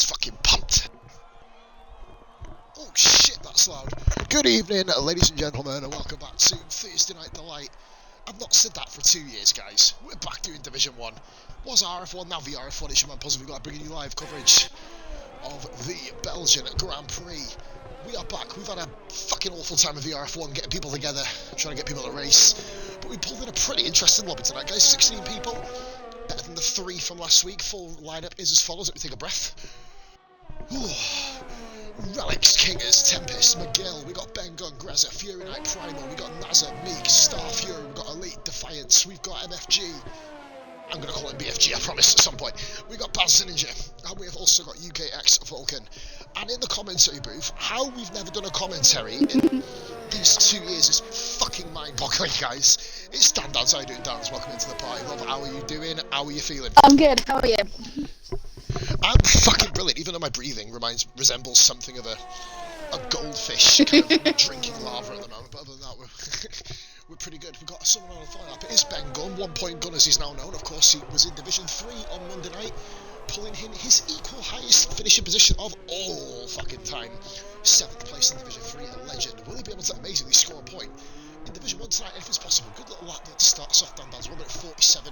Everyone's fucking pumped. Oh shit, that's loud. Good evening, ladies and gentlemen, and welcome back to Thursday Night Delight. I've not said that for 2 years, guys. We're back doing Division 1. Was RF1, now VRF1. It's your man Positive. We've got bringing you live coverage of the Belgian Grand Prix. We are back. We've had a fucking awful time with VRF1, getting people together, trying to get people to race. But we pulled in a pretty interesting lobby tonight, guys. 16 people. Better than the 3 from last week. Full lineup is as follows. Let me take a breath. Relics, Kingers, Tempest, McGill, we got Ben Gunn, Grezza, Fury Knight, Primal, we got Nazza, Meek, Star Fury, we got Elite, Defiance, we've got MFG. I'm going to call him BFG, I promise, at some point. We got Baz Ninja, and we have also got UKX Vulcan. And in the commentary booth, how we've never done a commentary in these 2 years is fucking mind-boggling, guys. It's Dan Dance. How you doing, Dan? Welcome into the party. Love, how are you doing? How are you feeling? I'm good, how are you? I'm fucking brilliant, even though my breathing resembles something of a goldfish kind of drinking lava at the moment. But other than that, we're pretty good. We've got someone on the fire up. It is Ben Gunn, 1 Point Gun as he's now known. Of course, he was in Division 3 on Monday night, pulling in his equal highest finishing position of all fucking time. 7th place in Division 3, a legend. Will he be able to amazingly score a point in Division 1 tonight if it's possible? Good little lap there to start us off, Dan Dan's 1 minute 47.6.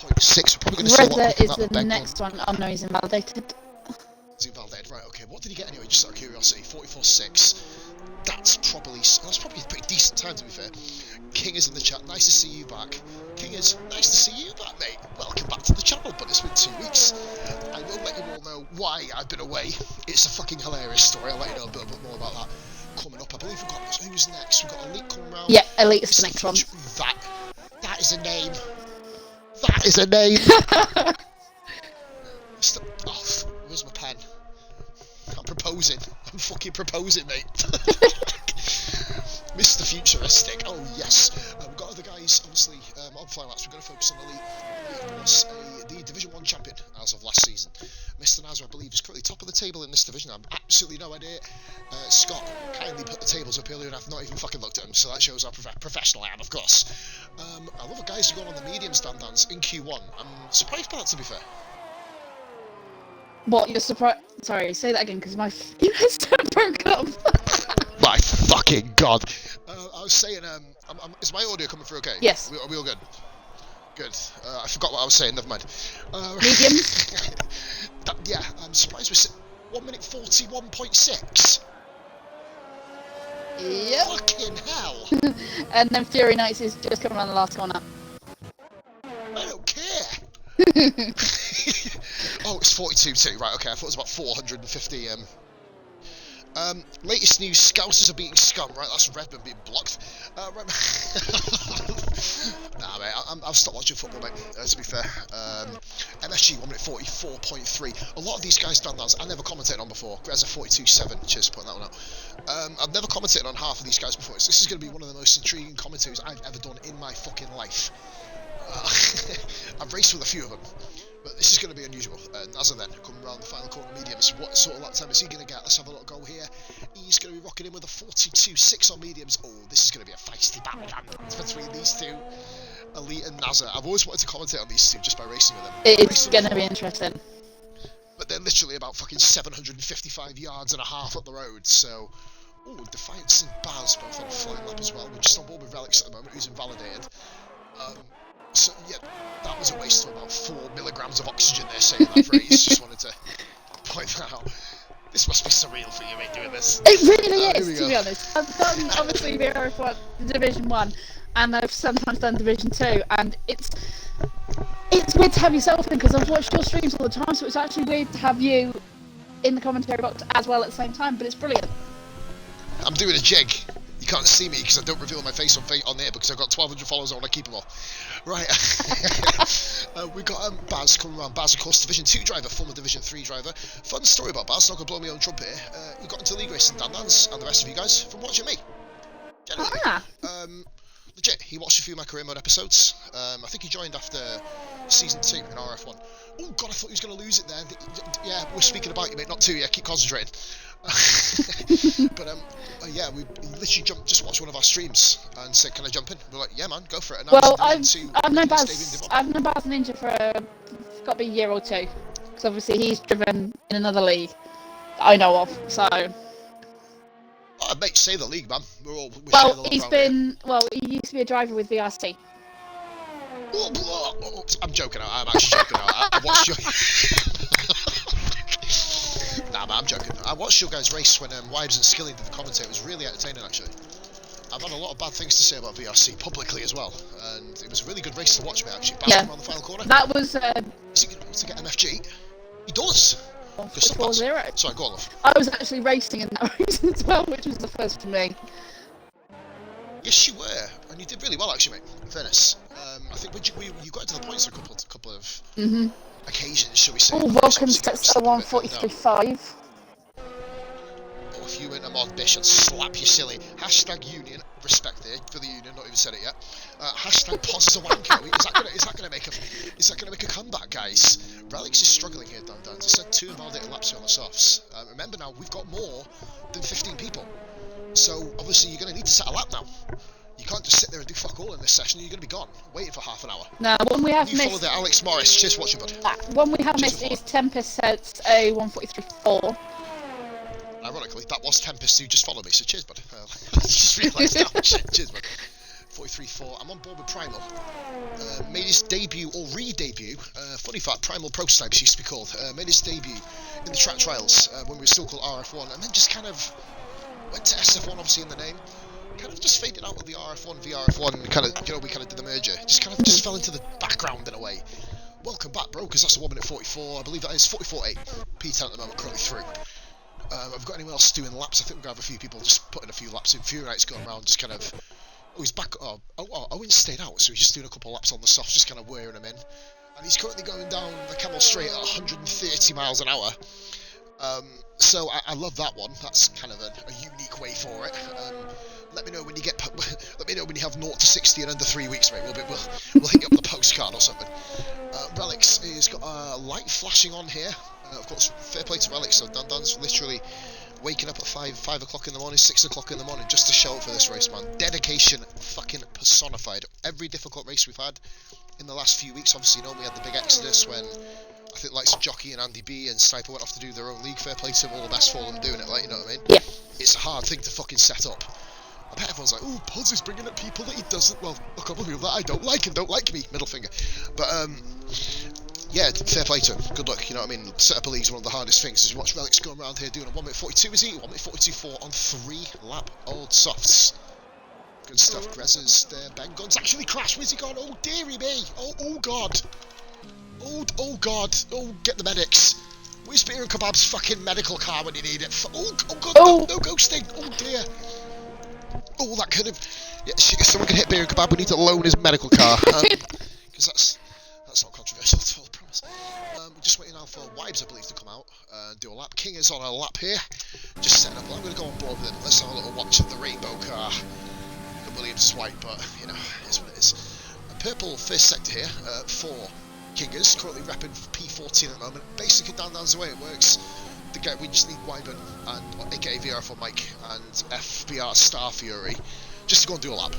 We're probably going to see a lot Reza is that the next one. Oh no, he's invalidated. Is he invalidated? Right, okay. What did he get anyway, just out of curiosity? 44.6. That's probably a pretty decent time, to be fair. King is in the chat. Nice to see you back. King is nice to see you back, mate. Welcome back to the channel, but it's been 2 weeks. I will let you all know why I've been away. It's a fucking hilarious story. I'll let you know a bit more about that coming up. I believe we've got who's next. We've got Elite coming round. Yeah, Elite is the next one. That is a name. That is a name. Where's my pen? I'm proposing. I'm fucking proposing, mate. Mr. Futuristic. Oh, yes. We've got other guys, obviously, on flying laps. We're going to focus on Elite. Elite was the Division 1 champion as of last season. Mr. Nazar, I believe, is currently top of the table in this division. I've absolutely no idea. Scott kindly put the tables up earlier and I've not even fucking looked at them, so that shows how professional I am, of course. I love the guys who go on the medium stand-downs in Q1. I'm surprised by that, to be fair. What, you're surprised? Sorry, say that again, because my headset broke up. My fucking god. I was saying, is my audio coming through okay? Yes. Are we all good? Good. I forgot what I was saying, never mind. Medium? Yeah, I'm surprised we're 1 minute 41.6. Yep. Fucking hell. And then Fury Knights is just coming around the last corner. I don't care. Oh, it's 42.2. Right, okay, I thought it was about 450. Latest news, Scousers are beating Scum. Right, that's Redmond being blocked. Right. Nah, mate, I've stopped watching football, mate, to be fair. MSG, 1 minute 44.3. A lot of these guys stand downs I never commented on before. Grezza 42.7. Cheers for putting that one out. I've never commented on half of these guys before. This is going to be one of the most intriguing commentaries I've ever done in my fucking life. I've raced with a few of them, but this is going to be unusual. Nazar then, coming around the final corner mediums. What sort of lap time is he going to get? Let's have a little go here. He's going to be rocking in with a 42.6 on mediums. Oh, this is going to be a feisty battle between these two, Elite and Nazar. I've always wanted to commentate on these two just by racing with them. It's going to be interesting. But they're literally about fucking 755 yards and a half up the road, so... Oh, Defiance and Baz both on a flying lap as well. We're just on board with Relics at the moment, who's invalidated. So, yeah, that was a waste of about 4 milligrams of oxygen there saying that phrase. Just wanted to point that out. This must be surreal for you, mate, doing this. It really is, to be honest. I've done, obviously, VRF1, Division 1, and I've sometimes done Division 2, and it's weird to have yourself in, because I've watched your streams all the time, so it's actually weird to have you in the commentary box as well at the same time, but it's brilliant. I'm doing a jig. You can't see me because I don't reveal my face on there because I've got 1,200 followers. I want to keep them all. Right. We've got Baz coming around. Baz, of course, Division 2 driver, former Division 3 driver. Fun story about Baz. Not going to blow my own trumpet here. He got into league racing, Dan Dance, and the rest of you guys from watching me. Generally. Legit, he watched a few of my career mode episodes. I think he joined after season 2 in RF1. Oh god, I thought he was going to lose it there. Yeah, we're speaking about you, mate. Not 2 yet. Keep concentrating. But yeah, we literally just watched one of our streams and said, "Can I jump in?" We're like, "Yeah, man, go for it." And well, I've known Baz Ninja for got to be a year or two, because obviously he's driven in another league that I know of. So. Oh, mate, say the league, man. We share the love around here. He used to be a driver with VRC. I'm joking. I'm actually joking. I watched your. Nah, man, I'm joking. I watched your guys race when Wives and Skilling did the commentary. It was really entertaining, actually. I've had a lot of bad things to say about VRC publicly as well, and it was a really good race to watch, mate. Actually, passing around the final corner. That was. Is he going to get MFG? He does. 4-0. Sorry, go on, love. I was actually racing in that race as well, which was the first for me. Yes, you were, and you did really well, actually, mate. In fairness, I think you got to the points a couple of occasions, shall we say? Oh, welcome to 143.5. Oh, if you weren't a mod bish, I'd slap you silly. Hashtag union, respect there for the union. Not even said it yet. Hashtag Poz is a wanker. Is that gonna make a comeback, guys? Relics is struggling here, Dan. He said 2 validated laps on the softs. Remember now, we've got more than 15 people. So, obviously, you're going to need to set a lap now. You can't just sit there and do fuck all in this session. You're going to be gone, waiting for half an hour. No, one we have you missed... follow there, Alex Morris. Cheers for watching, bud. One we have missed is Tempest sets a 143.4. Ironically, that was Tempest who just followed me, so cheers, bud. Just realised now. Cheers, bud. 43.4. I'm on board with Primal. Made his debut, or re-debut, funny fact, Primal Prototypes used to be called, made his debut in the track trials when we were still called RF1, and then just kind of went to SF1, obviously in the name, kind of just faded out with the RF1, VRF1, kind of, we kind of did the merger, just fell into the background in a way. Welcome back, bro, because that's a 1 minute 44, I believe that is 44.8, P10 at the moment, currently through. I've got anyone else doing laps. I think we're going to have a few people just putting a few laps in. Few nights going around, just kind of. Oh, he's back. Owen's stayed out, so he's just doing a couple of laps on the soft, just kind of wearing them in. And he's currently going down the Camel Straight at 130 miles an hour. So I love that one. That's kind of a unique way for it. Let me know when you get. Let me know when you have 0 to 60 in under 3 weeks, mate. We'll hit you up the postcard or something. Relics has got a light flashing on here. Of course, fair play to Relics. So Dan's literally waking up at 5 o'clock in the morning, 6 o'clock in the morning, just to show up for this race, man. Dedication, fucking personified. Every difficult race we've had in the last few weeks. Obviously, we had the big exodus when I think like Jockey and Andy B and Sniper went off to do their own league. Fair play to them, all the best for them doing it. Like, you know what I mean? Yeah. It's a hard thing to fucking set up. I bet everyone's like, oh, Poz is bringing up people that he doesn't. Well, a couple of people that I don't like and don't like me. Middle finger. But yeah, fair play to him. Good luck, you know what I mean? Set up a league is one of the hardest things. As you watch Relics going around here doing a 1 minute 42, is he? 1 minute 42.4 on 3 lap old softs. Good stuff. Grezza's there. Ben Gunn's actually crashed. Where's he gone? Oh, dearie me. Oh God. Oh God. Oh, get the medics. Where's Beer and Kebab's fucking medical car when you need it? Oh God. Oh. No ghosting. Oh dear. Oh, that could have. Yeah, if someone can hit Beer and Kebab, we need to loan his medical car. Because that's not controversial at all, I promise. We're just waiting now for Wives, I believe, to come out and do a lap. King is on a lap here, just setting up. I'm going to go on board with him. Let's have a little watch of the rainbow car. The Williams is white, but you know, it's what it is. A purple first sector here for Kingers, currently repping P14 at the moment. Basically, Dan's the way it works. We just need Wyman and aka VRF1 Mike and FBR Star Fury just to go and do a lap.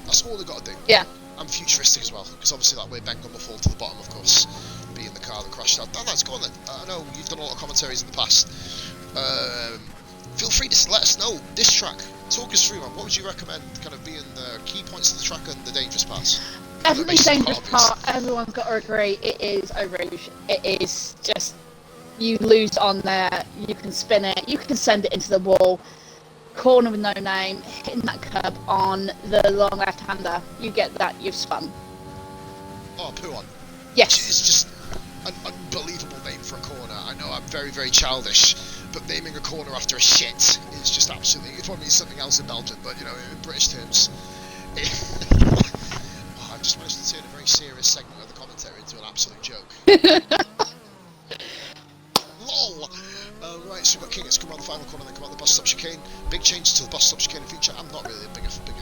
That's all they've got to do. Yeah. I'm futuristic as well, because obviously that way Ben Gunn will fall to the bottom, of course, being the car that crashed out. Dan, let's go on then. I know you've done a lot of commentaries in the past. Feel free to let us know. This track, talk us through, man. What would you recommend kind of being the key points of the track and the dangerous parts? Definitely dangerous part. Everyone's got to agree. It is a rouge. It is just, you lose on there, you can spin it, you can send it into the wall. Corner with no name, hitting that curb on the long left-hander, you get that, you've spun. Oh, poo on. Yes. It's just an unbelievable name for a corner. I know I'm very, very childish, but naming a corner after a shit is just absolutely... It probably means something else in Belgium, but, you know, in British terms... Oh, I've just managed to turn a very serious segment of the commentary into an absolute joke. LOL! Right, so we've got King, it's come around the final corner, then come out the bus stop chicane. Big change to the bus stop chicane in future. I'm not really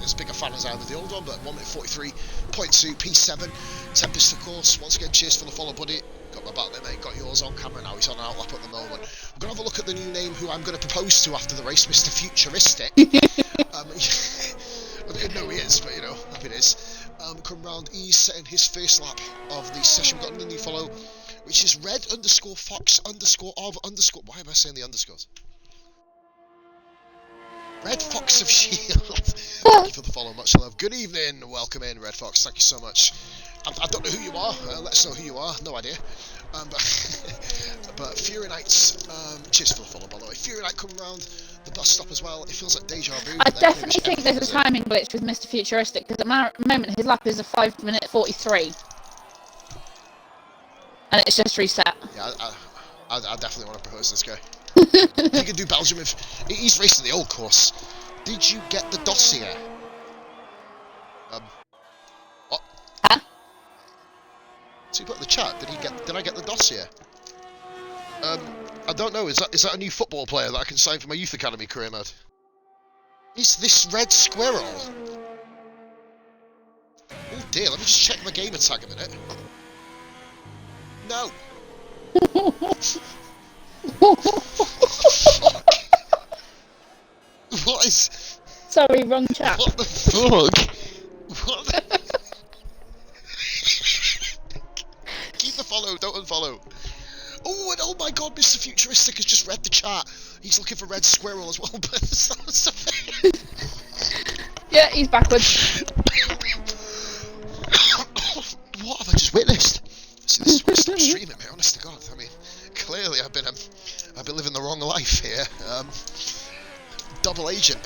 as big a fan as I am of the old one, but 1 minute 43.2, P7. Tempest, of course, once again, cheers for the follow, buddy. Got my back there, mate. Got yours on camera now. He's on outlap at the moment. We're going to have a look at the new name who I'm going to propose to after the race, Mr. Futuristic. I didn't know he is, but, you know, happy days. Come round, he's setting his first lap of the session. We've got another new follow which is red_fox_of_. Why am I saying the underscores? Red Fox of Shield. Thank you for the follow, much love. Good evening, welcome in, Red Fox. Thank you so much. I don't know who you are. Let us know who you are. No idea. But Fury Knights. Cheers for the follow, by the way. Fury Knight coming round the bus stop as well. It feels like deja vu. I definitely think there's a timing glitch with Mr. Futuristic because at the moment his lap is a 5:43, and it's just reset. Yeah, I definitely want to propose this guy. You can do Belgium if he's racing the old course. Did you get the dossier? What? Huh? So you put in the chat. Did I get the dossier? I don't know. Is that a new football player that I can sign for my youth academy career mode? Is this red squirrel? Oh dear. Let me just check my gamer tag a minute. No. What is? Sorry, wrong chat. What the fuck? What the... Keep the follow, don't unfollow. Oh, and oh my god, Mr. Futuristic has just read the chat. He's looking for red squirrel as well, but yeah, he's backwards. What have I just witnessed? See, this is why I stopped streaming, mate, honest to God. I mean, clearly I've been living the wrong life here. Double agent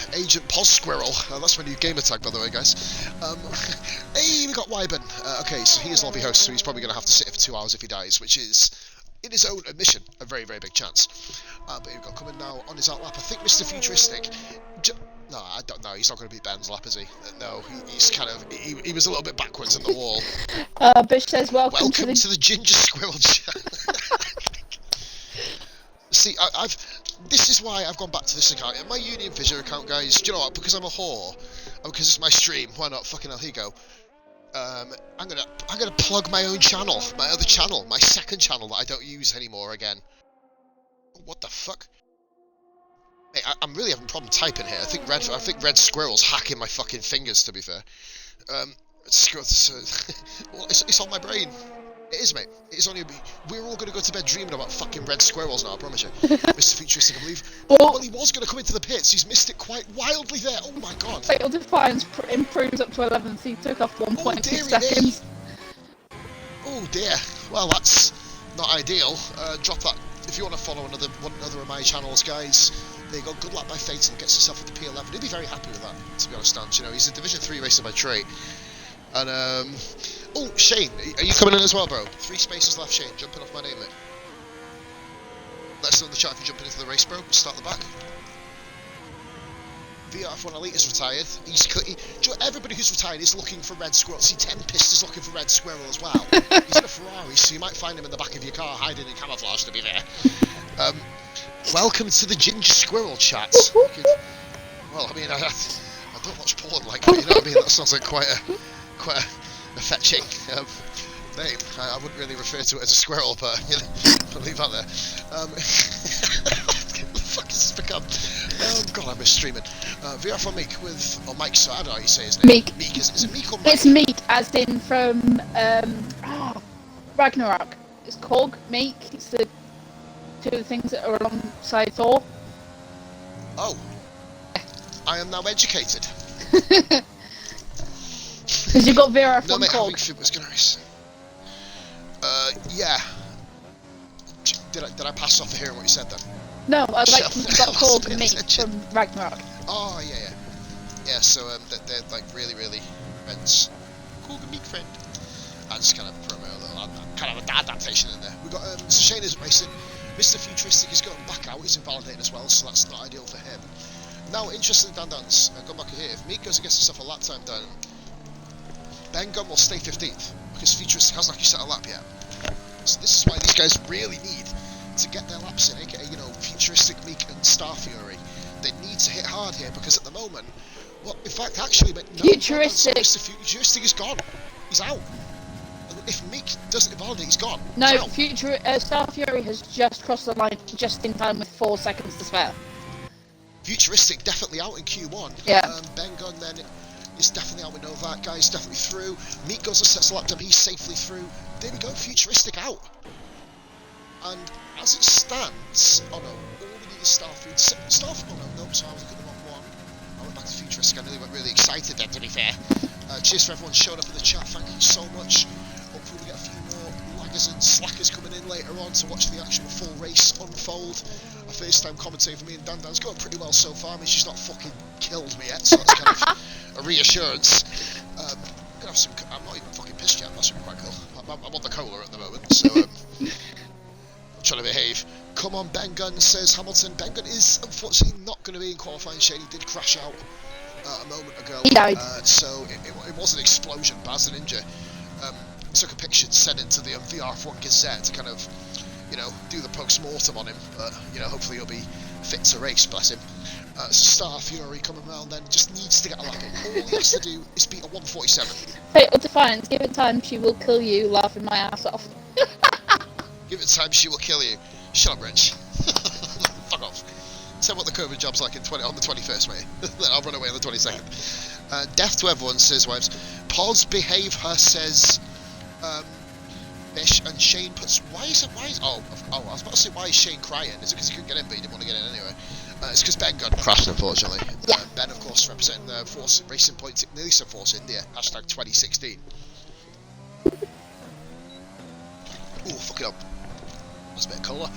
Pos Squirrel. That's my new gamer tag, by the way, guys. Hey, we got Wyben. Okay, so he is lobby host, so he's probably going to have to sit here for 2 hours if he dies, which is, in his own admission, a very, very big chance. But here we go, coming now on his out lap. I think Mr. Futuristic. No, I don't know. He's not going to beat Ben's lap, is he? No, he's kind of. He was a little bit backwards in the wall. Bish says, welcome to the Ginger Squirrel chat. See, this is why I've gone back to this account. My Union Vision account, guys, do you know what? Because I'm a whore, and because it's my stream, why not? Fucking hell, here you go. I'm gonna plug my own channel, my other channel, my second channel that I don't use anymore again. What the fuck? Mate, I'm really having a problem typing here. I think Red Squirrel's hacking my fucking fingers, to be fair. It's on my brain. It is, mate. It is only. We're all going to go to bed dreaming about fucking red squirrels now, I promise you. Mr. Futuristic, I believe. Well, he was going to come into the pits. He's missed it quite wildly there. Oh my god. Fatal Defiance improves up to 11th. He took off 1.2 seconds. Oh dear. Well, that's not ideal. Drop that. If you want to follow another of my channels, guys, there you go. Good luck by Fatal. Gets himself into P11. He'll be very happy with that, to be honest, Dan. You know, he's a Division 3 racer by trade. And, oh, Shane, are you coming in as well, bro? 3 spaces left, Shane. Jumping off my name, mate. Let us know in the chat if you're jumping into the race, bro. Start the back. VRF1 Elite is retired. Everybody who's retired is looking for red squirrel. See, Tempest is looking for red squirrel as well. He's in a Ferrari, so you might find him in the back of your car hiding in camouflage, to be fair. Welcome to the Ginger Squirrel chat. Well, I mean, I don't watch porn like that, you know what I mean? That sounds like quite a fetching name. I wouldn't really refer to it as a squirrel, but you know, I'll leave that there. What the fuck has this become? God, I miss streaming. VRF1 Meek with, or Mike, so I don't know how you say his name. Meek. Meek, is it Meek or Mike? It's Meek, as in from Ragnarok. It's Korg, Meek. It's the 2 of the things that are alongside Thor. Oh. I am now educated. Because you've got VRF1 no, mate, Korg. Yeah. Did I pass off the hearing what you said then? No, I'd like to got Korg and Meek from Ragnarok. Oh, yeah. Yeah, so they're like really, really friends. Korg and Meek friend. I just kind of promo a little kind of an adaptation in there. We've got Shane isn't racing. Mr. Futuristic is going back out. He's invalidated as well, so that's not ideal for him. Now, interesting Dan Dance. Go back here. If Meek goes and gets himself a lap time down, Ben Gunn will stay 15th because Futuristic hasn't actually set a lap yet. So this is why these guys really need to get their laps in, aka, you know, Futuristic, Meek and Star Fury. They need to hit hard here because at the moment, well, in fact, actually, no, Futuristic. Mr. Futuristic is gone. He's out. And if Meek doesn't invalidate, he's gone. No, Star Fury has just crossed the line just in time with 4 seconds to spare. Futuristic definitely out in Q1. Yeah. Ben Gunn then is definitely out. We know that. Guy's definitely through. Meek goes and sets a lap down. He's safely through. There we go. Futuristic out. And as it stands, oh no, all we need is Starfleet. Oh no, so I was looking at the wrong one. I went back to Futuristic. I nearly went really excited then, to be fair. Cheers for everyone showing up in the chat. Thank you so much. Hopefully we get a few more laggers and slackers coming in later on to watch the actual full race unfold. A first time commentator for me and Dan Dan's going pretty well so far. I mean, she's not fucking killed me yet, so that's kind of a reassurance. Gonna have some. I'm not even fucking pissed yet. That's quite cool. I'm on the cola at the moment, so I'm trying to behave. Come on, Ben Gunn, says Hamilton. Ben Gunn is unfortunately not going to be in qualifying. Shane, he did crash out a moment ago. He died. So it was an explosion. Baz the Ninja took a picture to send it to the VRF1 Gazette to kind of, you know, do the post-mortem on him. But, you know, hopefully he'll be fit to race, bless him. So Star Fury coming around then just needs to get a lap in. All he has to do is beat a 147. Fatal Defiance, give it time, she will kill you, laughing my ass off. Give it time, she will kill you. Shut up, Rich. Fuck off. Tell what the COVID job's like on the 21st, mate. Then I'll run away on the 22nd. Death to everyone, says Wives. Pause, behave her, says Bish, and Shane puts. Why is oh, I was about to say, why is Shane crying? Is it because he couldn't get in, but he didn't want to get in anyway? It's because Ben got crashed, unfortunately. Yeah. Ben, of course, representing the Force Racing Point, nearly said Force India, hashtag 2016. Ooh, fuck it up. That's a bit of cola.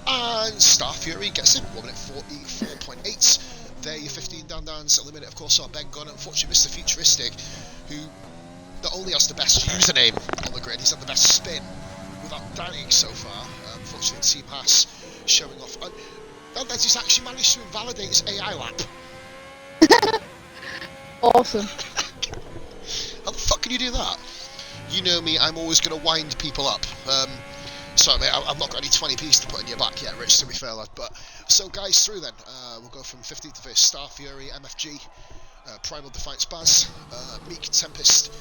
And Star Fury gets in, 1 minute 44.8. There, your 15 down, so the minute, of course, are Ben Gunn. Unfortunately, Mr. Futuristic, who not only has the best username on the grid, he's had the best spin without dying so far. Unfortunately, Team Haas showing off. And he's actually managed to invalidate his AI lap. Awesome. How the fuck can you do that? You know me, I'm always going to wind people up. Sorry mate, I've not got any 20p's to put in your back yet, Rich, to be fair lad. But, so guys, through then, we'll go from 15th to 1st, Star Fury, MFG, Primal Defiance Baz, Meek Tempest,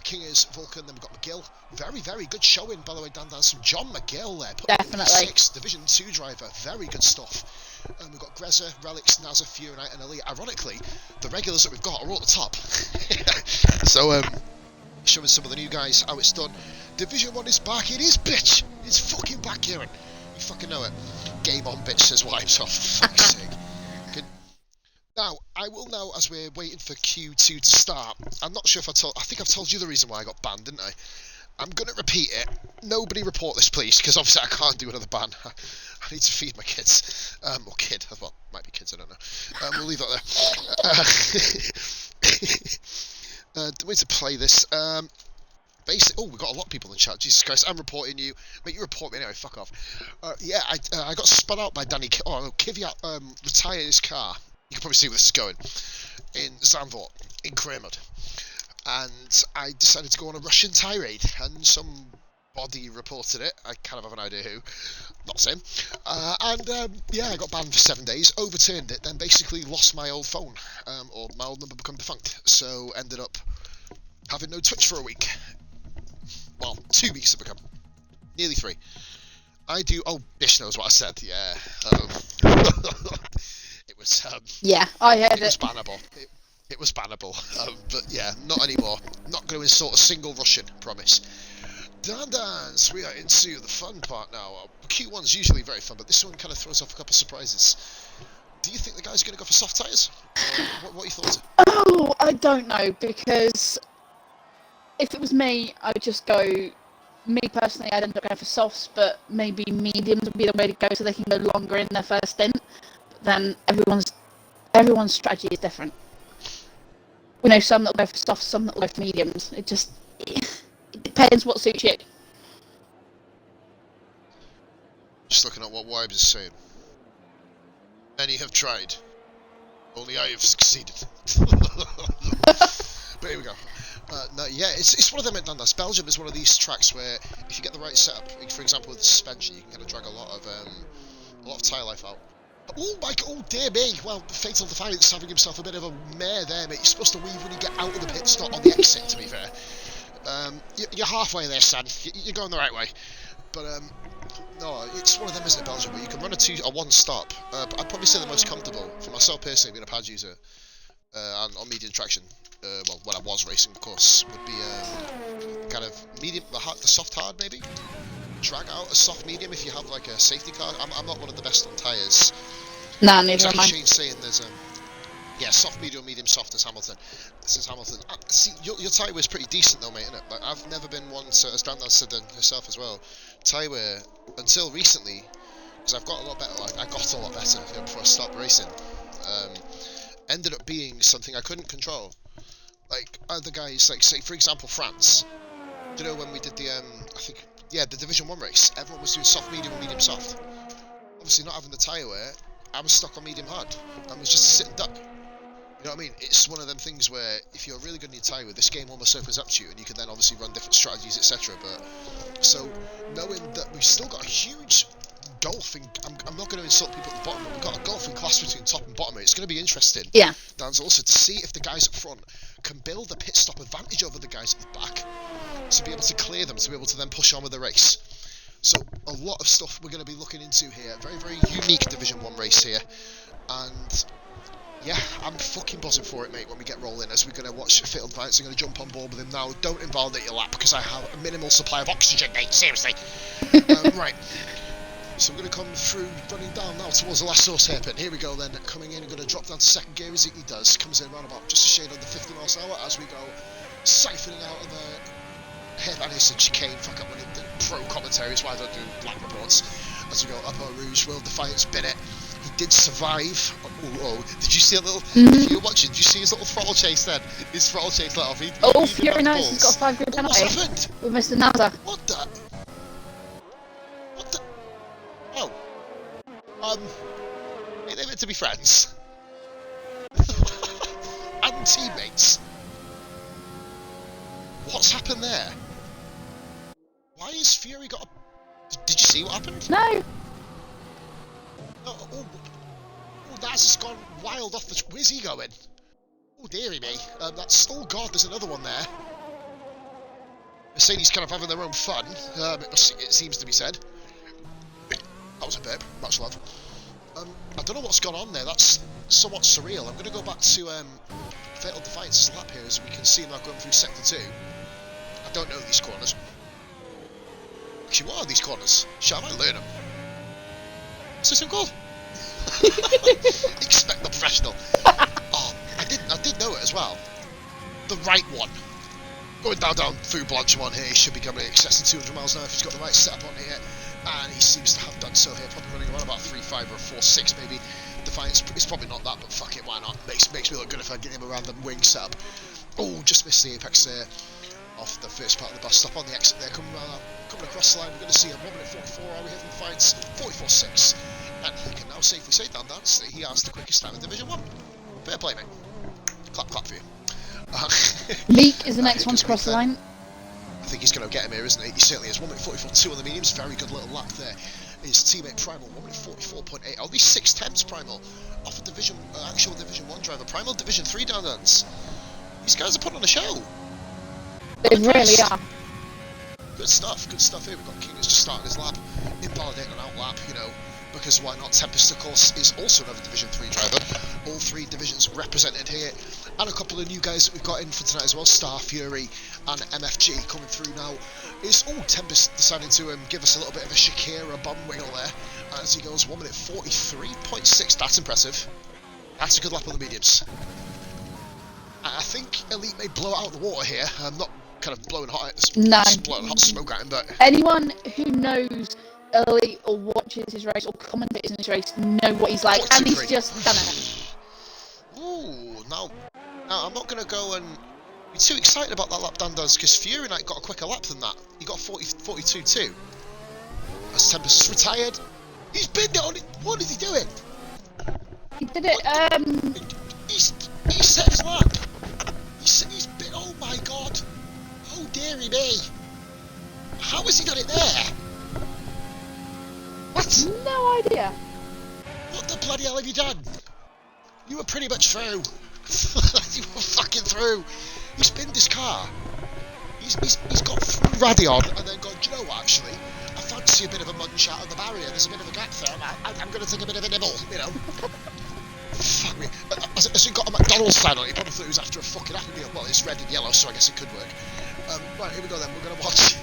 King is Vulcan, then we've got McGill. Very, very good showing, by the way, Dan. Some John McGill there. Definitely. 6th, Division 2 driver. Very good stuff. And we've got Grezza, Relics, Nazza, Fury Knight, and Elite. Ironically, the regulars that we've got are all at the top. So, showing some of the new guys how it's done. Division 1 is back. It is, bitch. It's fucking back, Kieran. You fucking know it. Game on, bitch, says Wives. Oh, for fuck's sake. Now, I will now, as we're waiting for Q2 to start, I'm not sure if I think I've told you the reason why I got banned, didn't I? I'm going to repeat it. Nobody report this, please, because obviously I can't do another ban. I need to feed my kids. Or kid, well, might be kids, I don't know. We'll leave that there. The way to play this, basically, we've got a lot of people in the chat. Jesus Christ, I'm reporting you. Mate, you report me anyway, fuck off. Yeah, I got spun out by Danny. Kvyat retired his car. You can probably see where this is going. In Zandvoort, in Kremad. And I decided to go on a Russian tirade. And somebody reported it. I kind of have an idea who. Not saying. Yeah, I got banned for 7 days. Overturned it. Then basically lost my old phone. Or my old number become defunct. So ended up having no Twitch for a week. Well, 2 weeks to become. Nearly 3. I do. Oh, Bish knows what I said. Yeah. It was. Yeah, I heard it. It was bannable. It was bannable. But yeah, not anymore. Not going to insult a single Russian. Promise. Dance. We are into the fun part now. Q1's usually very fun, but this one kind of throws off a couple of surprises. Do you think the guys are going to go for soft tyres? What are your thoughts? Oh, I don't know, because if it was me, I would just go. Me personally, I'd end up going for softs, but maybe mediums would be the way to go, so they can go longer in their first stint. But then everyone's strategy is different. We know some that'll go for softs, some that'll go for mediums. It depends what suits you. Just looking at what Wibes is saying. Many have tried. Only I have succeeded. But here we go. No, yeah, it's one of them at Dundas. Belgium is one of these tracks where if you get the right setup, for example with the suspension, you can kind of drag a lot of tyre life out. Oh my god, oh dear me, well, Fatal Defiance having himself a bit of a mare there, mate. You're supposed to weave when you get out of the pit stop on the exit, to be fair. You're halfway there, son. You're going the right way. But, no, it's one of them, isn't it, Belgium, where you can run a one stop. But I'd probably say the most comfortable, for myself personally, being a pad user, on medium traction, well, when I was racing, of course, would be kind of medium, the soft hard, maybe? drag out a soft medium if you have like a safety car. I'm not one of the best on tyres. Nah, neither am Exactly, I. Shane's saying there's yeah, soft, medium, medium, soft as Hamilton. This is Hamilton. See, your tyre wear's pretty decent though, mate, isn't it? Like, I've never been one to, as Dan said herself as well, tyre wear until recently, because I've got a lot better. Like, I got a lot better before I stopped racing. Ended up being something I couldn't control. Like other guys, like say for example France. Do you know when we did the I think the Division 1 race, everyone was doing soft, medium, or medium soft. Obviously not having the tyre wear, I was stuck on medium hard. I was just a sitting duck. You know what I mean? It's one of them things where if you're really good in your tyre wear, this game almost opens up to you, and you can then obviously run different strategies, etc. But so knowing that we've still got a huge golfing, I'm not going to insult people at the bottom, but we've got a golfing class between top and bottom. It's going to be interesting. Yeah. Dan's also to see if the guys up front can build a pit stop advantage over the guys at the back, to be able to clear them, to be able to then push on with the race. So a lot of stuff we're going to be looking into here. Very, very unique Division 1 race here, and yeah, I'm fucking buzzing for it, mate, when we get rolling, as we're going to watch Fatal Defiance. I'm going to jump on board with him now. Don't invalidate your lap, because I have a minimal supply of oxygen, mate, seriously. Right, so we're going to come through, running down now towards the last source hairpin. Here we go then, coming in, and going to drop down to second gear as he does. Comes in around about just a shade under 50 miles an hour as we go siphoning out of the hairpin. I said chicane, fuck up when it did pro commentary, is why I don't do black reports. As we go up our Rouge, World Defiance Bennett. He did survive. Oh, did you see a little? If you were watching, did you see his little throttle chase then? His throttle chase let off. Fury knows he's got a 5 grid penalty. What's happened? With Mr. Nazar. What the? What the? Oh. They meant to be friends. And teammates. What's happened there? Why has Fury got a... Did you see what happened? No. Oh, Naz has gone wild off the... Where's he going? Oh, dearie me. That's... Oh, God, there's another one there. Mercedes kind of having their own fun, it seems to be said. That was a burp. Much love. I don't know what's gone on there. That's somewhat surreal. I'm going to go back to Fatal Defiance's lap here, as we can see now going through Sector 2. I don't know these corners. Actually, what are these corners? Shall I learn them? Is this a goal? Expect the professional. Oh, I did know it as well. The right one. Going down through Blanchimont here, he should be coming in excess of 200 miles an hour if he's got the right setup on here. And he seems to have done so here, probably running around about 3.5 or a 4.6 maybe. Defiance, it's probably not that, but fuck it, why not? Makes me look good if I get him a random wing setup. Oh, just missed the apex there. Off the first part of the bus stop on the exit there, coming across the line. We're going to see a 1 minute 44. Are we here from Defiance? 44.6. And he can now safely say, Dan Dance, that he has the quickest time in Division 1. Fair play, mate. Clap for you. Meek is the next one to cross the line. I think he's going to get him here, isn't he? He certainly is. 1 minute 44.2 on the mediums. Very good little lap there. His teammate Primal, 1 minute 44.8. Only 6/10 Primal off a actual Division 1 driver. Primal Division 3 down Dance. These guys are putting on a show. They really are. Good stuff here. We've got King who's just starting his lap, invalidating an out lap, because why not? Tempest, of course, is also another Division 3 driver. All 3 divisions represented here, and a couple of new guys that we've got in for tonight as well. Star Fury and MFG coming through now. Tempest deciding to give us a little bit of a Shakira bum wiggle there as he goes 1 minute 43.6. That's impressive. That's a good lap on the mediums. I think Elite may blow out the water here. I'm not kind of blowing hot smoke at him, but anyone who knows Elite or watches his race or commentates in his race know what he's like, and he's just done it. Ooh, now I'm not going to go and be too excited about that lap Dan does, because Fury Knight got a quicker lap than that. He got 42 too. As Tempest retired, he's been on it. What is he doing? He did it. He set his lap. He's been. Oh my God. Oh dearie me. How has he done it there? What? No idea. What the bloody hell have you done? You were pretty much through. You were fucking through. He spinned his car. He's got through Radion and then gone, do you know what, actually? I fancy a bit of a munch out of the barrier. There's a bit of a gap there. I'm going to take a bit of a nibble, Fuck me. Has it got a McDonald's sign on it? He probably thought it was after a fucking Happy Meal. Well, it's red and yellow, so I guess it could work. Right, here we go then. We're going to watch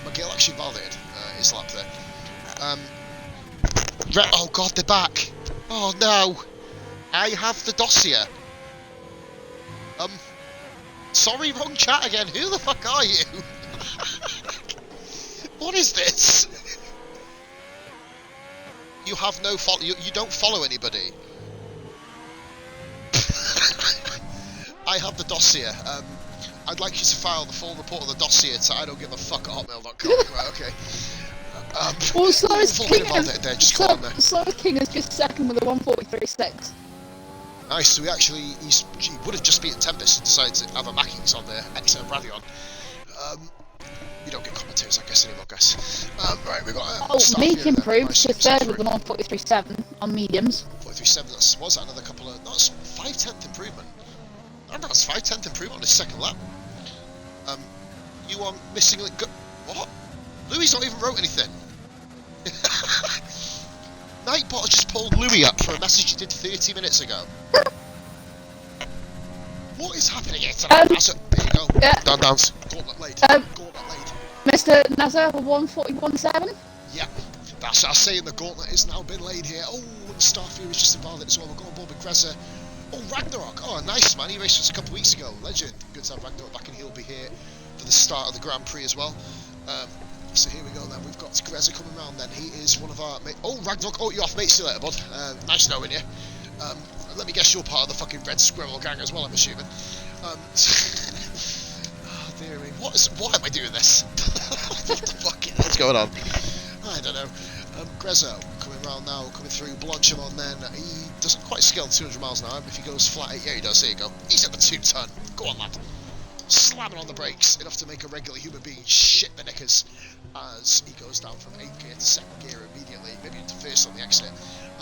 McGill actually validated his lap there. Oh god, they're back! Oh no! I have the dossier. Sorry, wrong chat again. Who the fuck are you? What is this? You have no follow. You don't follow anybody. I have the dossier. I'd like you to file the full report of the dossier to I don't give a fuck at hotmail.com. Right, okay. Well, Slowest King is just second with a 1:43.6. Nice, so he would have just beaten Tempest and decided to have a Mackings on there, excellent Radion. You don't get commentators, I guess, anymore, guys. Right, we've got Meek improved to third with a 1:43.7 on mediums. 43.7, was that another couple of... That's 5/10 improvement. And that's 5/10 improvement on his second lap. You are missing... What? Louis not even wrote anything. Nightbot just pulled Louis up for a message he did 30 minutes ago. What is happening here tonight? There you go. Yeah. Dance. Gauntlet laid. Gauntlet laid. Mr. Nazar with 1:41.7. Yeah. That's what I was saying, the gauntlet has now been laid here. Oh, and Starfear is just involved in it as well. We're going on board with Grezza. Oh, Ragnarok. Oh, nice, man. He raced us a couple of weeks ago. Legend. Good to have Ragnarok back, and he'll be here for the start of the Grand Prix as well. So here we go then, we've got Grezza coming round then, he is one of our mates. Oh, Ragnarok, oh, you're off, mate, see you later, bud. Nice knowing you. Let me guess you're part of the fucking Red Squirrel gang as well, I'm assuming. Oh, dear me, why am I doing this? What the fuck is going on? I don't know. Grezza coming round now, coming through, Blanchimon then, he doesn't quite scale 200 miles an hour, if he goes flat 8, yeah he does, there you go. He's at the 2-ton, go on lad. Slamming on the brakes, enough to make a regular human being shit the knickers as he goes down from 8th gear to 2nd gear immediately, maybe into first on the exit.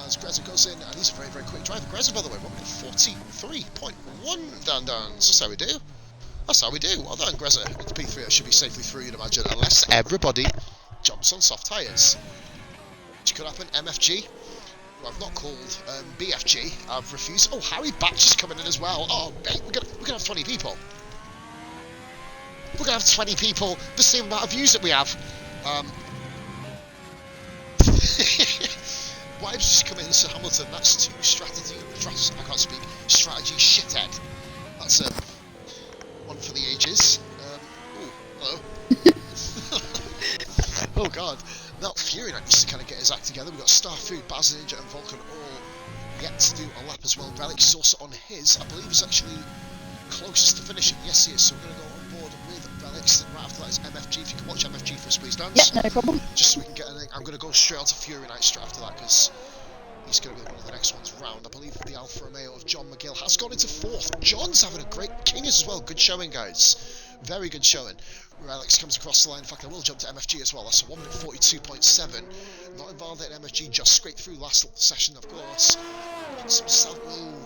As Grezza goes in, and he's a very, very quick driver. Grezza, by the way, 43.1 down. That's how we do. That's how we do. Well done, Grezza. Into P3, it should be safely through, you'd imagine, unless everybody jumps on soft tyres. Which could happen. MFG, who I've not called BFG, I've refused. Oh, Harry Batch is coming in as well. Oh, mate, we're gonna have 20 people. We're going to have 20 people, the same amount of views that we have. Why has just come in, Sir Hamilton? That's too strategy shithead. That's one for the ages. Oh, hello. Oh god. Now Fury Knight needs to kind of get his act together. We've got Starfood, Baz Ninja and Vulcan all yet to do a lap as well. Relics is also on his. I believe he's actually closest to finishing. Yes, he is. So we're going to go on board with Relics. Then right after that is MFG. If you can watch MFG for us, please, Dan. Yeah, no problem. Just so we can get anything. I'm going to go straight on to Fury Knight straight after that because he's going to be one of the next ones round. I believe the Alfa Romeo of John McGill has gone into 4th. John's having a great King as well. Good showing, guys. Very good showing. Relics comes across the line. In fact, I will jump to MFG as well. That's a 1:42.7. Not involved in MFG, just scraped through last session, of course. Ooh,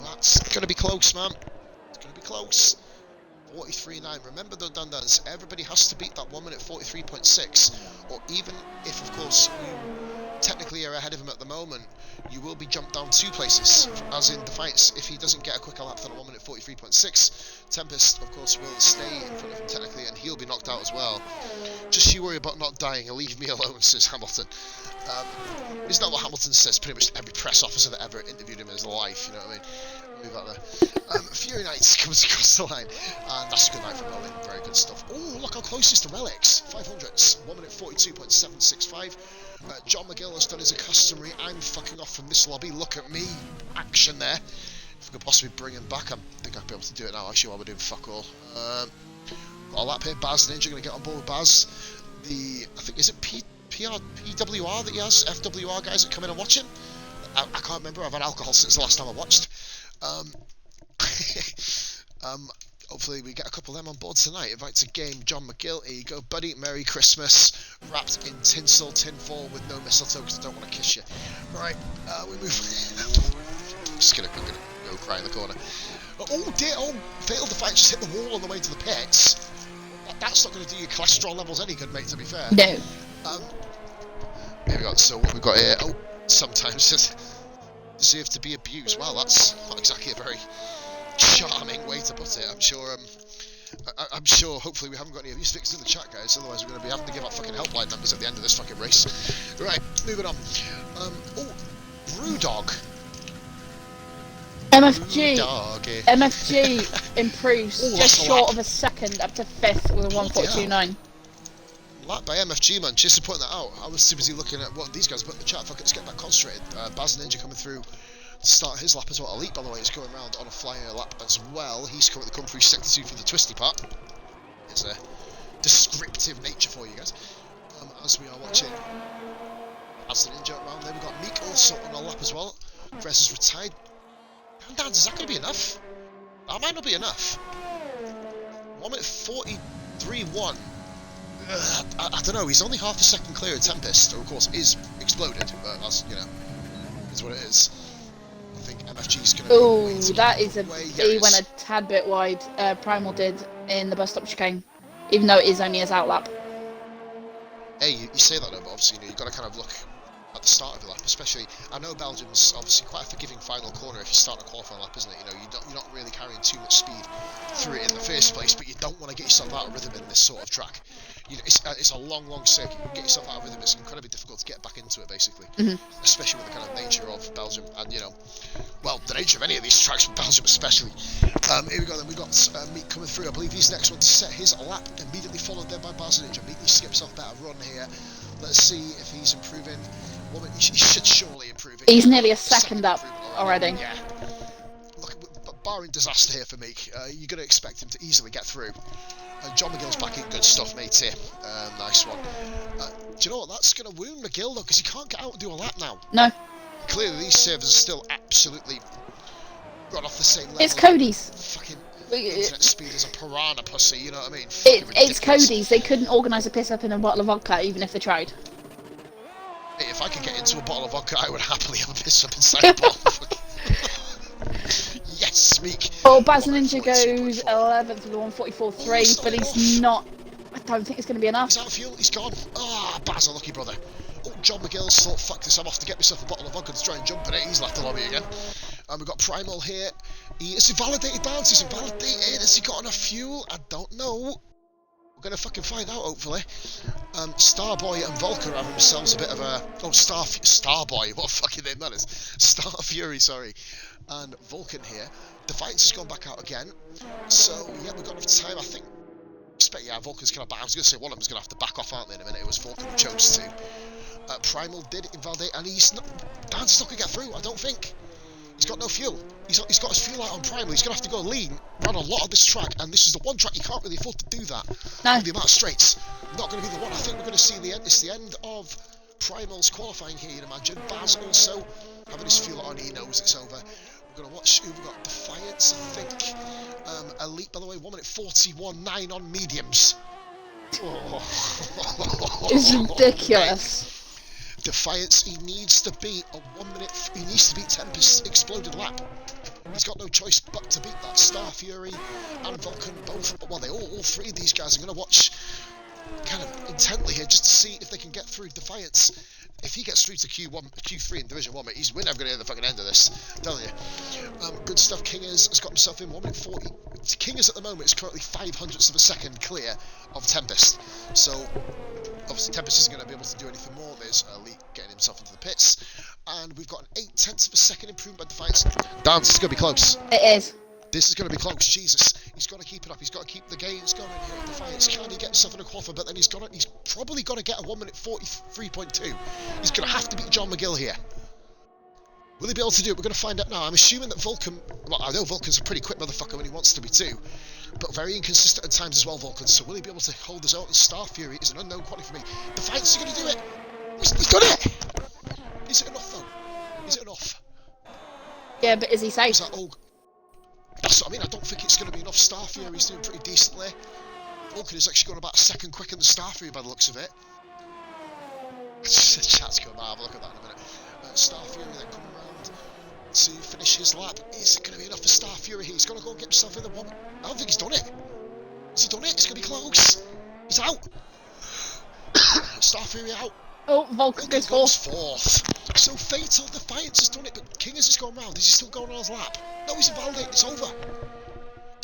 that's going to be close, man. It's going to be close. 43.9. Remember though, Dundas, everybody has to beat that 1:43.6, or even if, of course, you technically are ahead of him at the moment, you will be jumped down 2 places, as in Defiance. If he doesn't get a quicker lap than a 1:43.6, Tempest, of course, will stay in front of him technically, and he'll be knocked out as well. Just you worry about not dying and leave me alone, says Hamilton. Isn't that what Hamilton says pretty much every press officer that ever interviewed him in his life, you know what I mean? Move that there. Fury Knights comes across the line, and that's a good night for Merlin. Very good stuff. Oh, look how close is to Relics. 500s, 1:42.765. John McGill has done his customary I'm fucking off from this lobby, look at me action there. If we could possibly bring him back, I think I'd be able to do it now actually while we're doing fuck all. Got a lap here, Baz Ninja, going to get on board with Baz. I think, is it PWR that he has? FWR guys that come in and watch him? I can't remember, I've had alcohol since the last time I watched. Hopefully we get a couple of them on board tonight. Invite to game John McGill. Here you go, buddy. Merry Christmas. Wrapped in tinsel, tinfoil with no mistletoe because I don't want to kiss you. Right, we move. Just gonna go cry in the corner. Oh dear, oh, Fatal Defiance just hit the wall on the way to the pits. That's not going to do your cholesterol levels any good, mate, to be fair. No. Here we go, so what we've got here, oh, sometimes deserve to be abused. Well, that's not exactly a very charming way to put it. I'm sure I'm sure, hopefully we haven't got any of these fixed in the chat, guys, otherwise we're going to be having to give out fucking helpline numbers at the end of this fucking race. Right, moving on. Oh, Brewdog. MFG improves just short of a second up to 5th with a 1:42.9. Lap by MFG, man. Cheers for putting that out. I was too busy looking at what these guys put in the chat. Fuck it, let's get back concentrated. Baz Ninja coming through to start his lap as well. Elite, by the way, is going around on a flyer lap as well. He's currently come through sector 2 for the twisty part. It's a descriptive nature for you guys. As we are watching Baz Ninja around there, we've got Meek also on a lap as well. Gress is retired. Dance, is that going to be enough? That might not be enough. 1 minute 43.1. I don't know, he's only half a second clear of Tempest, who of course is exploded, but that's, you know, is what it is. I think MFG's going to Oh, that is a... He went a tad bit wide, Primal did, in the bus stop chicane, even though it is only his outlap. Hey, you say that though, but obviously, you know, you've got to kind of look at the start of the lap, especially. I know Belgium's obviously quite a forgiving final corner if you start a qualifying lap, isn't it? You know, you're not really carrying too much speed through it in the first place, but you don't want to get yourself out of rhythm in this sort of track. You know, it's a long circuit. You get yourself out of rhythm, it's incredibly difficult to get back into it, basically. Especially with the kind of nature of Belgium, and you know, well, the nature of any of these tracks from Belgium, especially. Here we go. Then we got Meek coming through. I believe he's next one to set his lap. Immediately followed there by Baz Ninja. Meek skips off about a run here. Let's see if he's improving. Well, he should surely improve it. He's nearly a second up already. Yeah. Look, barring disaster here for Meek, you're going to expect him to easily get through. John McGill's back in good stuff, mate, here. Nice one. Do you know what? That's going to wound McGill, though, because he can't get out and do a lap now. No. Clearly, these servers are still absolutely run off the same level. It's Cody's. Fucking internet speed is a piranha pussy, you know what I mean? It's Cody's. They couldn't organise a piss-up in a bottle of vodka, even if they tried. Hey, if I could get into a bottle of vodka, I would happily have a piss-up inside a bottle. Yes, Meek. Well, Baz Ninja goes 11th with a 1:44.3, but he's not... I don't think it's going to be enough. He's out of fuel, he's gone. Ah, Baz, a lucky brother. Oh, John McGill's thought, fuck this, I'm off to get myself a bottle of vodka to try and jump in it. He's left the lobby again. And we've got Primal here. Is he validated dance? He's invalidated. Has he got enough fuel? I don't know. We're going to fucking find out, hopefully. Starboy and Volker have themselves a bit of a... Oh, Starboy, what a fucking name that is. Star Fury, sorry. And Vulcan here. Defiance has gone back out again. So, yeah, we've got enough time, I think. Yeah, Vulcan's kind of back. I was going to say one of them's going to have to back off, aren't they, in a minute. It was Vulcan who chose to. Primal did invalidate, and he's not... Dan's not going to get through, I don't think. He's got no fuel. He's got his fuel out on Primal. He's going to have to go lean, run a lot of this track, and this is the one track you can't really afford to do that. No. With the amount of straights. Not going to be the one. I think we're going to see the end. It's the end of Primal's qualifying here, you'd imagine. Baz also having his fuel on, he knows it's over. We're going to watch who we've got. Defiance, I think. Elite, by the way, 1 minute 41.9 on mediums. Oh. It's ridiculous. Defiance, he needs to beat a 1 minute. He needs to beat Tempest's exploded lap. He's got no choice but to beat that. Star Fury and Vulcan both. Well, all three of these guys are going to watch kind of intently here just to see if they can get through Defiance. If he gets through to Q3 in Division 1, mate, we're never going to hear the fucking end of this. I'm telling you. Good stuff. Kingers has got himself in 1 minute 40. Kingers at the moment is currently 0.05 of a second clear of Tempest. So, obviously, Tempest isn't going to be able to do anything more. There's Lee getting himself into the pits. And we've got an 0.8 of a second improvement by Defiance. Damn, this is going to be close. It is. This is going to be close. Jesus. He's got to keep it up. He's got to keep the gains going here at Defiance. Can he get himself in a qualifier? But then he's probably got to get a 1 minute 43.2. He's going to have to beat John McGill here. Will he be able to do it? We're going to find out now. I'm assuming that Vulcan... Well, I know Vulcan's a pretty quick motherfucker when he wants to be too. But very inconsistent at times as well, Vulcan. So will he be able to hold his own? And Star Fury is an unknown quantity for me. Defiance is going to do it. He's done it. Is it enough, though? Is it enough? Yeah, but is he safe? Is that all... That's what I mean. I don't think it's going to be enough. Star Fury's doing pretty decently. Vulcan is actually going about a second quicker than Star Fury by the looks of it. Chat's going to have a look at that in a minute. Star Fury then coming around to finish his lap. Is it going to be enough for Star Fury? He's going to go and get himself in the one. I don't think he's done it. Has he done it? It's going to be close. He's out. Star Fury out. Oh, Vulcan goes fourth. So Fatal Defiance has done it, but King has just gone round. Is he still going on his lap? No, he's invalidated. It's over.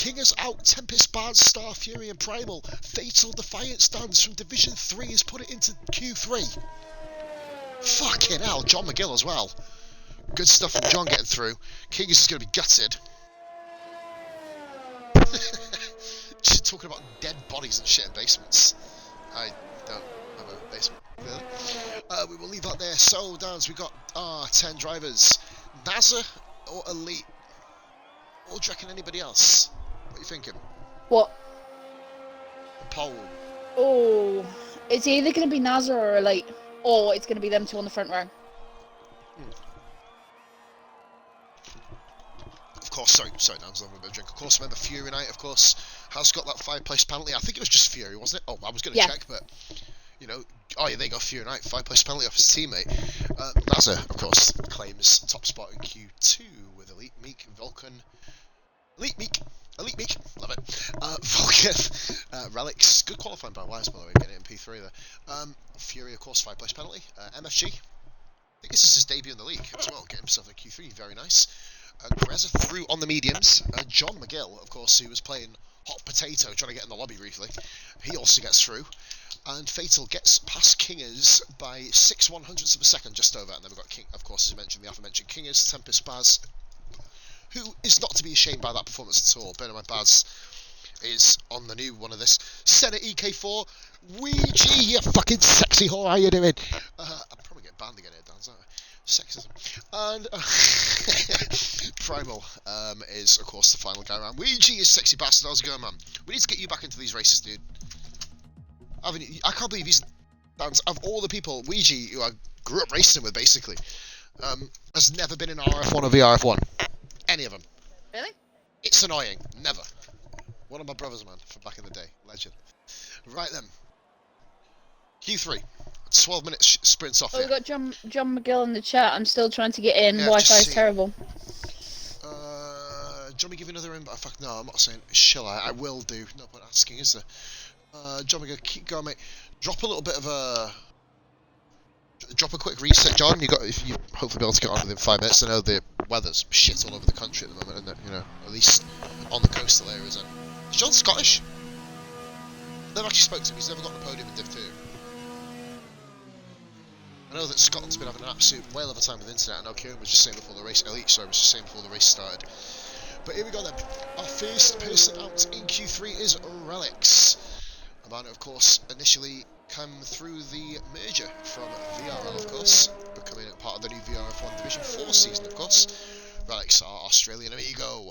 King is out, Tempest, Bard, Star, Fury and Primal. Fatal Defiance Dance from Division 3 has put it into Q3. Fucking hell, John McGill as well. Good stuff from John getting through. King is just going to be gutted. Just talking about dead bodies and shit in basements. I don't have a basement. Really? We will leave that there. So, Downs, we got 10 drivers. NASA or Elite? Or do you reckon anybody else? What are you thinking? What? The poll. Oh, it's either going to be NASA or Elite, or it's going to be them two on the front row. Of course, sorry, Dan's having a bit of drink. Of course, remember Fury Knight, of course, has got that 5-place penalty. I think it was just Fury, wasn't it? Oh, I was going to check, but, you know, oh yeah, they got Fury Knight, 5-place penalty off his teammate. NASA, of course, claims top spot in Q2 with Elite Meek, Vulcan. Elite Meek, love it. Vulcan, Relics, good qualifying by Wise, by the way, getting it in P3 there. Fury, of course, 5-place penalty. MFG, I think this is his debut in the league as well, getting himself a Q3, very nice. Greza through on the mediums. John McGill, of course, who was playing hot potato, trying to get in the lobby briefly. He also gets through. And Fatal gets past Kingers by 6/100ths of a second, just over. And then we've got King, of course, as I mentioned, the aforementioned Kingers, Tempest Baz, who is not to be ashamed by that performance at all. Bear in mind, Baz is on the new one of this. Senate EK4. Ouija, you fucking sexy whore, how you doing? I'm probably getting banned again here, Dan, aren't I? Sexism. And Primal is, of course, the final guy around. Ouija, you sexy bastard. How's it going, man? We need to get you back into these races, dude. I can't believe he's... Of all the people, Ouija, who I grew up racing with, basically, has never been in RF1 or VRF1. Any of them. Really? It's annoying. Never. One of my brothers, man, from back in the day. Legend. Right then. Q3. 12 minutes sprints off We've got John McGill in the chat. I'm still trying to get in. Yeah, Wi-Fi is terrible. Do you want me to give you another invite? Fuck, no, I'm not saying. Shall I? I will do. No point asking, is there? John McGill, keep going, mate. Drop a little bit of a... Drop a quick reset, John. If you hopefully be able to get on within 5 minutes. I know the weather's shit all over the country at the moment, and you know, at least on the coastal areas. And is John Scottish? Never actually spoke to him. He's never got on the podium in Div 2. I know that Scotland's been having an absolute whale of a time with the internet. I know Kieran was just saying before the race, Elite, sorry, was just saying before the race started. But here we go then. Our first person out in Q3 is Relics. A man, of course, initially come through the merger from VRL, of course, becoming a part of the new VRF1 Division 4 season, of course. Relics, our Australian amigo.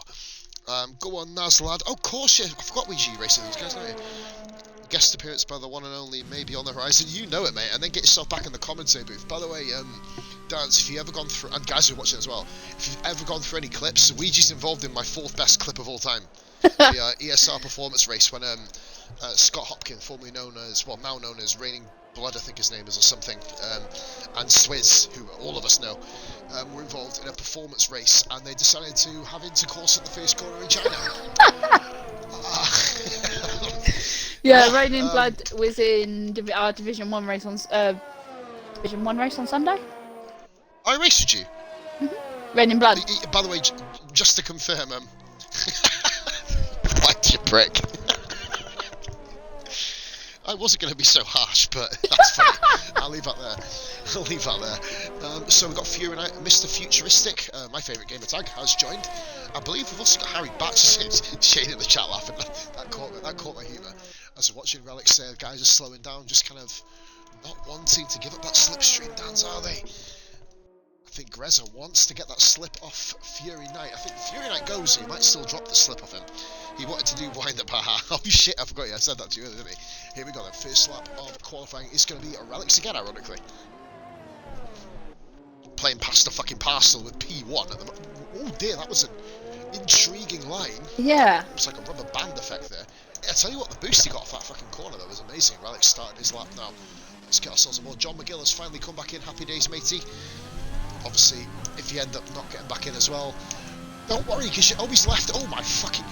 Go on, Naz, lad. Oh, of course, yeah. I forgot we G racing these guys, don't you? Guest appearance by the one and only, maybe on the horizon. You know it, mate. And then get yourself back in the commentary booth. By the way, Dance, if you've ever gone through, and guys who are watching as well, if you've ever gone through any clips, Ouija's involved in my 4th best clip of all time. The ESR performance race when Scott Hopkin, formerly known as, well, now known as Raining Blood, I think his name is, or something, and Swizz, who all of us know, were involved in a performance race, and they decided to have intercourse at the first corner in China. Yeah, Raining Blood was in our Division 1 race on Sunday. I raced with you. Raining Blood. By the way, just to confirm, why'd you prick? I wasn't going to be so harsh, but that's fine. I'll leave that there. So we've got Fury Knight, Mr. Futuristic, my favourite gamer tag, has joined. I believe we've also got Harry Batch Shane in the chat laughing. That caught my humour. As we're watching Relics there, guys are slowing down, just kind of not wanting to give up that slipstream dance, are they? I think Greza wants to get that slip off Fury Knight. I think Fury Knight goes, he might still drop the slip off him. He wanted to do wind up, haha. Oh shit, I forgot, I said that to you earlier, didn't he? Here we go then, first lap of qualifying is going to be a Relics again, ironically. Playing past the fucking parcel with P1 at the moment. Oh dear, that was an intriguing line. Yeah. It's like a rubber band effect there. I tell you what, the boost he got off that fucking corner though was amazing. Relics started his lap now. Let's get ourselves aboard. John McGill has finally come back in. Happy days, matey. Obviously, if you end up not getting back in as well, don't worry, because you're always left. Oh my fucking...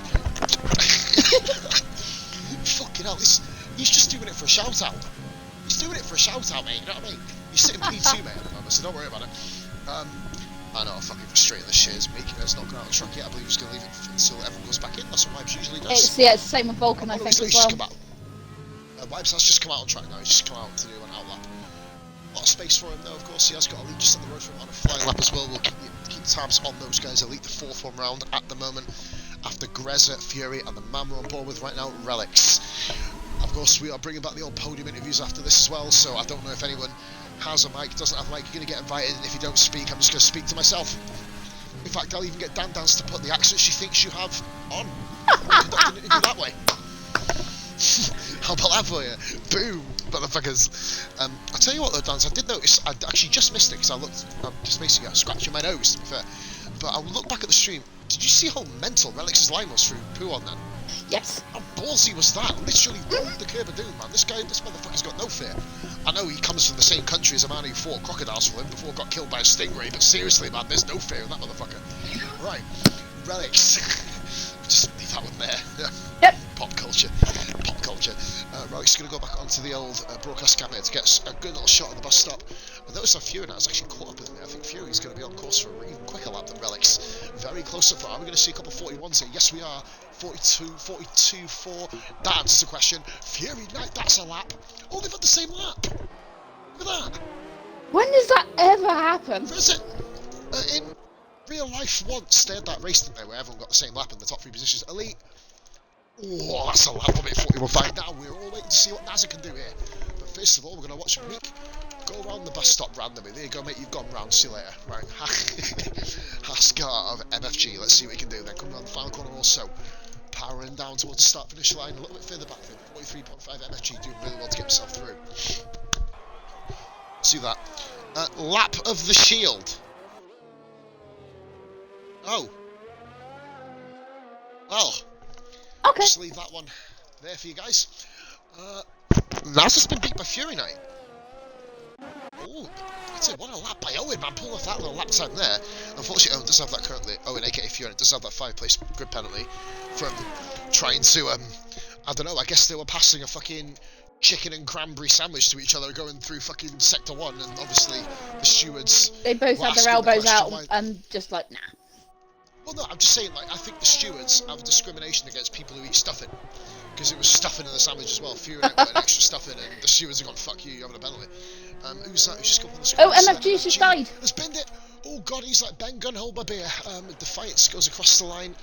fucking hell, he's just doing it for a shout out. He's doing it for a shout out, mate, you know what I mean? You're sitting P2, mate, at the moment, so don't worry about it. I know, fucking frustrating this shit is. Meek has not got out of the track yet. I believe he's going to leave it until everyone goes back in. That's what Wipes usually does. It's the same with Vulcan, I think, as well. Wipes has just come out on track now. He's just come out to do an outlap. A lot of space for him though, of course. He has got Elite just on the road for him on a flying lap as well. We'll keep tabs on those guys. Elite the 4th one round at the moment, after Grezza, Fury, and the man we're on board with right now, Relics. Of course, we are bringing back the old podium interviews after this as well, so I don't know if anyone has a mic, doesn't have a mic, you're going to get invited, and if you don't speak, I'm just going to speak to myself. In fact, I'll even get Dan Dance to put the accent she thinks you have on. Conduct an interview that way. How about that for you? Boom, motherfuckers. I'll tell you what though, Dance, I did notice, I actually just missed it, because I'm just basically scratching my nose, to be fair. But I looked back at the stream, did you see how mental Relix's line was through poo on that? Yes. How ballsy was that? Literally rolled the curb of doom, man. This motherfucker's got no fear. I know he comes from the same country as a man who fought crocodiles for him before got killed by a stingray, but seriously, man, there's no fear in that motherfucker. Right, Relics. Just leave that one there. Yep. Pop culture. Relics is going to go back onto the old broadcast camera to get a good little shot of the bus stop. I noticed that Fury now has actually caught up with me. I think Fury's going to be on course for an even quicker lap than Relics. Very close up. Are we going to see a couple of 41s here? Yes, we are. 42, 4. That answers the question. Fury, that's a lap. Oh, they've had the same lap. Look at that. When does that ever happen? Is it? In real life, once they had that race, didn't they, where everyone got the same lap in the top 3 positions. Elite. Oh, that's a lap of it, 41.5. Now we're all waiting to see what NASA can do here. But first of all, we're going to watch Meek go around the bus stop randomly. There you go, mate, you've gone round. See you later. Right, Haskar of MFG. Let's see what he can do then. Coming around the final corner also. Powering down towards the start-finish line. A little bit further back. 43.5 MFG doing really well to get himself through. See that. Lap of the shield. Oh. Well. Okay. Just leave that one there for you guys. NASA's been beat by Fury Knight. Oh, that's it. What a lap by Owen, man. Pulling off that little lap time there. Unfortunately, Owen does have that currently. Owen, aka Fury Knight, does have that 5-place grid penalty from trying to, I don't know, I guess they were passing a fucking chicken and cranberry sandwich to each other going through fucking sector 1, and obviously the stewards. They both had their elbows out and just like, nah. Well, no, I'm just saying, like, I think the stewards have discrimination against people who eat stuffing. Because it was stuffing in the sandwich as well. Fury got an extra stuffing, and the stewards have gone, fuck you, you're having a penalty. Who's that? Who's just come on the screen? Oh, MFG's just died. Has binned it. Oh, God, he's like, Ben Gunn, hold my beer. Defiance goes across the line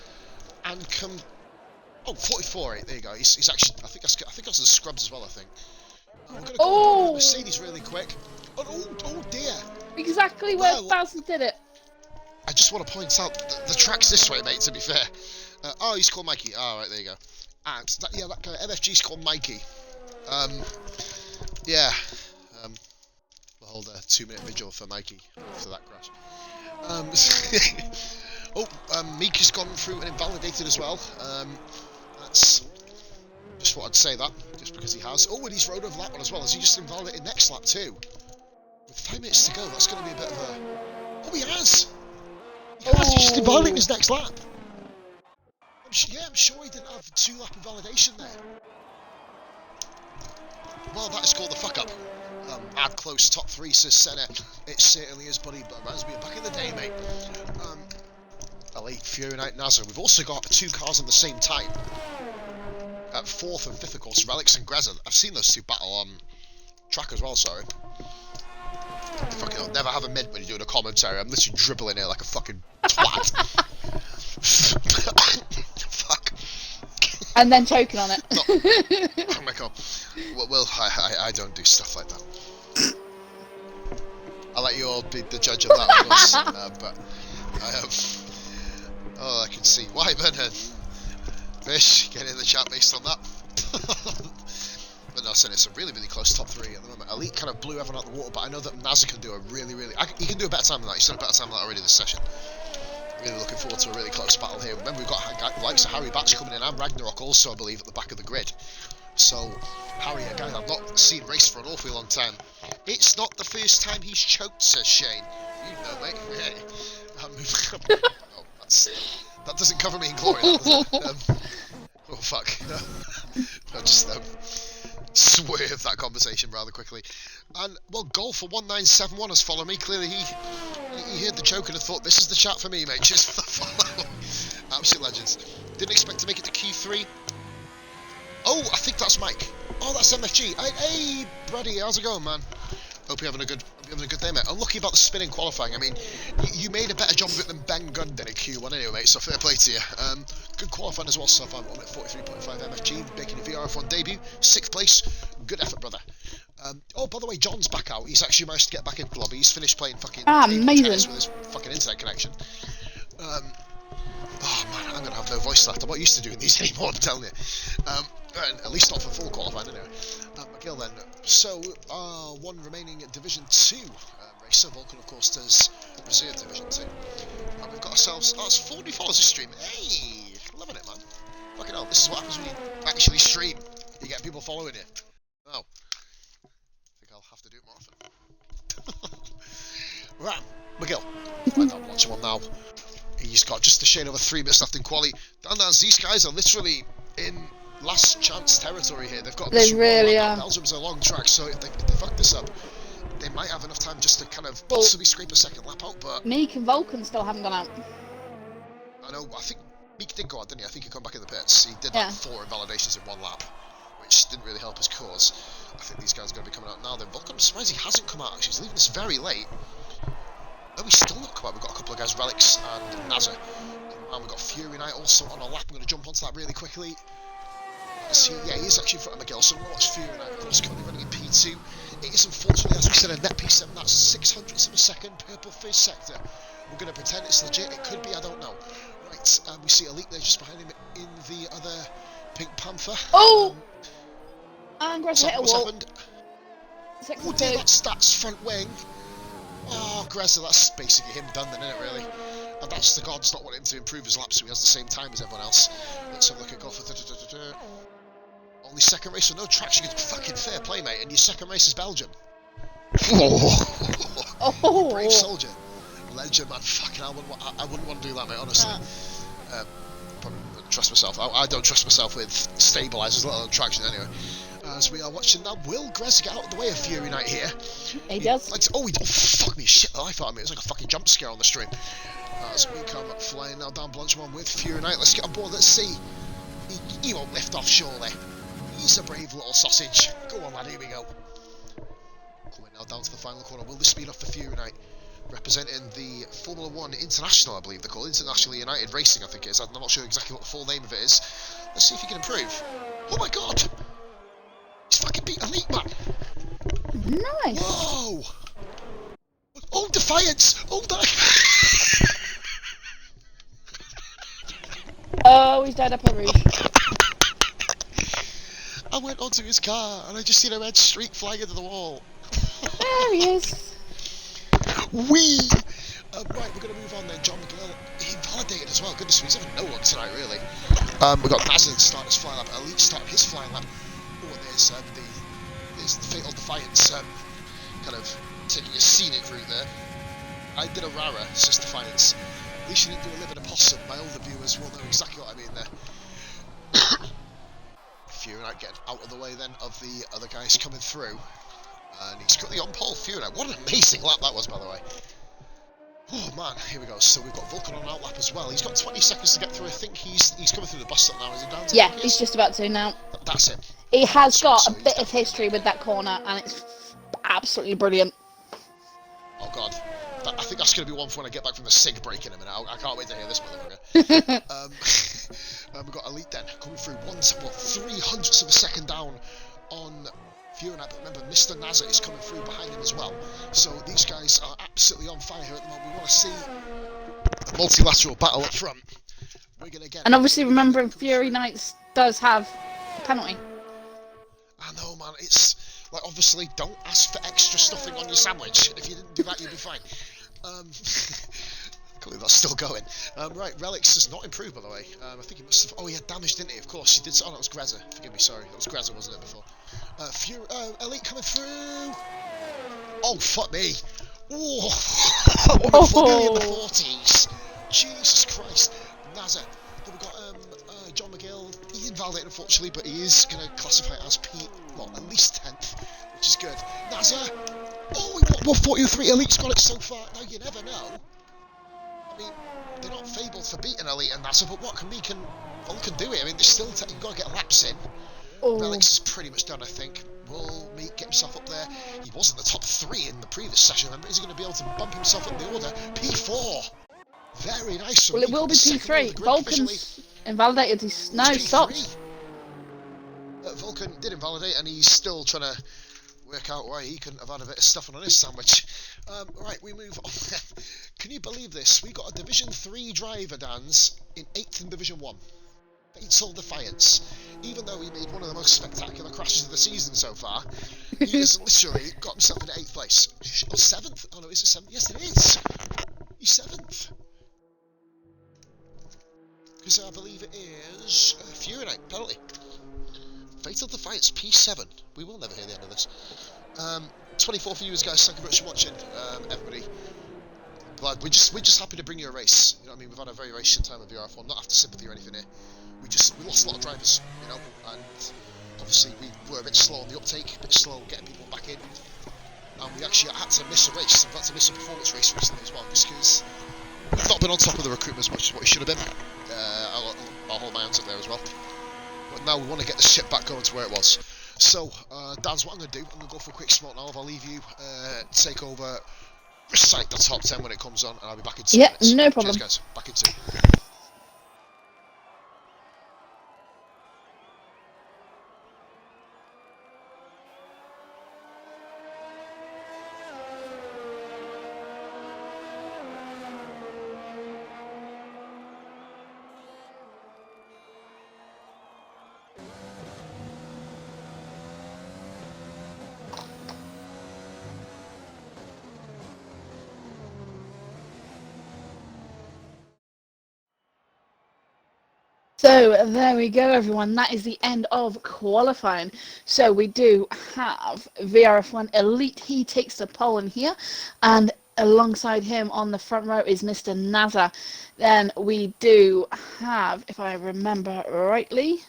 and come. Oh, 44, there you go. He's actually, I think that's the scrubs as well, I think. We're going to go Mercedes really quick. Oh, dear. Exactly where Bowser did it. I just want to point out the track's this way, mate, to be fair. Oh, he's called Mikey. Oh, right, there you go. And that guy, MFG's called Mikey. Yeah. We'll hold a 2-minute vigil for Mikey after that crash. Meek has gone through and invalidated as well. That's just what I'd say that, just because he has. Oh, and he's rode over that one as well. Has he just invalidated next lap too? With 5 minutes to go, that's going to be a bit of a. Oh, he has. He's just invalidating his next lap. I'm sure he didn't have 2-lap invalidation there. Well, that is called the fuck up. Add close top 3, says Senna. It certainly is, buddy, but reminds me of back in the day, mate. Elite, Fury Knight, NASA. We've also got 2 cars on the same time. At 4th and 5th, of course, Relics and Grezza. I've seen those 2 battle on track as well, sorry. Fucking hell, never have a mid when you're doing a commentary. I'm literally dribbling here like a fucking twat. Fuck. And then choking on it. Oh my god. Well, I don't do stuff like that. I'll let you all be the judge of that, of course. But I have. Oh, I can see Wyvern and Fish getting in the chat based on that. But no, so it's a really, really close top 3 at the moment. Elite kind of blew everyone out the water, but I know that NASA can do a really, really. He can do a better time than that. He's done a better time than that already this session. Really looking forward to a really close battle here. Remember, we've got the likes of Harry Batch coming in and Ragnarok also, I believe, at the back of the grid. So, Harry, a guy I've not seen race for an awfully long time. It's not the first time he's choked, says Shane. You know, mate. Hey. That doesn't cover me in glory, does it? Oh, fuck. I'll just swerve that conversation rather quickly. And, well, Golf for 1971 has followed me. Clearly he You heard the joke and I thought, this is the chat for me, mate. Cheers for the follow. Absolute legends. Didn't expect to make it to Q3. Oh, I think that's Mike. Oh, that's MFG. Hey, Brady, how's it going, man? Hope you're having a good day, mate. Unlucky about the spinning qualifying. I mean, you made a better job of it than Ben Gunn did at Q1 anyway, mate, so fair play to you. Good qualifying as well so far. I'm at 43.5 MFG, making a VRF1 debut. 6th place. Good effort, brother. Oh, by the way, John's back out. He's actually managed to get back into the lobby. He's finished playing fucking amazing tennis with his fucking internet connection. Oh man, I'm gonna have no voice left. I'm not used to doing these anymore, I'm telling you. At least not for full qualifying anyway. McGill then. So, one remaining Division 2 racer. Vulcan, of course, does Reserve Division 2. And we've got ourselves... Oh, it's 40 followers a stream. Hey! Loving it, man. Fucking hell, this is what happens when you actually stream. You get people following you. Oh. I think I'll have to do it more often. Right, McGill. Find out watching one now. He's got just a shade over 3 minutes left in quali. These guys are literally in last chance territory here. They've got they really are. Belgium's a long track, so if they fuck this up, they might have enough time just to kind of possibly scrape a second lap out. But Meek and Vulcan still haven't gone out. I know. I think Meek did go out, didn't he? I think he come back in the pits. He did like 4 invalidations in 1 lap, which didn't really help his cause. I think these guys are going to be coming out now. Then Vulcan, I'm surprised he hasn't come out. Actually, he's leaving this very late. No, he's still not come out. We've got a couple of guys, Relics and Nazar. And we've got Fury Knight also on a lap. I'm going to jump onto that really quickly. See, yeah, he is actually in front of Miguel, so we'll watch Fury Knight, of course, currently running in P2. It is unfortunately, as we said, a net P7, that's 600ths of a second, purple face sector. We're going to pretend it's legit, it could be, I don't know. Right, we see Elite there just behind him in the other Pink Panther. Oh! And Greta hit a what's wall. happened? 6 Oh dear, that's front wing. Oh, Greta, that's basically him done then, isn't it, really? And that's the gods not wanting to improve his laps, so he has the same time as everyone else. Let's have a look at golf. Only second race, so no traction. Fucking fair play, mate. And your second race is Belgium. Oh, brave soldier. Legend, man. Fucking hell, I wouldn't want to do that, mate, honestly. Probably wouldn't trust myself. I don't trust myself with stabilisers, let alone traction, anyway. As we are watching now, will Grez get out of the way of Fury Knight here? He does. Oh, fuck me, shit, the life out of me. It was like a fucking jump scare on the stream. As we come flying now down Blanchemont with Fury Knight. Let's get on board, let's see. He won't lift off, surely. He's a brave little sausage. Go on, lad, here we go. Coming now down to the final corner. Will this speed off for Fury Knight? Representing the Formula 1 International, I believe they're called. Internationally United Racing, I think it is. I'm not sure exactly what the full name of it is. Let's see if he can improve. Oh my god! He's fucking beat Elite, man! Nice! Whoa! Oh, Defiance! Oh, Oh, he's died up a roof. I went onto his car and I just seen a red streak flying into the wall. There he is. Wee! Right, we're going to move on then. John McGill, he validated as well. Goodness me, he's having no luck tonight, really. We've got Nazin starting his flying lap, Elite starting his flying lap. Oh, and there's the Fatal Defiance kind of taking a scenic route there. I did a Rara, it's just Defiance. At least you didn't do a Livid Opossum. My older viewers will know exactly what I mean there. Fury Knight getting out of the way then of the other guys coming through. And he's currently on pole, Fury Knight. What an amazing lap that was, by the way. Oh man, here we go. So we've got Vulcan on outlap as well. He's got 20 seconds to get through. I think he's coming through the bus stop now. Is he down to? Yeah, he's just about to now. That's it. He has got a bit of history with that corner, and it's absolutely brilliant. Oh god, I think that's going to be one for when I get back from the SIG break in a minute. I can't wait to hear this motherfucker. We've got Elite then coming through 300ths of a second down on Fury Knight, but remember Mr. Nazar is coming through behind him as well. So these guys are absolutely on fire here at the moment. We want to see a multilateral battle up front. We're going to get. And obviously, remembering Fury Knights does have a penalty. I know, man. It's like obviously don't ask for extra stuffing on your sandwich. If you didn't do that, you'd be fine. Clearly that's still going. Right, Relics has not improved, by the way. I think he must have. Oh, he had damage, didn't he? Of course, he did. Oh, that was Greza. Forgive me, sorry. That was Greza, wasn't it, before? Elite coming through. Oh, fuck me. Oh, 1 in the 40s. Jesus Christ. Nazar. Then we've got John McGill. He invalidated, unfortunately, but he is going to classify it as P. Well, at least 10th, which is good. Nazar. Oh, What 43 Elite's got it so far? Now, you never know. I mean, they're not fabled for beating Elite and NASA, but what can Vulcan do it? I mean, there's still you've got to get laps in. Oh. Relics is pretty much done, I think. Will Meek get himself up there? He was in the top 3 in the previous session, remember? Is he going to be able to bump himself up the order? P4! Very nice. So well, it will be P3. Vulcan's invalidated. He's now stopped. Vulcan did invalidate, and he's still trying to work out why he couldn't have had a bit of stuffing on his sandwich. Right, we move on. Can you believe this? We got a Division 3 driver, Dans, in 8th in Division 1. Fatal Defiance. Even though he made one of the most spectacular crashes of the season so far, he has literally got himself in 8th place. Or 7th? Oh no, is it 7th? Yes, it is! He's 7th. Because I believe it is Fury Night, penalty. Fatal Defiance, P7. We will never hear the end of this. 24 viewers, guys. Thank you very much for watching, everybody. Glad we're just happy to bring you a race. You know what I mean? We've had a very shit time with VRF1. Not after sympathy or anything here. We lost a lot of drivers, you know, and obviously we were a bit slow on the uptake, a bit slow getting people back in, and we actually had to miss a race. We've had to miss a performance race recently as well, just because we've not been on top of the recruitment as much as what we should have been. I'll hold my hands up there as well. But now we want to get the ship back going to where it was. So, Dan's what I'm going to do. I'm going to go for a quick smoke now. I'll leave you take over, recite the top 10 when it comes on, and I'll be back in 2 minutes. No problem. Cheers, guys. Back in 2. So there we go, everyone. That is the end of qualifying. So we do have VRF1 Elite. He takes the pole in here, and alongside him on the front row is Mr. NASA. Then we do have, if I remember rightly,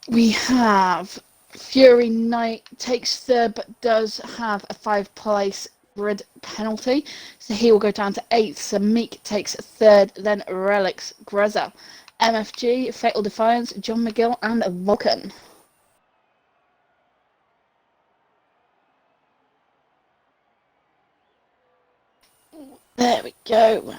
we have Fury Knight takes third, but does have a 5-place grid penalty, so he will go down to 8th. So Meek takes 3rd, then Relics, Grezza, MFG, Fatal Defiance, John McGill, and Vulcan. There we go.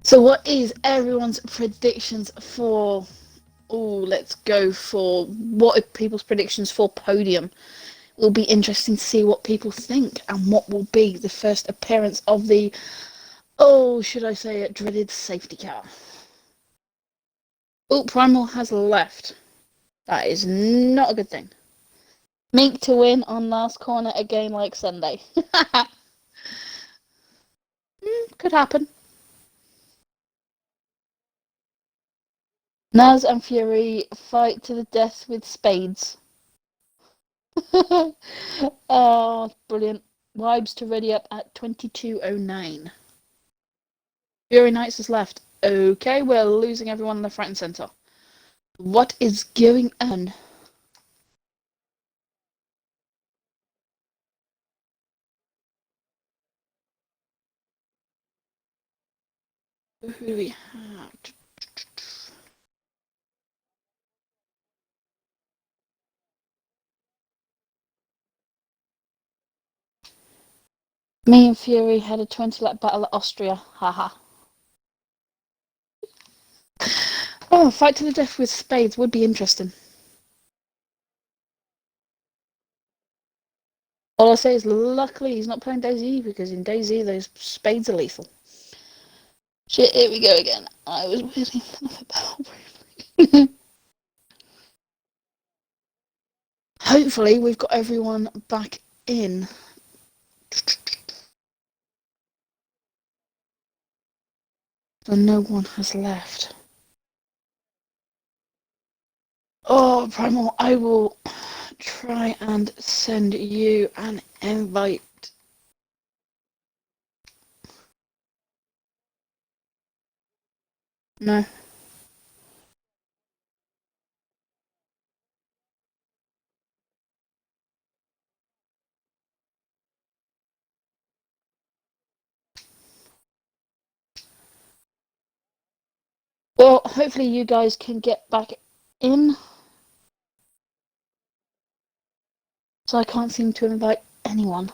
So what is everyone's predictions for... Oh, let's go for... What are people's predictions for podium? It will be interesting to see what people think and what will be the first appearance of the, oh, should I say it, dreaded safety car. Oh, Primal has left. That is not a good thing. Mink to win on last corner again like Sunday. Could happen. Naz and Fury fight to the death with spades. Oh, brilliant. Vibes to ready up at 22:09. Fury Knights has left. Okay, we're losing everyone in the front and centre. What is going on? Who do we have? Me and Fury had a 20-lap battle at Austria. Haha. Oh, fight to the death with spades would be interesting. All I say is, luckily he's not playing DayZ, because in DayZ those spades are lethal. Shit, here we go again. I was waiting for the battle. Hopefully we've got everyone back in. So no one has left. Oh, Primal, I will try and send you an invite. No. Well, hopefully you guys can get back in. So I can't seem to invite anyone.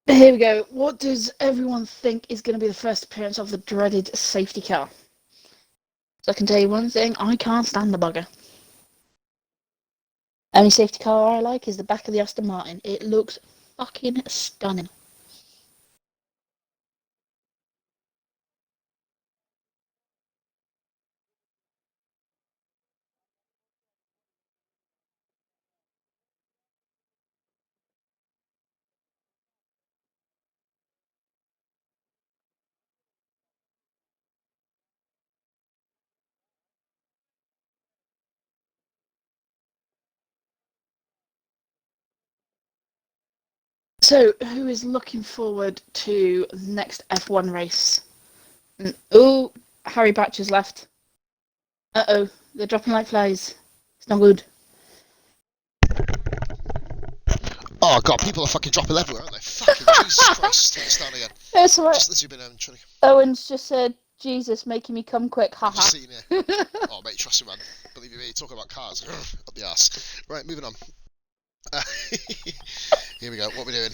Here we go. What does everyone think is going to be the first appearance of the dreaded safety car? So I can tell you one thing, I can't stand the bugger. Only safety car I like is the back of the Aston Martin. It looks fucking stunning. So, who is looking forward to the next F1 race? Oh, Harry Batcher's left. Uh-oh, they're dropping like flies. It's not good. Oh god, people are fucking dropping everywhere, aren't they? Fucking Jesus Christ, let's start again. It's alright. Just literally been trying to... Owen's just said, Jesus, making me come quick, haha. Just seen here. Oh mate, trust me man. Believe me, talking about cars, up the arse. Right, moving on. Here we go, what are we doing?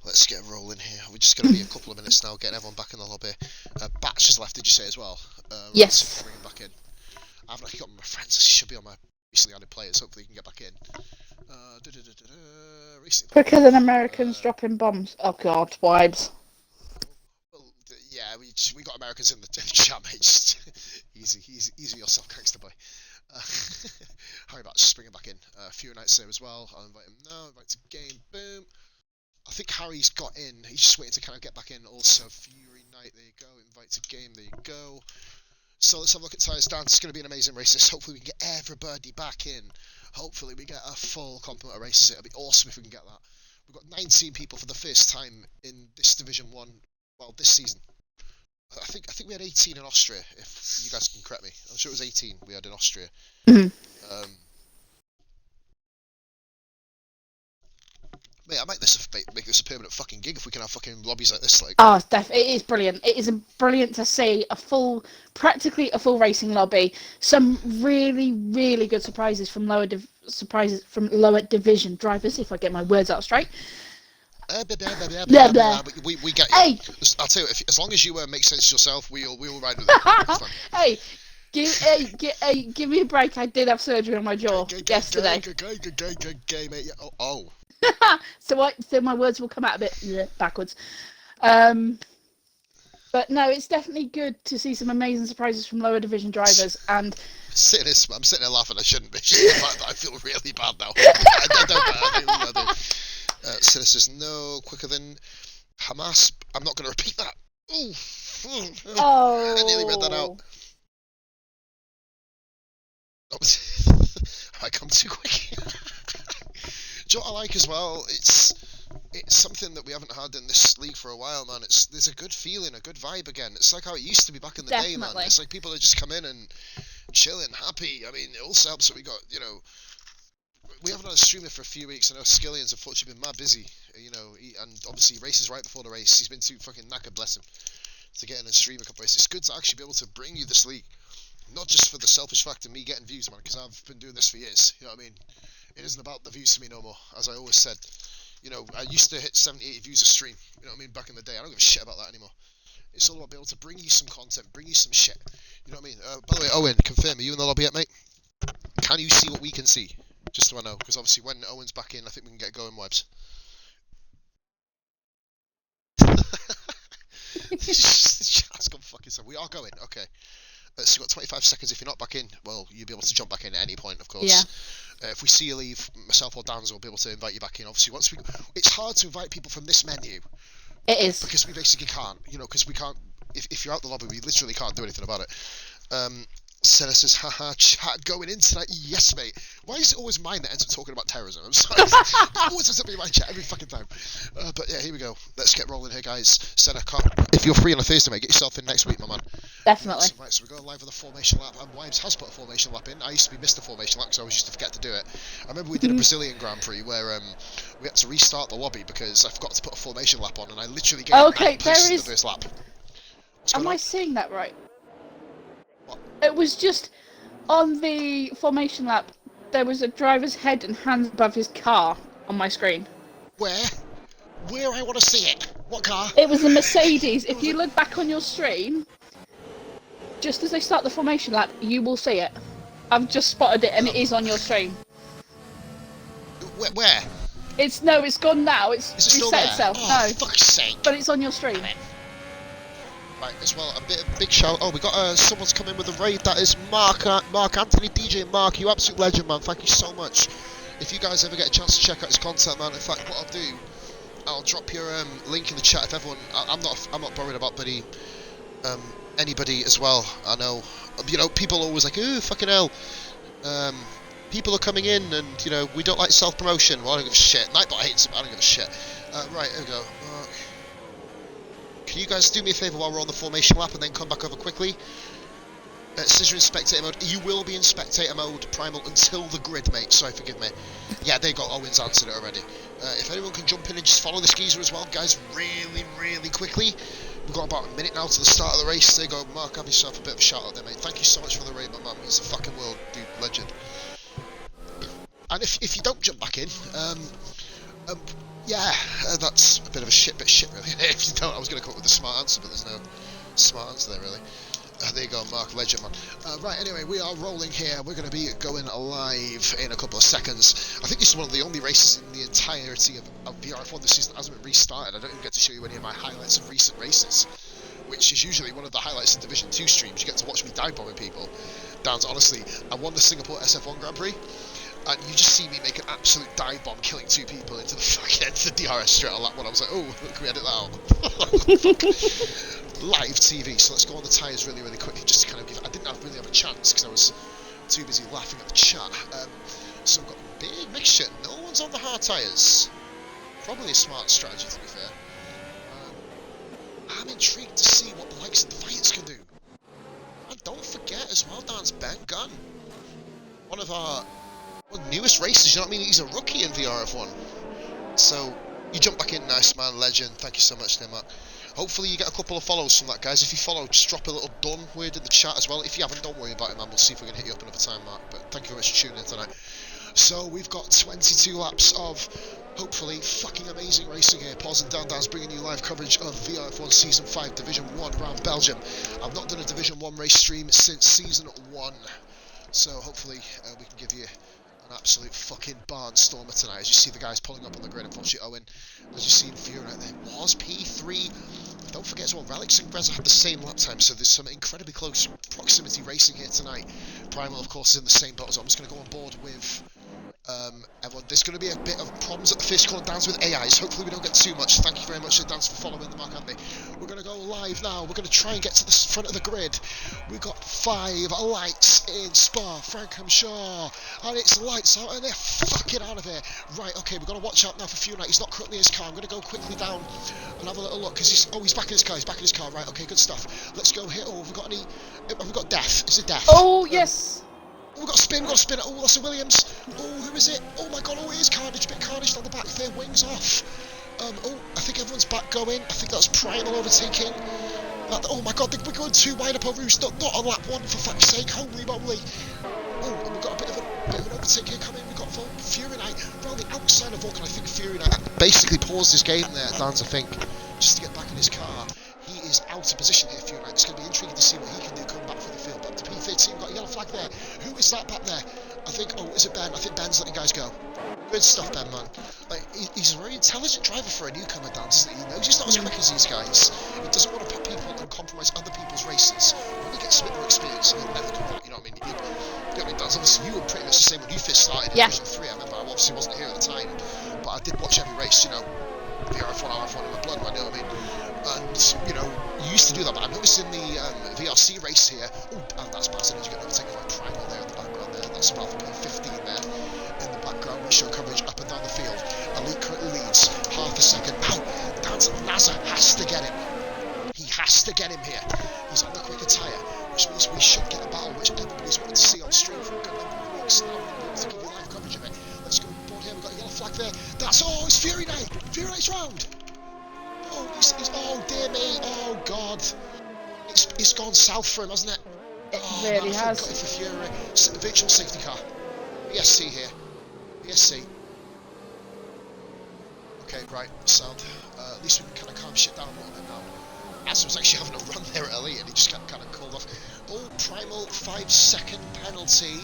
Let's get rolling here. We're just going to be a couple of minutes now, getting everyone back in the lobby. Batch has left, did you say as well? Yes. Bring him back in. I've actually got my friends, this should be on my recently added players, hopefully you can get back in. Quicker than Americans dropping bombs. Oh god, vibes. Well, yeah, we got Americans in the chat, mate. Just easy yourself, gangster boy. Harry Batch, just bring him back in. Fury Knight's there as well. I'll invite him now. Invite to game. Boom. I think Harry's got in. He's just waiting to kind of get back in. Also, Fury Knight. There you go. Invite to game. There you go. So let's have a look at tyres down. It's going to be an amazing race. Hopefully we can get everybody back in. Hopefully we get a full complement of races. It'll be awesome if we can get that. We've got 19 people for the first time in this Division 1, well, this season. I think we had 18 in Austria, if you guys can correct me. I'm sure it was 18 we had in Austria. Mate, I might make this a permanent fucking gig if we can have fucking lobbies like this. Like, oh, it is brilliant. It is brilliant to see practically a full racing lobby. Some really, really good surprises from lower division drivers, if I get my words out straight. Blah, blah. We get you. Hey. I'll tell you, as long as you make sense to yourself, we'll ride with it. Hey. Give me a break. I did have surgery on my jaw yesterday. Mate. Oh. So my words will come out a bit backwards. But no, it's definitely good to see some amazing surprises from lower division drivers. And I'm sitting there laughing. I shouldn't be. I feel really bad now. I do. So this is no quicker than Hamas. I'm not going to repeat that. Oh. I nearly read that out. Have I come too quick? Do you know what I like as well? It's something that we haven't had in this league for a while, man. There's a good feeling, a good vibe again. It's like how it used to be back in the day, man. It's like people that just come in and chilling, happy. I mean, it also helps that we got, we haven't had a streamer for a few weeks. I know Skillion's unfortunately been mad busy, and obviously races right before the race. He's been too fucking knackered, bless him, to get in and stream a couple of races. It's good to actually be able to bring you this league, not just for the selfish fact of me getting views, man, because I've been doing this for years, you know what I mean? It isn't about the views to me no more, as I always said. I used to hit 70, 80 views a stream, you know what I mean, back in the day. I don't give a shit about that anymore. It's all about being able to bring you some content, bring you some shit, you know what I mean? By the way, Owen, confirm, are you in the lobby yet, mate? Can you see what we can see? Just so I know, because obviously when Owen's back in, I think we can get going, Webs. Chat's gone fucking so. We are going, okay. So you've got 25 seconds. If you're not back in, well, you'll be able to jump back in at any point, of course. Yeah. If we see you leave, myself or Dan's will be able to invite you back in. Obviously, it's hard to invite people from this menu. It is. Because we basically can't, because we can't, if you're out the lobby, we literally can't do anything about it. Senna says, haha, chat going in tonight. Yes, mate. Why is it always mine that ends up talking about terrorism? I'm sorry. It always ends up being my chat every fucking time. But yeah, here we go. Let's get rolling here, guys. Senna, if you're free on a Thursday, mate, get yourself in next week, my man. Definitely. So we're going live with a formation lap, and Wives has put a formation lap in. I used to be Mr. Formation lap because I always used to forget to do it. I remember we did a Brazilian Grand Prix where we had to restart the lobby because I forgot to put a formation lap on, and I literally gave Okay, 9 places there in is. the first lap. Am I seeing that right? What? It was just on the formation lap. There was a driver's head and hands above his car on my screen. Where? Where I want to see it? What car? It was a Mercedes. If you look back on your stream, just as they start the formation lap, you will see it. I've just spotted it, and it is on your stream. Where? It's gone now. It's Is it still reset there? itself. Oh, No, fuck's sake. but it's on your stream. Right, as well, a big shout. Oh, we got someone's come in with a raid. That is Mark Anthony, DJ Mark. You absolute legend, man. Thank you so much. If you guys ever get a chance to check out his content, man, in fact, what I'll do, I'll drop your link in the chat. If everyone, I'm not worried about anybody as well. I know, people are always like, oh, fucking hell. People are coming in, and we don't like self-promotion. Well, I don't give a shit. Nightbot hates it. I don't give a shit. Right, here we go. Can you guys do me a favour while we're on the formation lap and then come back over quickly? Scissor in spectator mode. You will be in spectator mode, Primal, until the grid, mate. Sorry, forgive me. Yeah, they got Owen's answered it already. If anyone can jump in and just follow the skeezer as well, guys, really, really quickly. We've got about a minute now to the start of the race. There you go, Mark, have yourself a bit of a shout out there, mate. Thank you so much for the raid, my man. He's a fucking world dude, legend. And if you don't jump back in, yeah, that's a bit of a shit really. If you don't, I was going to come up with a smart answer, but there's no smart answer there, really. There you go, Mark, legend, man. Right, anyway, we are rolling here. We're going to be going live in a couple of seconds. I think this is one of the only races in the entirety of VRF1 this season that hasn't been restarted. I don't even get to show you any of my highlights of recent races, which is usually one of the highlights in Division 2 streams. You get to watch me dive bombing people. Dan's, honestly, I won the Singapore SF1 Grand Prix, and you just see me make an absolute dive bomb, killing 2 people into the fucking end of the DRS straight on that one. I was like, oh, can we edit that out? Live TV, so let's go on the tyres really, really quickly, just to kind of give. I didn't really have a chance because I was too busy laughing at the chat. So I've got a big mixture. No one's on the hard tyres. Probably a smart strategy, to be fair. I'm intrigued to see what the likes of Defiance can do. And don't forget as well, Dan's Ben Gunn. One of our newest races, you know what I mean? He's a rookie in VRF1. So, you jump back in, nice man, legend. Thank you so much there, Mark. Hopefully you get a couple of follows from that, guys. If you follow, just drop a little done word in the chat as well. If you haven't, don't worry about it, man. We'll see if we can hit you up another time, Mark. But thank you very much for tuning in tonight. So, we've got 22 laps of hopefully fucking amazing racing here. Pause and Dan's bringing you live coverage of VRF1 Season 5 Division 1 around Belgium. I've not done a Division 1 race stream since Season 1. So, hopefully, we can give you an absolute fucking barnstormer tonight as you see the guys pulling up on the grid. Unfortunately, Owen, as you see in Fury right there, was P3. Don't forget as well, Relics and Reza had the same lap time, so there's some incredibly close proximity racing here tonight. Primal, of course, is in the same boat as well. I'm just going to go on board with everyone. There's going to be a bit of problems at the first corner, Dance with AIs. Hopefully we don't get too much. Thank you very much to Dance for following the Mark Anthony. We're going to go live now. We're going to try and get to the front of the grid. We've got 5 lights in Spa, Frankenshire, and it's lights out and they're fucking out of here. Right, okay, we've got to watch out now for Fury. He's not currently in his car. I'm going to go quickly down and have a little look because he's back in his car. He's back in his car. Right, okay, good stuff. Let's go here. Oh, have we got Death? Is it Death? Oh, yes. Oh, we've got a spin. Oh, that's a Williams. Oh, who is it? Oh my god, oh, it is Carnage. A bit Carnage on the back there, wings off. Oh, I think everyone's back going. I think that's Primal overtaking. Oh my god, we're going too wide up over Roos. Not on lap 1, for fuck's sake. Holy moly. Oh, and we've got a bit of an overtake here coming. We've got Fury Knight. We're on the outside of Vulcan. I think Fury Knight basically paused his game there, Dan's, I think, just to get back in his car. He is out of position here, Fury Knight. It's going to be intriguing to see what he can do coming back through the field. Back to P13, we've got a yellow flag there. Who is that back there? I think, is it Ben? I think Ben's letting guys go. Good stuff, Ben, man. Like, he's a very intelligent driver for a newcomer, Dan, isn't he? He knows he's not as quick as these guys. He doesn't want to put people and compromise other people's races. When he gets a bit more experience, he'll never come back, you know what I mean? You know what I mean, Dan? Obviously, you were pretty much the same when you first started in Division 3. I remember I obviously wasn't here at the time, but I did watch every race, you know. VRF1, LF1 in my blood, man, you know what I mean? And, you know, you used to do that, but I noticed in the VRC race here, oh, and that's Baz Energy getting overtaken by Primal there in the background there, that's Ralph P15 there in the background, we show coverage up and down the field. Elite currently leads, half a second. Now, Nazar has to get him. He has to get him here. He's on the quicker tyre, which means we should get a battle, which everybody's wanted to see on stream for a good number of weeks. Now we're going to give you live coverage of it. Let's go board here, we've got a yellow flag there. That's, oh, it's Fury Night! Fury Night's round! Oh, oh dear me, oh god. It's gone south for him, hasn't it? It Oh, really man, has. got it for Fury. Virtual safety car. ESC here. ESC. Okay, right, sound. At least we can kind of calm shit down a little bit now. As was actually having a run there at Elite and he just got kind of called off. Oh, Primal 5-second penalty.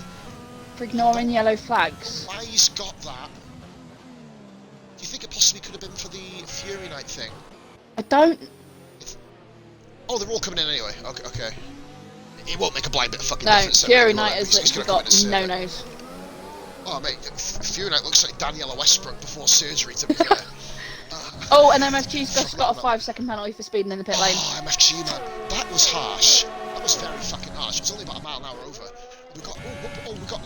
For ignoring yellow flags. Why he's got that? Do you think it possibly could have been for the Fury Night thing? I don't. Oh, they're all coming in anyway. Okay. It won't make a blind bit of fucking No, difference. Fury Night has he's literally gonna come got in and no-nos. Oh, mate, Fury Night looks like Daniela Westbrook before surgery, to be fair. Oh, and MFG's just got a 5-second penalty for speeding in the pit lane. Oh, MFG, man. That was harsh. That was very fucking harsh. It was only about a mile an hour over. We got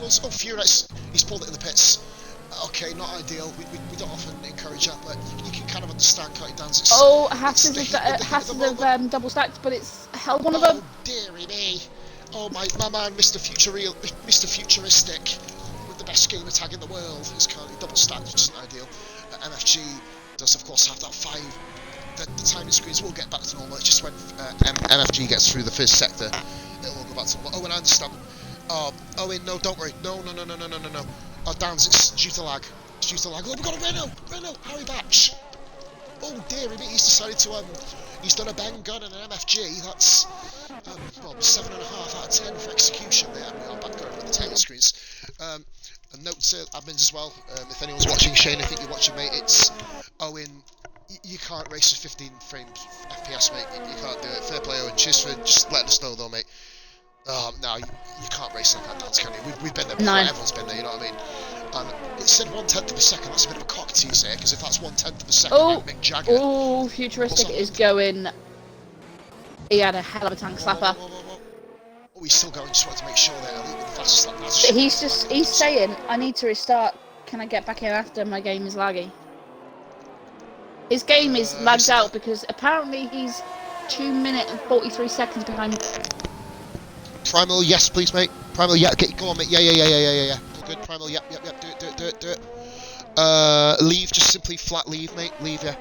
loads. Oh, Fury Night, he's pulled it in the pits. Okay, not ideal. We don't often encourage that, but you can kind of understand, can't you, Dan? Oh, Hasses have double stacked, but it's held one of them. Oh, dearie me. Oh, my man, Mr. Futuristic, with the best gamer tag in the world, is currently double stacked, which isn't ideal. MFG does, of course, have that 5. The timing screens will get back to normal. It's just when MFG gets through the first sector, it'll all go back to normal. Oh, and I understand. Oh, Owen, no, don't worry. No. Oh, Dan's, it's due to lag. Oh, we've got a Renault, Harry Batch. Oh, dearie me, he's decided to, he's done a bang gun and an MFG. That's, well, 7.5 out of 10 for execution there. We are back over the timing screens. A note to admins as well, if anyone's watching, Shane, I think you're watching, mate, it's Owen, you can't race with 15 frames FPS, mate, you can't do it. Fair play, Owen, cheers for just letting us know though, mate. No, you can't race like that, dance, can you? We've been there before, no. Everyone's been there, you know what I mean? And it said 1/10 of a second, that's a bit of a cock tease here, because if that's 1/10 of a second, like Mick Jagger... Oh, Futuristic is going... He had a hell of a tank slapper. Oh, he's still going, just wanted to make sure that Elite with the fastest lap. But he's saying, I need to restart, can I get back in after my game is laggy? His game is lagged out because apparently he's 2 minutes and 43 seconds behind. Primal, yes please mate. Primal, yeah, okay, go on mate, yeah. All good, Primal, yep, do it. Leave, just simply flat leave mate, leave, yeah.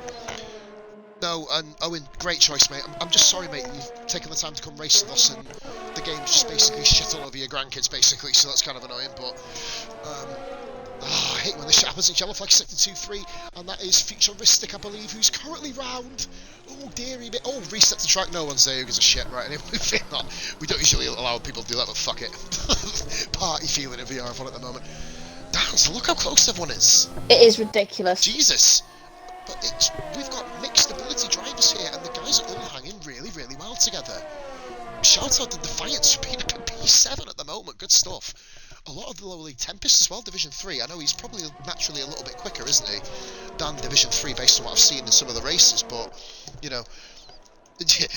No, and Owen, great choice mate. I'm just sorry mate, you've taken the time to come race with us and the game's just basically shit all over your grandkids basically, so that's kind of annoying, but I hate when this shit happens in yellow flag sector 2-3, and that is Futuristic, I believe, who's currently round. Oh dearie me. Oh, reset the track, no one's there, who gives a shit, right, anyway, moving on. We don't usually allow people to do that, but fuck it. Party feeling in VRF1 at the moment. Damn, so look how close everyone is. It is ridiculous. Jesus. But we've got mixed ability drivers here, and the guys are all hanging really, really well together. Shout out to Defiance for being up in P7 at the moment, good stuff. A lot of the lower league Tempest as well, Division 3. I know he's probably naturally a little bit quicker, isn't he, than Division 3 based on what I've seen in some of the races, but, you know,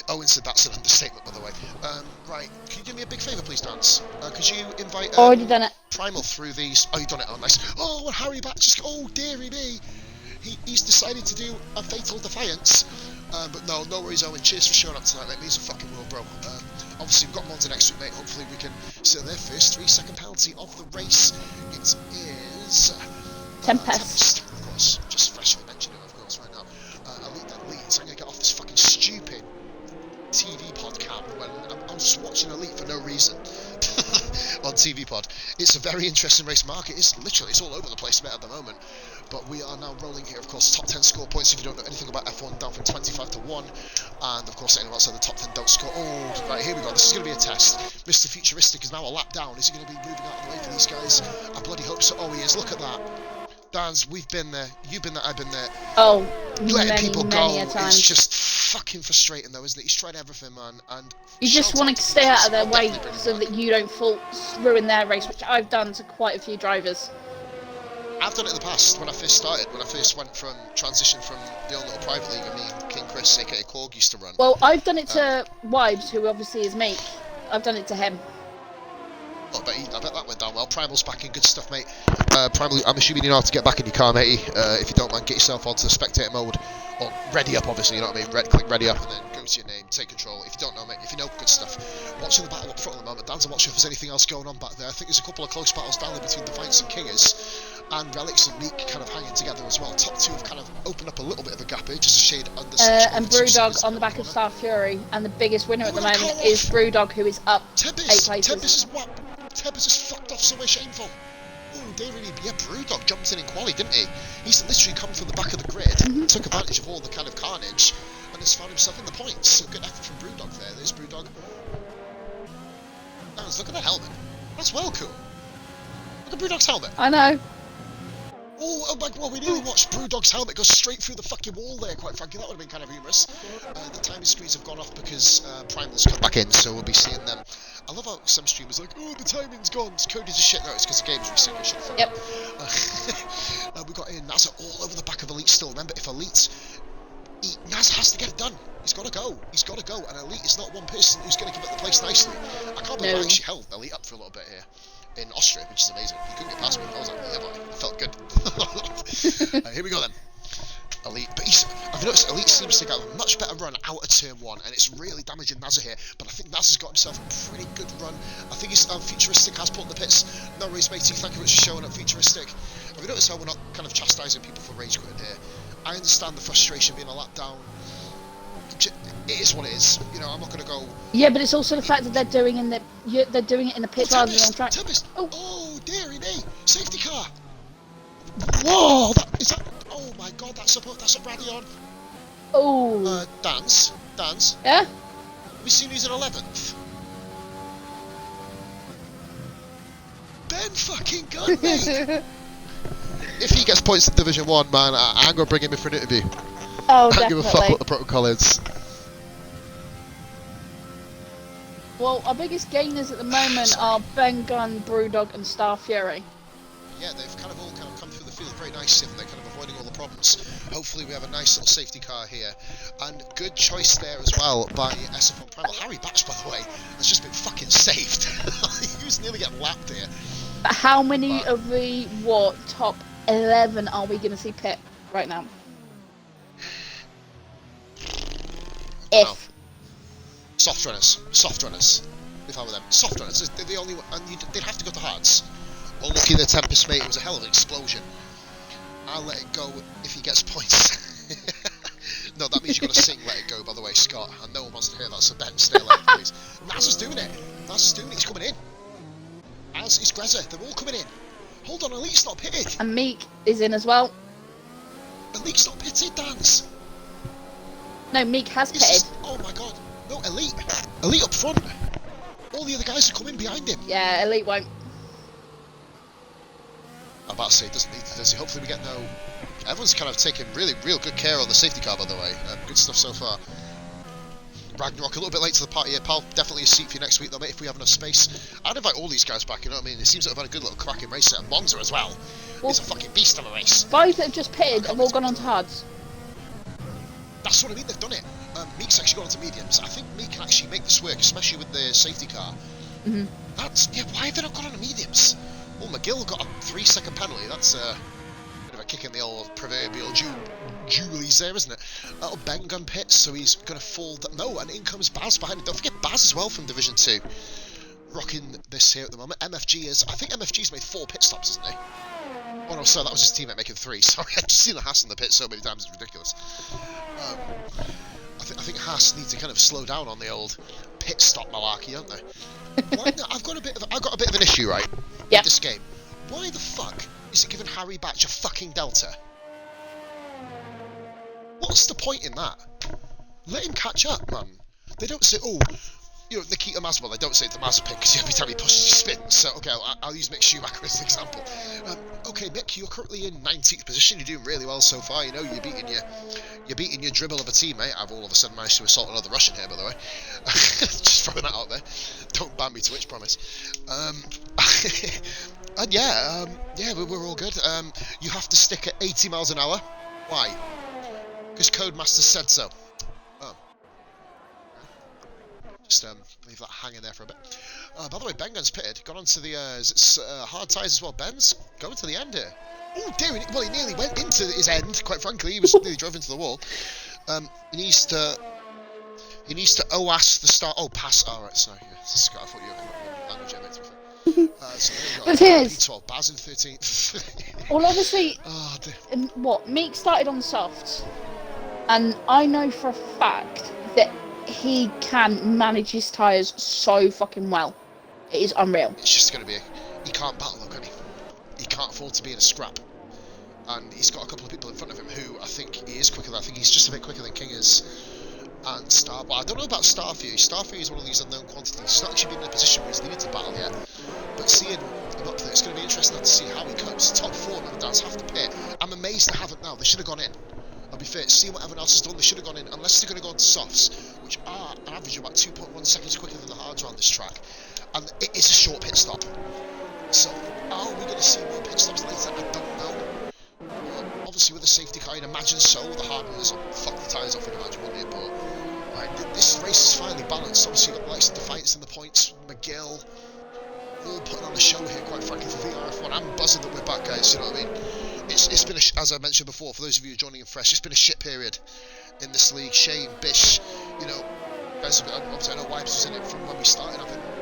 Owen said that's an understatement, by the way. Right, can you do me a big favour, please, Dance? Could you invite Already done it. Primal through these... Oh, you've done it, oh, nice. Oh, and Harry back just... Oh, dearie me. He's decided to do a fatal defiance. But no worries, Owen. Cheers for showing up tonight, mate. It means a fucking world, bro. Obviously, we've got Monza next week, mate. Hopefully, we can sit their first 3-second penalty of the race. It is... Tempest. Of course. Just freshly mentioned it, of course, right now. Elite that leads. I'm going to get off this fucking stupid TV pod cam when I'm just watching Elite for no reason. On TV pod. It's a very interesting race market. It's all over the place, mate, at the moment. But we are now rolling here, of course, top 10 score points if you don't know anything about F1, down from 25 to 1. And, of course, anyone outside the top 10 don't score. Oh, right, here we go. This is going to be a test. Mr. Futuristic is now a lap down. Is he going to be moving out of the way for these guys? I bloody hope so. Oh, he is. Look at that. Dans, we've been there. You've been there. I've been there. Oh, letting people go a time. is just fucking frustrating, though, isn't it? He's tried everything, man. And you just want to stay out of their way so that you don't ruin their race, which I've done to quite a few drivers. I've done it in the past when I first started, when I first transitioned from the old little private league. I mean, King Chris, aka Korg, used to run. Well, I've done it to Wibes, who obviously is Meek. I've done it to him. I bet that went down well. Primal's back in, good stuff, mate. Primal, I'm assuming you know how to get back in your car, matey. If you don't mind, get yourself onto the spectator mode. Or ready up, obviously, you know what I mean? Click ready up and then go to your name, take control. If you don't know, mate, if you know, good stuff. Watching the battle up front at the moment, Dan's, I'm not sure if there's anything else going on back there. I think there's a couple of close battles down there between Defiance and Kingers. And Relics and Meek kind of hanging together as well. Top two have kind of opened up a little bit of a gap here, just a shade under. And Brewdog on the back of Star Fury. And the biggest winner at the moment is Brewdog, who is up 8 places. Tempest is fucked off somewhere shameful. Oh, dear, really. Yeah, Brewdog jumped in quali, didn't he? He's literally come from the back of the grid, took advantage of all the kind of carnage, and has found himself in the points. So good effort from Brewdog there. There's Brewdog. Nice, look at that helmet. That's well cool. Look at Brewdog's helmet. I know. Oh my god, we nearly watched Brewdog's helmet go straight through the fucking wall there, quite frankly. That would have been kind of humorous. The timing screens have gone off because Primal's come back in, so we'll be seeing them. I love how some streamers are like, oh, the timing's gone, it's coded as shit. No, it's because the game's reset. I should have Yep. We've got Naz all over the back of Elite still. Remember, if Elite... Naz has to get it done. He's got to go. He's got to go. And Elite is not one person who's going to give it the place nicely. I can't believe I actually held Elite up for a little bit here. In Austria, which is amazing. He couldn't get past me. I was like, yeah, boy. It felt good. Here we go then. Elite. But I've noticed Elite seems to get a much better run out of turn 1, and it's really damaging Nazza here. But I think Nazza's got himself a pretty good run. I think he's Futuristic has put in the pits. No worries, matey. Thank you very much for showing up, Futuristic. Have you noticed how we're not kind of chastising people for rage quitting here? I understand the frustration being a lap down. It is what it is. You know, I'm not going to go. Yeah, but it's also the fact that they're doing it in the pit rather than on track. Tempest. Oh, dearie me! Safety car. Whoa! Oh my god! That's a Radion. Oh. Dance. Yeah. Have we seen who's in 11th? Ben fucking Gunn, mate. If he gets points in Division 1, man, I'm going to bring him in for an interview. Oh, I don't give a fuck what the protocol is. Well, our biggest gainers at the moment are Ben Gunn, Brewdog, and Star Fury. Yeah, they've kind of all come through the field very nicely, and they're kind of avoiding all the problems. Hopefully we have a nice little safety car here. And good choice there as well by SF1 Primal. Harry Batch, by the way, has just been fucking saved. He was nearly getting lapped here. But how many of the, top 11 are we going to see pit right now? If. Soft runners. If I were them. Soft runners. They're the only one. And they'd have to go to hards. Well, lucky the Tempest, mate. It was a hell of an explosion. I'll let it go if he gets points. No, that means you've got to sing Let It Go, by the way, Scott. And no one wants to hear that, so Ben, stay alive, please. Naz is doing it. He's coming in. As is Grezza. They're all coming in. Hold on, Elite's not pitted. And Meek is in as well. Elite's not pitted, Dance. No, Meek has pitted. Oh my god. No, Elite up front. All the other guys are coming behind him. Yeah, Elite won't. I'm about to say, doesn't need to, does he? Hopefully we get no... Everyone's kind of taking real good care on the safety car, by the way. Good stuff so far. Ragnarok, a little bit late to the party here, pal. Definitely a seat for you next week, though, mate, if we have enough space. I'd invite all these guys back, you know what I mean? It seems like I've had a good little cracking race there. And Monza as well. He's a fucking beast of a race. Guys that have just pitted have all gone on to hards. That's what I mean, they've done it. Meek's actually gone on to mediums. I think Meek can actually make this work, especially with the safety car. Mm-hmm. Why have they not gone on to mediums? Well, McGill got a 3-second penalty. That's a bit of a kick in the old proverbial Julies there, isn't it? Little Ben gun pits, so he's going to fall. No, and in comes Baz behind him. Don't forget Baz as well from Division 2. Rocking this here at the moment. I think MFG's made 4 pit stops, isn't he? Oh no, sorry, that was his teammate making 3. Sorry, I've just seen the Haas in the pit so many times, it's ridiculous. I think Haas need to kind of slow down on the old pit stop malarkey, don't they? I've got a bit of an issue, right? Yep. With this game. Why the fuck is it giving Harry Batch a fucking Delta? What's the point in that? Let him catch up, man. They don't say, oh, you know, Nikita Mazepin, they don't say it's the Mazepin because every time he pushes, he spins. So, okay, I'll use Mick Schumacher as an example. Okay, Mick, you're currently in 19th position. You're doing really well so far. You know, you're beating your dribble of a teammate. I've all of a sudden managed to assault another Russian here, by the way. Just throwing that out there. Don't ban me Twitch, promise. Yeah, we're all good. You have to stick at 80 miles an hour. Why? Because Codemaster said so. Oh. Just leave that hanging there for a bit. By the way, Ben Gunn's pitted. Got onto the hard tyres as well. Ben's going to the end here. Oh dear, well he nearly went into his end, quite frankly. He was nearly drove into the wall. He needs to OAS the start. Oh, pass. Alright, sorry. Yeah, I thought you were coming up with language there, mate, to be fair. So But the thing is, P12, Baz in 13th. well, obviously, Oh, dear. Meek started on softs, and I know for a fact that he can manage his tyres so fucking well. It is unreal. It's just going to be he can't battle though, can he? He can't afford to be in a scrap. And he's got a couple of people in front of him who I think he is quicker than. I think he's just a bit quicker than King is. And Star, well, I don't know about Starfew. Starfew is one of these unknown quantities. He's not actually been in a position where he's needed to battle yet. But seeing him up there, it's going to be interesting to see how he copes. Top 4 now, Dance have to pit. I'm amazed they haven't now. They should have gone in. I'll be fair, seeing what everyone else has done, they should have gone in, unless they're going to go on to softs, which are an average of about 2.1 seconds quicker than the hards around this track. And it is a short pit stop. So, are we going to see more pit stops later? I don't know. Obviously, with the safety car, you'd imagine so. The hard runners will fuck the tyres off, you'd imagine, wouldn't it? But this race is finally balanced. Obviously, you've got the likes of Defiance in the points, McGill, all putting on a show here, quite frankly, for VRF1. I'm buzzing that we're back, guys, you know what I mean? It's been, as I mentioned before, for those of you joining in fresh, it's been a shit period in this league. Shane, Bish, you know, guys, obviously I know Wipes was in it from when we started,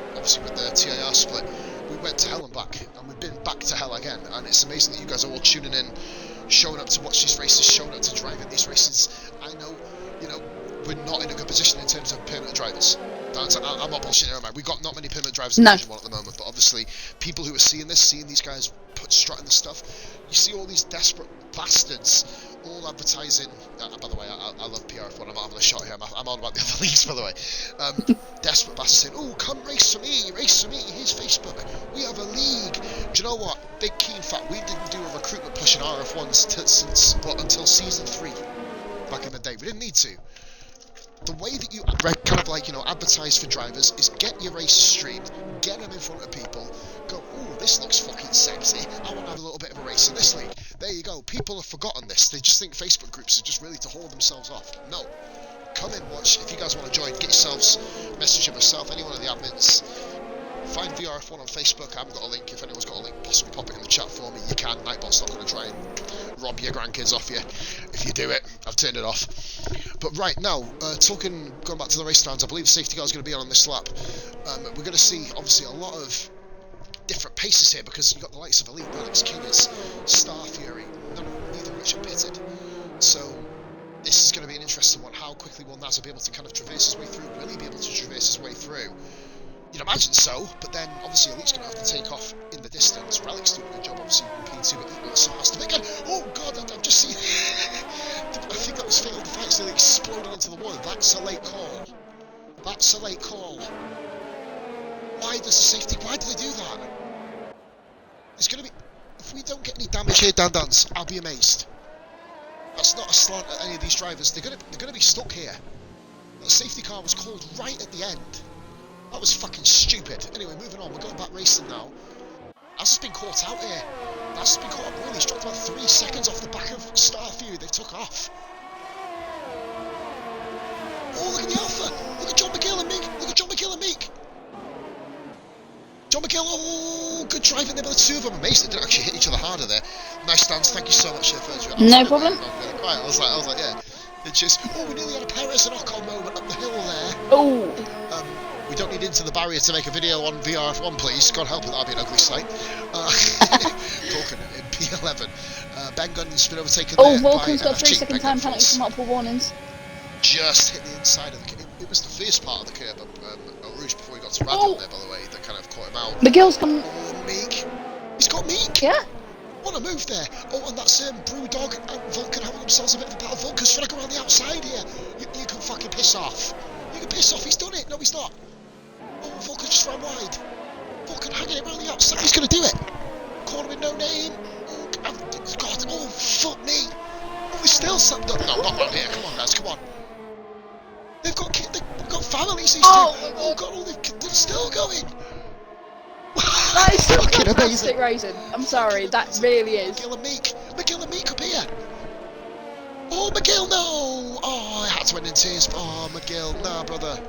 obviously with the TIR split. We went to hell and back, and we've been back to hell again, and it's amazing that you guys are all tuning in, showing up to watch these races, showing up to drive in these races. I know, you know, we're not in a good position in terms of permanent drivers. I'm not bullshitting around, man. We've got not many permanent drivers in Division 1 at the moment, but obviously people who are seeing these guys put strut in the stuff, you see all these desperate bastards all advertising. By the way, I love PRF1. I'm not having a shot here. I'm on about the other leagues, by the way. Desperate bastards saying, "Oh, come race for me, race for me." Here's Facebook. We have a league. Do you know what? Big key fact: we didn't do a recruitment push in RF1s until season 3 back in the day. We didn't need to. The way that you kind of like, you know, advertise for drivers is get your races streamed, get them in front of people, go, "Ooh, this looks fucking sexy, I want to have a little bit of a race in this league." There you go. People have forgotten this. They just think Facebook groups are just really to hold themselves off. No. Come in, watch. If you guys want to join, get yourselves, message myself, any one of the admins. Find VRF1 on Facebook. I haven't got a link. If anyone's got a link, possibly pop it in the chat for me. You can. Nightbot's not going to try and rob your grandkids off you. If you do it, I've turned it off. But right now, going back to the race rounds, I believe safety car is going to be on this lap. We're going to see, obviously, a lot of different paces here because you've got the likes of Elite, Alex Kingers, Star Fury, neither of which are pitted. So this is going to be an interesting one. How quickly will Nazar be able to kind of traverse his way through? Will he be able to traverse his way through? You'd imagine so, but then obviously Elite's going to have to take off in the distance. Relic's doing a good job, obviously, in P2, but he also has to make it. Oh god, I've just seen. I think that was fatal. The fight's nearly exploding into the water. That's a late call. That's a late call. Why does the safety? Why do they do that? There's going to be. If we don't get any damage here, Dan Dance, I'll be amazed. That's not a slant at any of these drivers. They're going to be stuck here. The safety car was called right at the end. That was fucking stupid. Anyway, moving on. We're going back racing now. That's just been caught out here. That's just been caught up really. He's dropped about 3 seconds off the back of Starfew. They took off. Oh, look at the Alpha. Look at John McGill and Meek. Look at John McGill and Meek. John McGill, oh, good driving there by the two of them. Amazing, they didn't actually hit each other harder there. Nice dance, thank you so much, Fergie. No problem. Really quiet. I was like, yeah. It just, oh, we nearly had a Perez and Ocon moment up the hill there. Oh. We don't need into the barrier to make a video on VRF1, please. God help it, that'd be an ugly sight. Vulcan in P11. Ben Gunn's been overtaken there. Vulcan's got 3 second time penalty for multiple warnings. Just hit the inside of the curve. It was the first part of the curve, Rouge before he got to Radon there, by the way, that kind of caught him out. McGill's come. Oh, Meek. He's got Meek. Yeah. What a move there. Oh, and that's Brewdog and Vulcan having themselves a bit of a battle. Vulcan's trying to go around the outside here. You can fucking piss off. You can piss off. He's done it. No, he's not. Oh, Vulcan just ran wide. Vulcan hanging it around the outside. He's going to do it. Corner with no name. Oh, God. Oh, fuck me. Oh, he's still something. No, not around here. Come on, guys. Come on. They've got families. These two. Oh, God. Oh, they're still going. That is some Fucking fantastic amazing. racing. I'm sorry, that really is. McGill and Meek up here. Oh, McGill, no! Oh, I had to end in tears. Oh, McGill, nah, brother.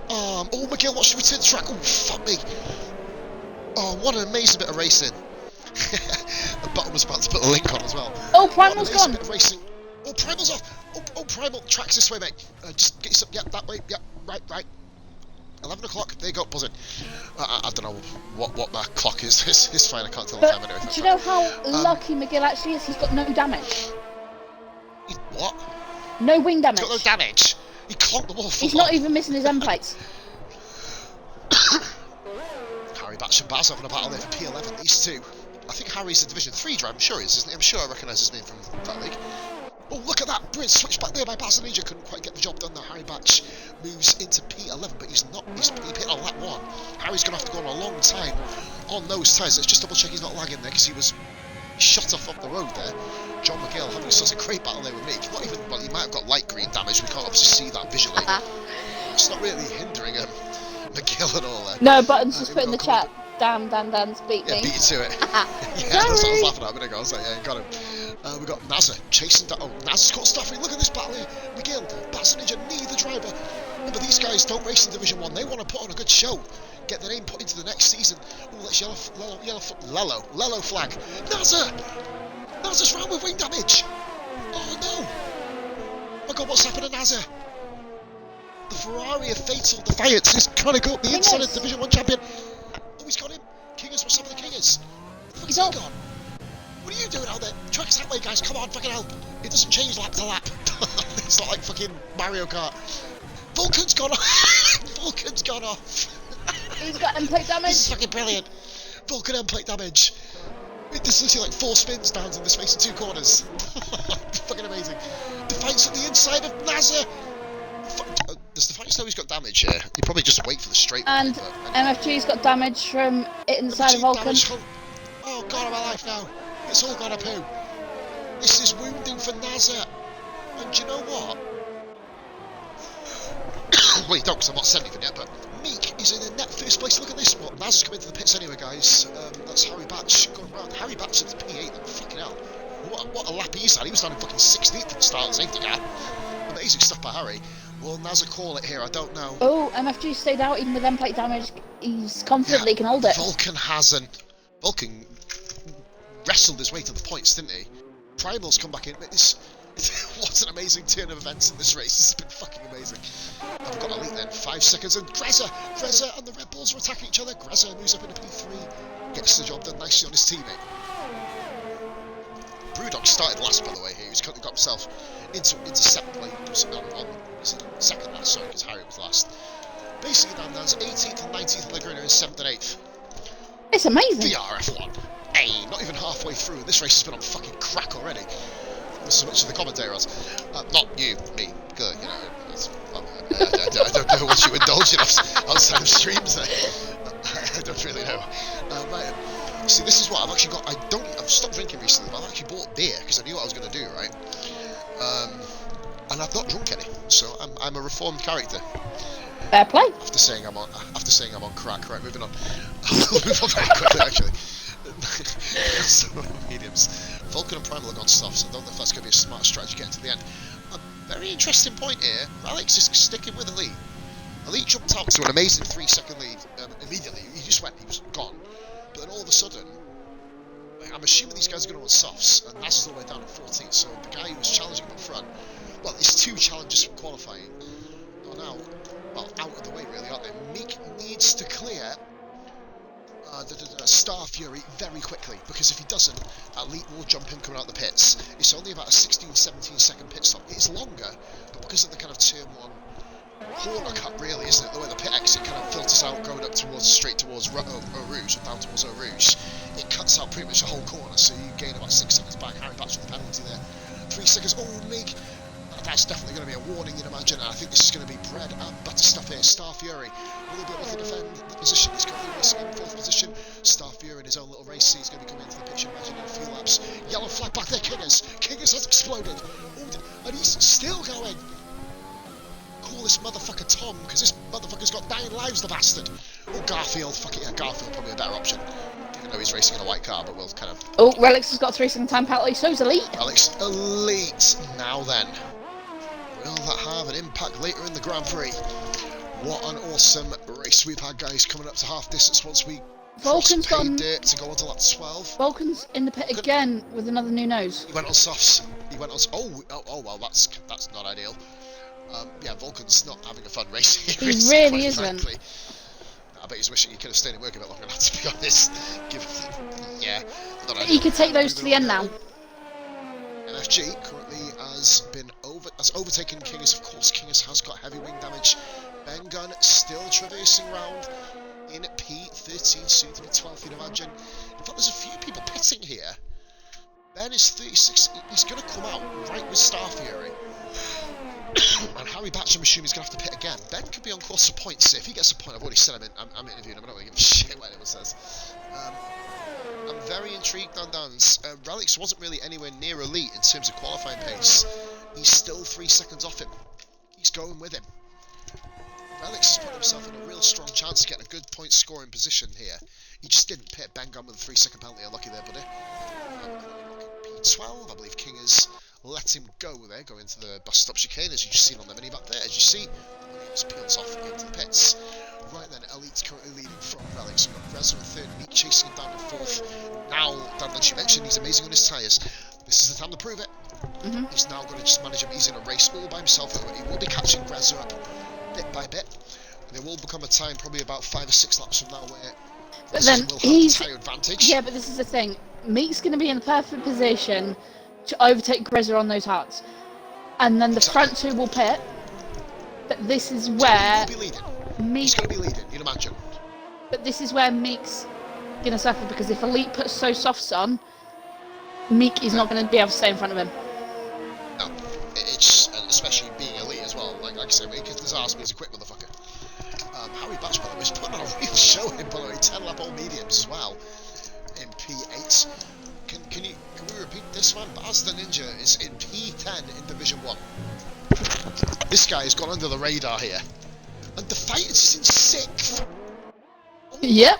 Oh, McGill, watch the return track. Oh, fuck me. Oh, what an amazing bit of racing. The bottom was about to put a link on as well. Oh, Primal's what an amazing gone. bit of racing. Oh, Primal's off. Oh, Primal, track's this way, mate. Just get yourself, yeah, that way, yeah, right. 11 o'clock, there you go, buzzing. I don't know what that clock is. It's fine, I can't tell the time anyway. Do you know how lucky McGill actually is? He's got no damage. What? No wing damage. He's got no damage. He clonked the wall. He's not even missing his end plates. Harry Batch and Baz having a battle there for P11. These two. I think Harry's a Division 3 driver. I'm sure he is, isn't he? I'm sure I recognise his name from that league. Oh, look at that! Brilliant switch back there by Baz and Couldn't quite get the job done. Now Harry Batch moves into P11, but he's not. He hit on lap 1. Harry's going to have to go on a long time on those tyres. Let's just double check he's not lagging there because he was shot off the road there. John McGill having such a great battle there with Meek. Not even, well, he might have got light green damage. We can't obviously see that visually. It's not really hindering him. McGill and all there. No, Buttons just put in the chat. Damn, Dan Dan's beat me. Yeah, beat you to it. Yeah, that's what I was laughing at a minute ago. I was like, yeah, got him. We got Nazza chasing down. Oh, Nazza's caught Stafford. Look at this battle here. McGill, Bassinage, neither driver. Remember, these guys don't race in Division 1. They want to put on a good show. Get their name put into the next season. Oh, that's Lello flag. Nazza's round with wing damage. Oh, no. Oh, my God, what's happened to Nazza? The Ferrari of Fatal Defiance is trying to go up the inside of Division 1 champion. Oh, he's got him. Kingers, what's happened to Kingers? He's all gone. What are you doing out there? Track's that way, guys. Come on, fucking help. It doesn't change lap to lap. It's not like fucking Mario Kart. Vulcan's gone off. Vulcan's gone off. He's got end plate damage. This is fucking brilliant. Vulcan end plate damage. This is literally like 4 spins down in the space of 2 corners. Fucking amazing. Defiance at the inside of Nazza. Does Defiance know he's got damage here? You probably just wait for the straight. And MFG's got damage from it inside of Vulcan. Oh God, of my life now. It's all gone a poo. This is wounding for Nazza. And do you know what? Well, you don't, because I've not said anything yet, but Meek is in a net first place. Look at this. What? Nazza's come into the pits anyway, guys. That's Harry Batch going round. Harry Batch at the P8. Fucking hell. What a lap he's had. He was down in fucking 16th at the start of the safety car. Amazing stuff by Harry. Will Nazza call it here? I don't know. Oh, MFG stayed out even with end plate damage. He's confident he can hold it. Vulcan hasn't. Vulcan wrestled his way to the points, didn't he? Primal's come back in. What an amazing turn of events in this race. This has been fucking amazing. I've got Elite then. 5 seconds and Grezza and the Red Bulls are attacking each other. Grezza moves up into P3. Gets the job done nicely on his teammate. Brewdog started last, by the way. He's got himself into second place on second last, sorry, because Harry was last. Basically, Dan's 18th and 19th on the grid, and 7th and 8th. It's amazing. VRF1. Hey, not even halfway through. This race has been on fucking crack already. So much of the commentator has. Not you, me. Good, you know. I don't know what you indulge in outside of streams. I don't really know. Right. See, this is what I've actually got. I've stopped drinking recently, but I've actually bought beer because I knew what I was going to do, right? And I've not drunk any, so I'm a reformed character. Fair play. After saying I'm on crack, right? Moving on. I'll move on very quickly, actually. So, mediums. Vulcan and Primal have gone soft, so I don't know if that's going to be a smart strategy getting to the end. A very interesting point here. Alex is sticking with Elite. Elite jumped out to an amazing 3-second lead immediately. He just went, he was gone. But then all of a sudden, I'm assuming these guys are going to want softs, and Naz is all the way down at 14th, so the guy who was challenging up front, well, there's 2 challenges from qualifying are now, well, out of the way really, aren't they? Meek needs to clear Star Fury very quickly, because if he doesn't, Elite will jump him coming out the pits. It's only about a 16-17 second pit stop. It's longer, but because of the kind of turn 1 corner cut, really, isn't it? The way the pit exit kind of filters out, going up towards, straight towards Eau Rouge, or down towards Eau Rouge, it cuts out pretty much the whole corner, so you gain about 6 seconds back. Harry Batch with the penalty there. 3 seconds, oh, Meek. That's definitely going to be a warning, you'd imagine. And I think this is going to be bread and butter stuff here. Star Fury, will he be able to defend the position? He's currently racing in 4th position. Star Fury in his own little race, he's going to be coming into the picture, imagine, in a few laps. Yellow flag back there, Kingers has exploded. And he's still going. Call this motherfucker Tom, because this motherfucker's got 9 lives, the bastard. Oh, Garfield, fuck it, yeah, Garfield probably a better option. Even though he's racing in a white car, but we'll kind of... Oh, Relics has got 3-second time penalty, so's Elite. Alex, Elite. Now then, will that have an impact later in the Grand Prix? What an awesome race we've had, guys, coming up to half distance once we Vulcan's cross gone. dirt to go on to lap 12. Vulcan's in the pit again with another new nose. He went on softs. He went on... Oh well, that's not ideal. Yeah, Vulcan's not having a fun race here. He really isn't. Frankly. I bet he's wishing he could have stayed in work a bit longer, to be honest. Yeah, not ideal. He could take those to the end now. MFG currently has overtaken Kingus. Of course, Kingus has got heavy wing damage. Ben Gunn still traversing round in P13, soon to be 12th, you'd imagine. In fact, there's a few people pitting here. Ben is 36. He's going to come out right with Star Fury. And Harry Batch, I'm assuming, he's going to have to pit again. Ben could be on course for points. If he gets a point, I've already said I'm interviewing him. I don't really give a shit what anyone says. I'm very intrigued on Dan's. Relics wasn't really anywhere near elite in terms of qualifying pace. He's still 3 seconds off him. He's going with him. Relics has put himself in a real strong chance of getting a good point scoring position here. He just didn't pit. Ben Gunn with a 3-second penalty. Unlucky there, buddy. P12, I believe King has let him go there, go into the bus stop chicane, as you've just seen on the mini back there. As you see, Williams peels off into the pits. Right then, Elite's currently leading from Relics. We've got Reza in third, Meek chasing him down in fourth. Now, Dan, as you mentioned, he's amazing on his tyres. This is the time to prove it. He's now going to just manage him. He's in a race all by himself. He will be catching Reza up bit by bit. There will become a time, probably about 5 or 6 laps from now, where but then will have he's the tyre advantage. Yeah, but this is the thing. Meek's going to be in the perfect position to overtake Grezza on those hards, and then the front two will pit. But this is where He's going to be leading, you'd imagine. But this is where Meek's going to suffer, because if Elite puts so softs on, Meek is not going to be able to stay in front of him. No, it's especially being Elite as well. Like I say, Meek is his arse, he's a quick motherfucker. Harry Batch, by the way, is putting on a real show in, by the way, 10 lap all mediums as well in P8. Can we repeat this one? Baz the Ninja is in P10 in Division 1. This guy has gone under the radar here. And the Fighters is in 6th. Yep.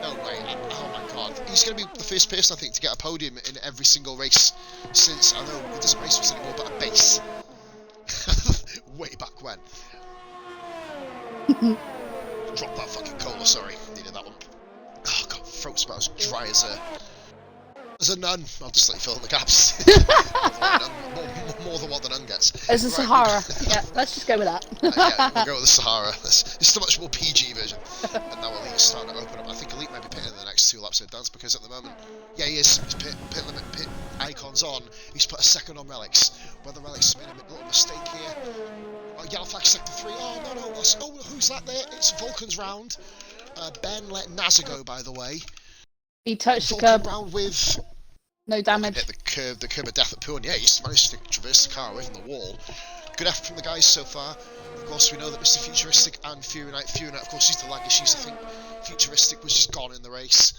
No way. Oh my god. He's going to be the first person, I think, to get a podium in every single race since, I know he doesn't race with us anymore, but a base. Way back when. Drop that fucking cola, sorry. Needed that one. Oh god, throat's about as dry as a nun. I'll just let you fill in the gaps. more than what the nun gets. As a Sahara. Yeah, let's just go with that. Yeah, we'll go with the Sahara. It's the much more PG version. And now Elite's starting to open up. I think Elite might be pitting in the next 2 laps of dance, because at the moment, yeah, he is. His pit limit, pit icons on. He's put a second on Relics. Whether Relics has made a little mistake here. Oh, yellow flag sector 3. Oh no, oh, who's that there? It's Vulcan's round. Ben let Nazza go, by the way. He touched Vulcan the curb. round with No damage. hit the curb of death at Poon. Yeah, he's managed to traverse the car away from the wall. Good effort from the guys so far. Of course, we know that Mr. Futuristic and Fury Knight, of course, he's the lag issues. I think Futuristic was just gone in the race.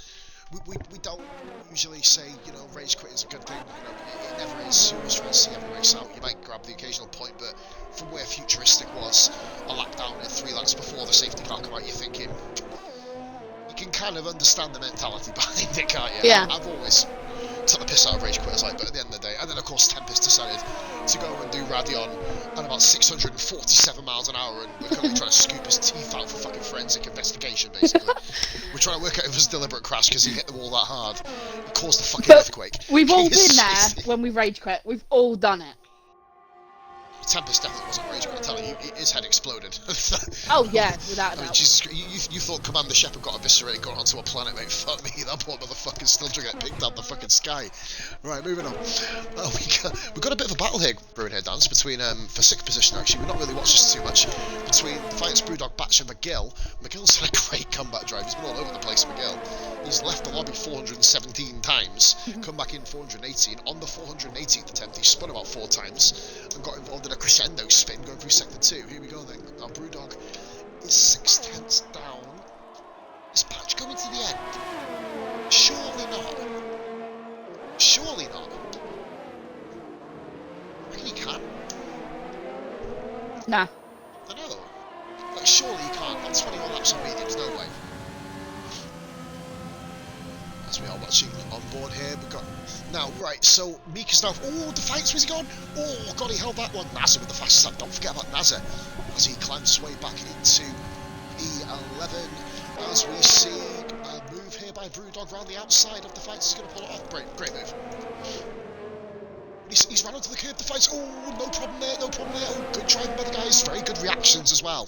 We don't usually say, you know, rage quit is a good thing. You know, it never is. You always try to see every race out. You might grab the occasional point, but from where Futuristic was a lap down in 3 laps before the safety car come out, you're thinking, you can kind of understand the mentality behind it, can't you? Yeah. I've always took the piss out of rage quitters, like, but at the end of the day, and then of course Tempest decided to go and do Radion at about 647 miles an hour, and we're currently trying to scoop his teeth out for fucking forensic investigation, basically. We're trying to work out if it was a deliberate crash because he hit the wall that hard. It caused a fucking earthquake. We've all been there when we rage quit. We've all done it. Tempest definitely wasn't rage quit, I'm telling you, his head exploded. Oh yeah, without a I mean, doubt. Jesus, you thought Commander Shepard got eviscerated, gone onto a planet, mate. Fuck me, that poor motherfucker's still trying to get picked out the fucking sky. Right, moving on. We've got a bit of a battle here brewing here, Dance, between, for 6th position actually, we've not really watched this too much, between Defiance, Brewdog, Batch and McGill. McGill's had a great comeback drive, he's been all over the place, McGill. He's left the lobby 417 times, come back in 418. On the 418th attempt, he spun about 4 times, and got involved in a crescendo spin going through sector 2. Here we go then. Now Brewdog is 6/10 down. Is Patch going to the end? Surely not. Surely not. I reckon he can. Nah. I don't know. Like, surely he can't. Not 21 laps on mediums, no way. As we are watching on board here, we've got now right. So Mika's now. Oh, the fights, where's he gone? Oh God, he held that one. Nazar with the fastest lap. Don't forget about Nazar as he climbs his way back into E11. As we see a move here by Brewdog round the outside of the fights. He's going to pull it off. Great move. He's run onto the curb. The fights. Oh, no problem there. No problem there. Oh, good driving by the guys. Very good reactions as well.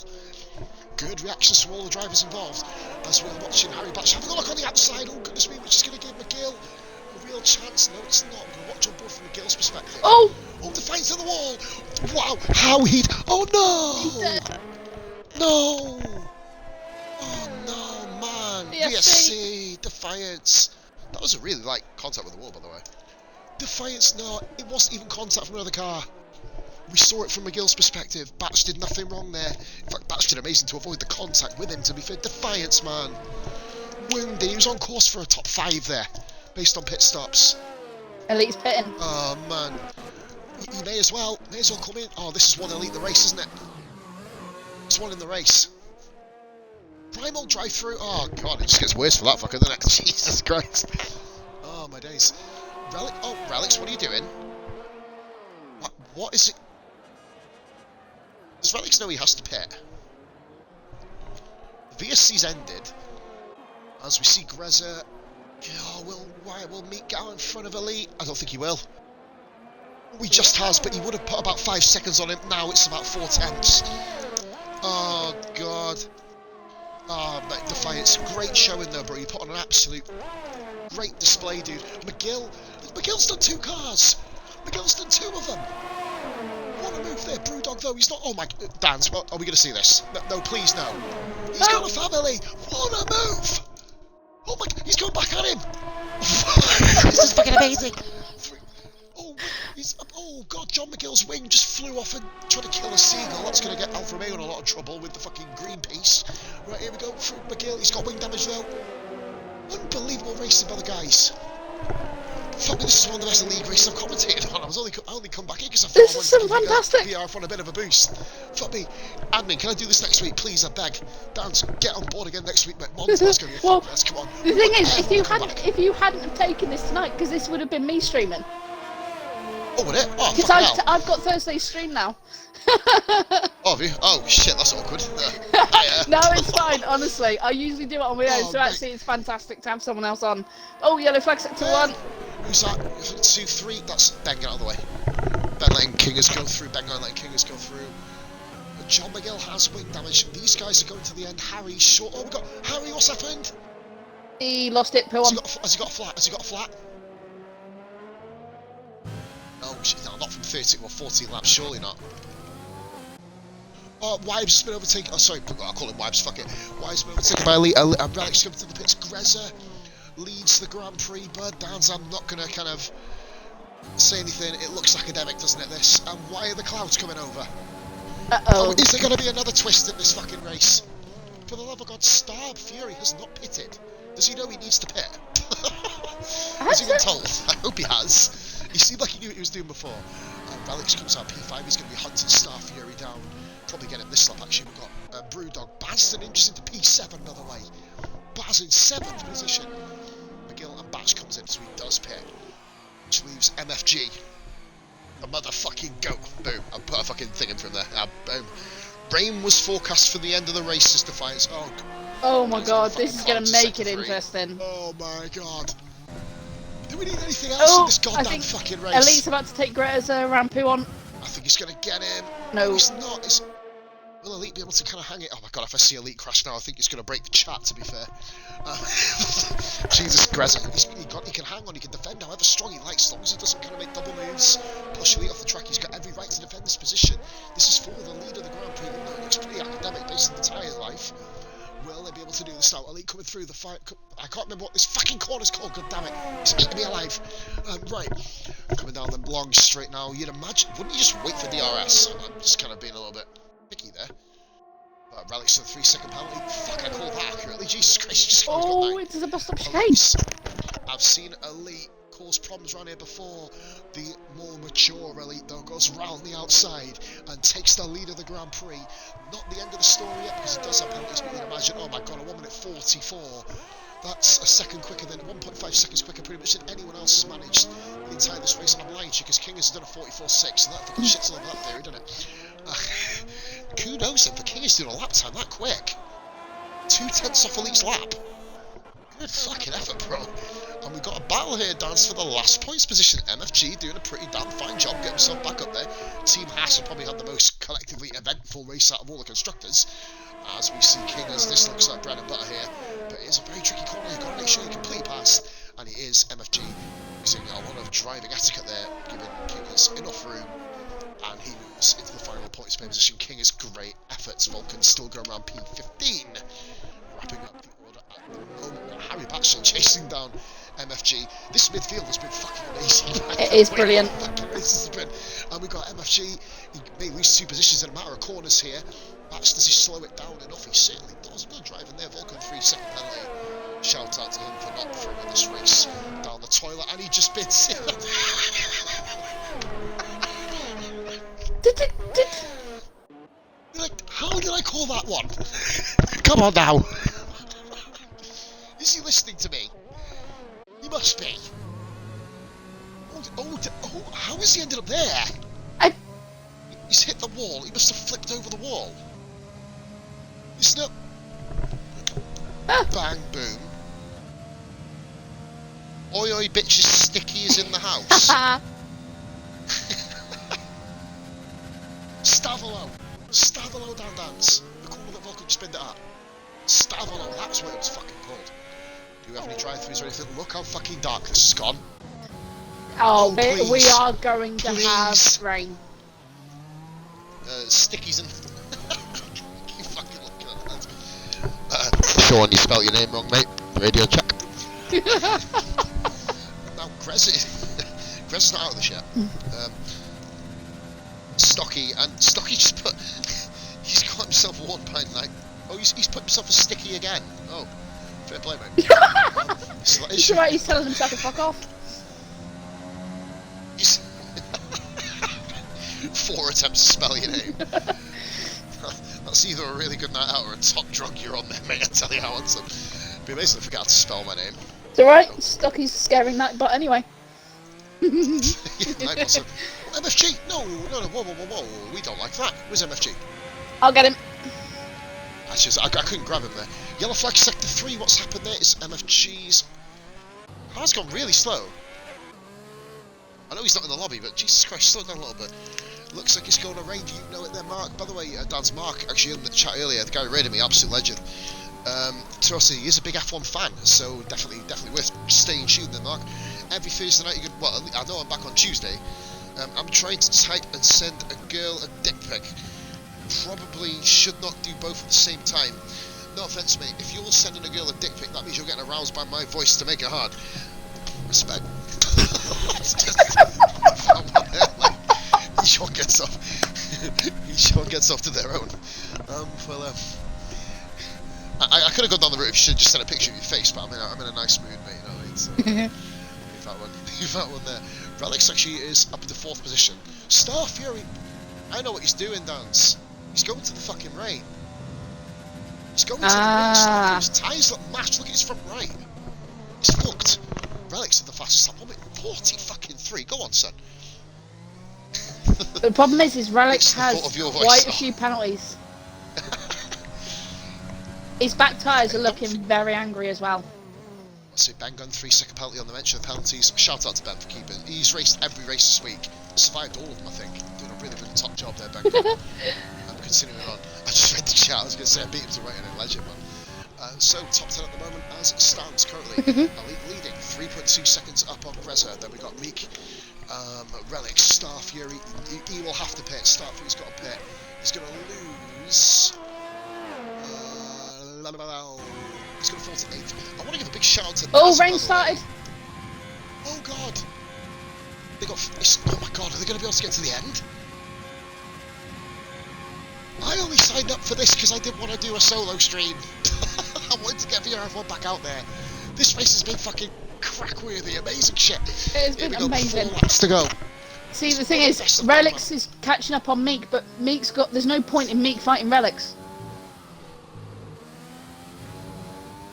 Good reactions from all the drivers involved. As we're watching Harry Batch having a look on the outside. Oh goodness me, which is going to give McGill a real chance. No, it's not. We're going to watch on board from McGill's perspective. Oh! Oh, the fight to the wall. Wow, how he... Oh no! No! Oh no, man. VSC, Defiance. That was a really light contact with the wall, by the way. Defiance, no, it wasn't even contact from another car. We saw it from McGill's perspective. Batch did nothing wrong there. In fact, Batch did amazing to avoid the contact with him, to be fair. Defiance, man. Wounded. He was on course for a top 5 there, based on pit stops. Elite's pitting. Oh, man. He may as well come in. Oh, this is one Elite the race, isn't it? It's one in the race. Primal drive-through. Oh, God, it just gets worse for that fucker, doesn't it? Jesus Christ. Oh, my days. Relic. Oh, Relics, what are you doing? What is it? Does Relics know he has to pit? The VSC's ended. As we see Greza. Oh, will Meek get out in front of Elite? I don't think he will. He just has, but he would have put about 5 seconds on him. Now it's about 4 tenths. Oh, God. Oh, Defiance. Great showing though, bro. You put on an absolute great display, dude. McGill's done 2 cars. McGill's done 2 of them. What a move there, Brewdog though. He's not. Oh my. Dance. Are we going to see this? No, please no. He's got a family. What a move! Oh my. He's going back at him. This is fucking amazing. Oh God, John McGill's wing just flew off and tried to kill a seagull. That's going to get Alfa Romeo in a lot of trouble with the fucking green piece. Right, here we go. McGill. He's got wing damage though. Unbelievable racing by the guys. Fuck me, this is one of the best league races I've commentated on. I only come back here because I thought this I is so wanted to fantastic. give VRF1 a bit of a boost. Fuck me. Admin, can I do this next week, please? I beg. Dance, get on board again next week, mate. Monster's going to be a fucking mess. Come on. The thing is, if you hadn't have taken this tonight, because this would have been me streaming. Oh, would it? Oh, because I've got Thursday's stream now. Oh, have you? Oh shit, that's awkward. No, it's fine. Honestly, I usually do it on my own, so actually it's fantastic to have someone else on. Oh, yellow flag sector 1. Who's that? 2, 3. That's Ben, get out of the way. Ben letting Kingers go through. Ben letting Kingers go through. John McGill has wing damage. These guys are going to the end. Harry short. Oh, we got Harry. What's happened? He lost it. Pull on. Has he got a flat? Has he got a flat? No, not from 30 or 14 laps. Surely not. Oh, Wibes has been overtaken. Oh, sorry, I'll call him Wibes. Fuck it. Wibes has been overtaken by Elite. Relic's coming to the pits. Greza leads the Grand Prix. Bird Downs. I'm not going to kind of say anything. It looks academic, doesn't it, this? And why are the clouds coming over? Uh-oh. Is there going to be another twist in this fucking race? For the love of God, Starb Fury has not pitted. Does he know he needs to pit? Has he been told? I hope he has. He seemed like he knew what he was doing before. Relics comes out P5. He's going to be hunting Star Fury down. Probably get him this lap, actually. We've got Brewdog. Baz inches into P7 another way. Baz in 7th position. McGill and Batch comes in, so he does pit. Which leaves MFG. A motherfucking goat. Boom. I'll put a fucking thing in from there. Boom. Rain was forecast for the end of the race as Defiance. Oh my God, this is going to make it interesting. Oh my God. Do we need anything else in this goddamn fucking race? Elite's about to take Greta's Rampu on. I think he's going to get him. No. He's not. Will Elite be able to kind of hang it? Oh my God, if I see Elite crash now, I think he's going to break the chat, to be fair. Jesus Christ. He can hang on, he can defend however strong he likes, as long as he doesn't kind of make double moves, push Elite off the track. He's got every right to defend this position. This is for the lead of the Grand Prix, even though it looks pretty academic based on the tyre life. Will they be able to do this now? Elite coming through the fight. I can't remember what this fucking corner's called, god damn it. It's eating me alive. Right. Coming down the long straight now. You'd imagine, wouldn't you just wait for DRS? I'm just kind of being a little bit picky there. Relics to the 3-second penalty. Fuck, I called that accurately. Jesus Christ, you just Oh, it's a bus stop chase. I've seen Elite caused problems around here before. The more mature elite though goes round the outside and takes the lead of the Grand Prix. Not the end of the story yet, because it does have penalties, but you can imagine, oh my god, a 1 minute 44. That's a second quicker than 1.5 seconds quicker pretty much than anyone else has managed the entire this race. And I'm lying to you because King has done a 44.6, so that fucking shits all over that theory, doesn't it? Kudos then for King is doing a lap time that quick. 2/10 off Elite's lap. Good fucking effort, bro. And we've got a battle here, Dance, for the last points position. MFG doing a pretty damn fine job getting himself back up there. Team Haas have probably had the most collectively eventful race out of all the constructors. As we see King, as this looks like bread and butter here. But it is a very tricky corner. You've got to make sure you complete pass. And it is MFG using a lot of driving etiquette there, giving King enough room. And he moves into the final points position. King is great efforts. Vulcan still going around P15. Wrapping up the order at the moment. Harry Batchelor chasing down MFG. This midfield has been fucking amazing. It is brilliant. And we've got MFG. He may lose 2 positions in a matter of corners here. Batch, does he slow it down enough? He certainly does. Good driving there. Vulcan 3-second penalty. Shout out to him for not throwing this race down the toilet. And he just bids it. How did I call that one? Come on now. Is he listening to me? He must be. Oh, how has he ended up there? He's hit the wall. He must have flipped over the wall. It's not. Bang, boom. Oi, oi, bitches, Sticky is in the house. Stavolo down dance. The corner that Vulcan spinned it at. Stavolo, that's what it was fucking called. Do you have any drive-throughs or anything? Look how fucking dark this has gone. Oh, please. we are going to have rain. Stickies and... You fucking looking at that. Sean, you spelled your name wrong, mate. Radio check. Now, Grez's not out of the shit. Stocky just put... He's got himself a 1 pint night. Oh, he's put himself a Sticky again. Oh, fair play, mate. It's right, he's telling himself to fuck off. He's 4 attempts to spell your name. That's either a really good night out or a top drug you're on there, mate. I tell you how handsome. Be amazing if I forgot to spell my name. It's alright, Stocky's scaring that butt anyway. Nightbot. MFG! No, whoa, we don't like that. Where's MFG? I'll get him. Actually, I couldn't grab him there. Yellow flag sector 3, what's happened there is MFG's... Car's gone really slow. I know he's not in the lobby, but Jesus Christ, slow down a little bit. Looks like it's going to rain. Do you know it there, Mark? By the way, Dan's Mark, actually in the chat earlier, the guy who rated me, absolute legend. To us, he is a big F1 fan, so definitely worth staying tuned there, Mark. Every Thursday night, you can, well, I know I'm back on Tuesday. I'm trying to type and send a girl a dick pic. Probably should not do both at the same time. No offense, mate. If you're sending a girl a dick pic, that means you're getting aroused by my voice to make it hard. Respect. He sure gets off to their own. I could have gone down the route if you should have just sent a picture of your face, but I'm in a nice mood, mate. You know what I mean? So, leave that one there. Relics actually is up to 4th position. Star Fury, I know what he's doing, Dance. He's going to the fucking rain. He's going to the rain. His tyres look mashed. Look at his front right. He's fucked. Relics are the fastest lap. 40 fucking 3. Go on, son. The problem is Relics has quite a few penalties. His back tyres are looking very angry as well. Let's see, Ben Gunn 3-second penalty on the mention of penalties. Shout out to Ben for keeping. He's raced every race this week. Survived all of them, I think. Doing a really top job there, Ben Gunn. I'm continuing on. I just read the chat. I was going to say I beat him to right in a legend, man. So top 10 at the moment as it stands currently. Elite leading 3.2 seconds up on Greza. Then we got Meek, Relic, Star Fury. He will have to pit. Star Fury's got to pit. He's going to lose. He's going to fall to 8th. I want to give a big shout out to Oh, rain started. Oh god. Oh my god, are they going to be able to get to the end? I only signed up for this because I didn't want to do a solo stream. I wanted to get VRF1 back out there. This race has been fucking crack-worthy, amazing shit. It has been amazing. 4 laps to go. See, the thing is, Relics is catching up on Meek, but there's no point in Meek fighting Relics.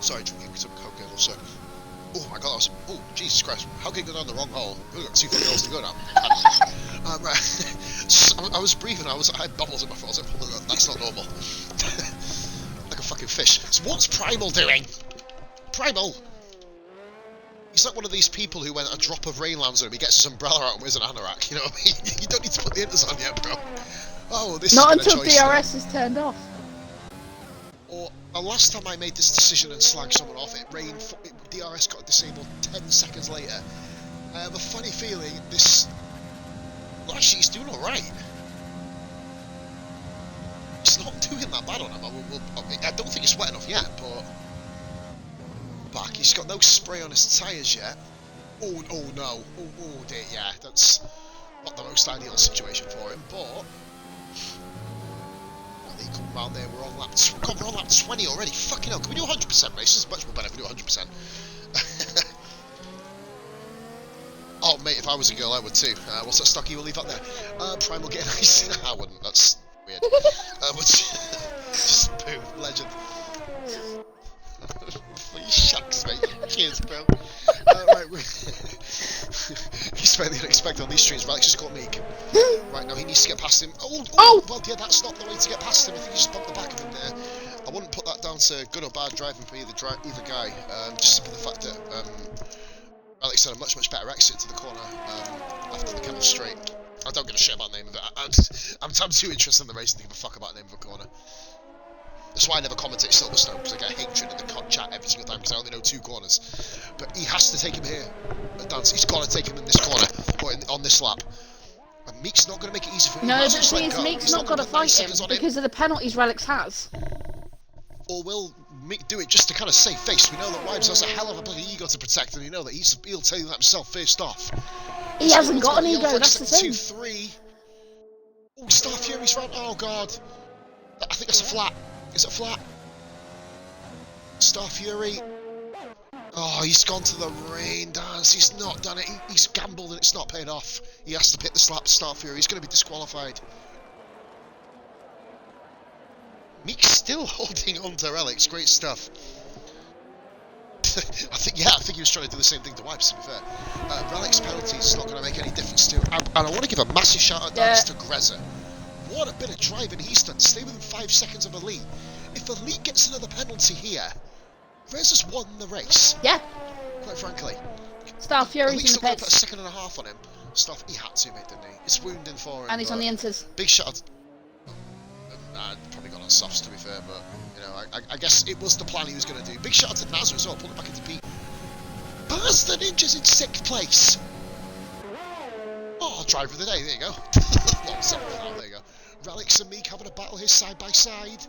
Sorry, drinking some coke also. Oh my god, oh, Jesus Christ. How can you go down the wrong hole? We've got 2 holes to go now. Right. So, I was breathing, I had bubbles in my throat. I was like, oh, that's not normal. Like a fucking fish. So what's Primal doing? Primal! He's like one of these people who, when a drop of rain lands on him, he gets his umbrella out and wears an anorak, you know what I mean? You don't need to put the inters on yet, bro. Oh, this Not is until DRS is turned off. Or, the last time I made this decision and slagged someone off, it rained, DRS got disabled 10 seconds later. I have a funny feeling this... Well, actually, he's doing alright. It's not doing that bad on him. I don't think it's wet enough yet, but... Back, he's got no spray on his tyres yet. Oh no. Oh dear, yeah, that's not the most ideal situation for him, but... He come round there, we're on lap 20 already. Fucking hell, can we do 100% race? This is much more better if we do 100%. Oh mate, if I was a girl I would too. What's that, Stocky? We'll leave that there. Primal getting ice. I wouldn't, that's weird. Just boom, legend. Shucks, mate. Cheers, bro. Right, he's fairly unexpected on these streams. Relics just got Meek. Right, now he needs to get past him. Oh! Well, yeah, that's not the way to get past him. I think he just bumped the back of him there. I wouldn't put that down to good or bad driving for either guy. Just simply the fact that Relics had a much better exit to the corner after the Kennel Straight. I don't give a shit about the name of it. I'm too interested in the race to give a fuck about the name of a corner. That's why I never commentate Silverstone, because I get hatred in the chat every single time, because I only know 2 corners. But he has to take him here at Dance. He's got to take him in this corner, or on this lap. And Meek's not going to make it easy for him. No, but the thing is, Meek's not got to fight him because of the penalties Relics has. Or will Meek do it just to kind of save face? We know that Wibes has a hell of a bloody ego to protect, and you know that he'll tell you that himself first off. He hasn't got an ego, that's the thing. 2-3. Oh, Star Fury's round. Oh god. I think that's a flat. Is it flat? Star Fury. Oh, he's gone to the rain dance. He's not done it. He's gambled and it's not paid off. He has to pick the slap to Star Fury. He's going to be disqualified. Meek's still holding on to Relics. Great stuff. I think he was trying to do the same thing to Wipes, to be fair. Relics penalties is not going to make any difference to him. And I want to give a massive shout out to Grezza. What a bit of driving he's done. Stay within 5 seconds of Elite. If Elite gets another penalty here, Rez has won the race. Yeah. Quite frankly. Star Fury's in the still got to put a pits. 1.5 on him. He had to, mate, didn't he? It's wounding for him. And he's on the inters. Big shot. Probably got on softs, to be fair, but, you know, I guess it was the plan he was going to do. Big shout out to Nazar as well, pulled it back into Pete. Baz the Ninja's in 6th place. Oh, driver of the day, there you go. Long 7th now, there you go. Relics and Meek having a battle here side by side.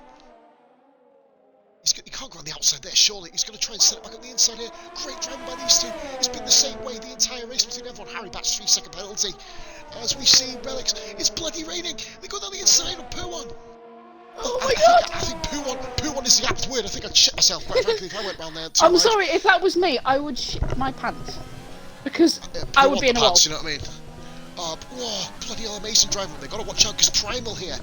He can't go on the outside there, surely. He's going to try and set it back on the inside here. Great driving by these two. It's been the same way the entire race between everyone. Harry Bat's 3-second penalty. As we see Relics, it's bloody raining. They go down the inside on Poo-One. Oh my god! I think Poo-One is the apt word. I think I'd shit myself, quite frankly, if I went round there. I'm sorry, if that was me, I would shit my pants. Because I would be in a wall. You know what I mean? Oh, bloody hell, amazing driving. They've got to watch out because Primal here.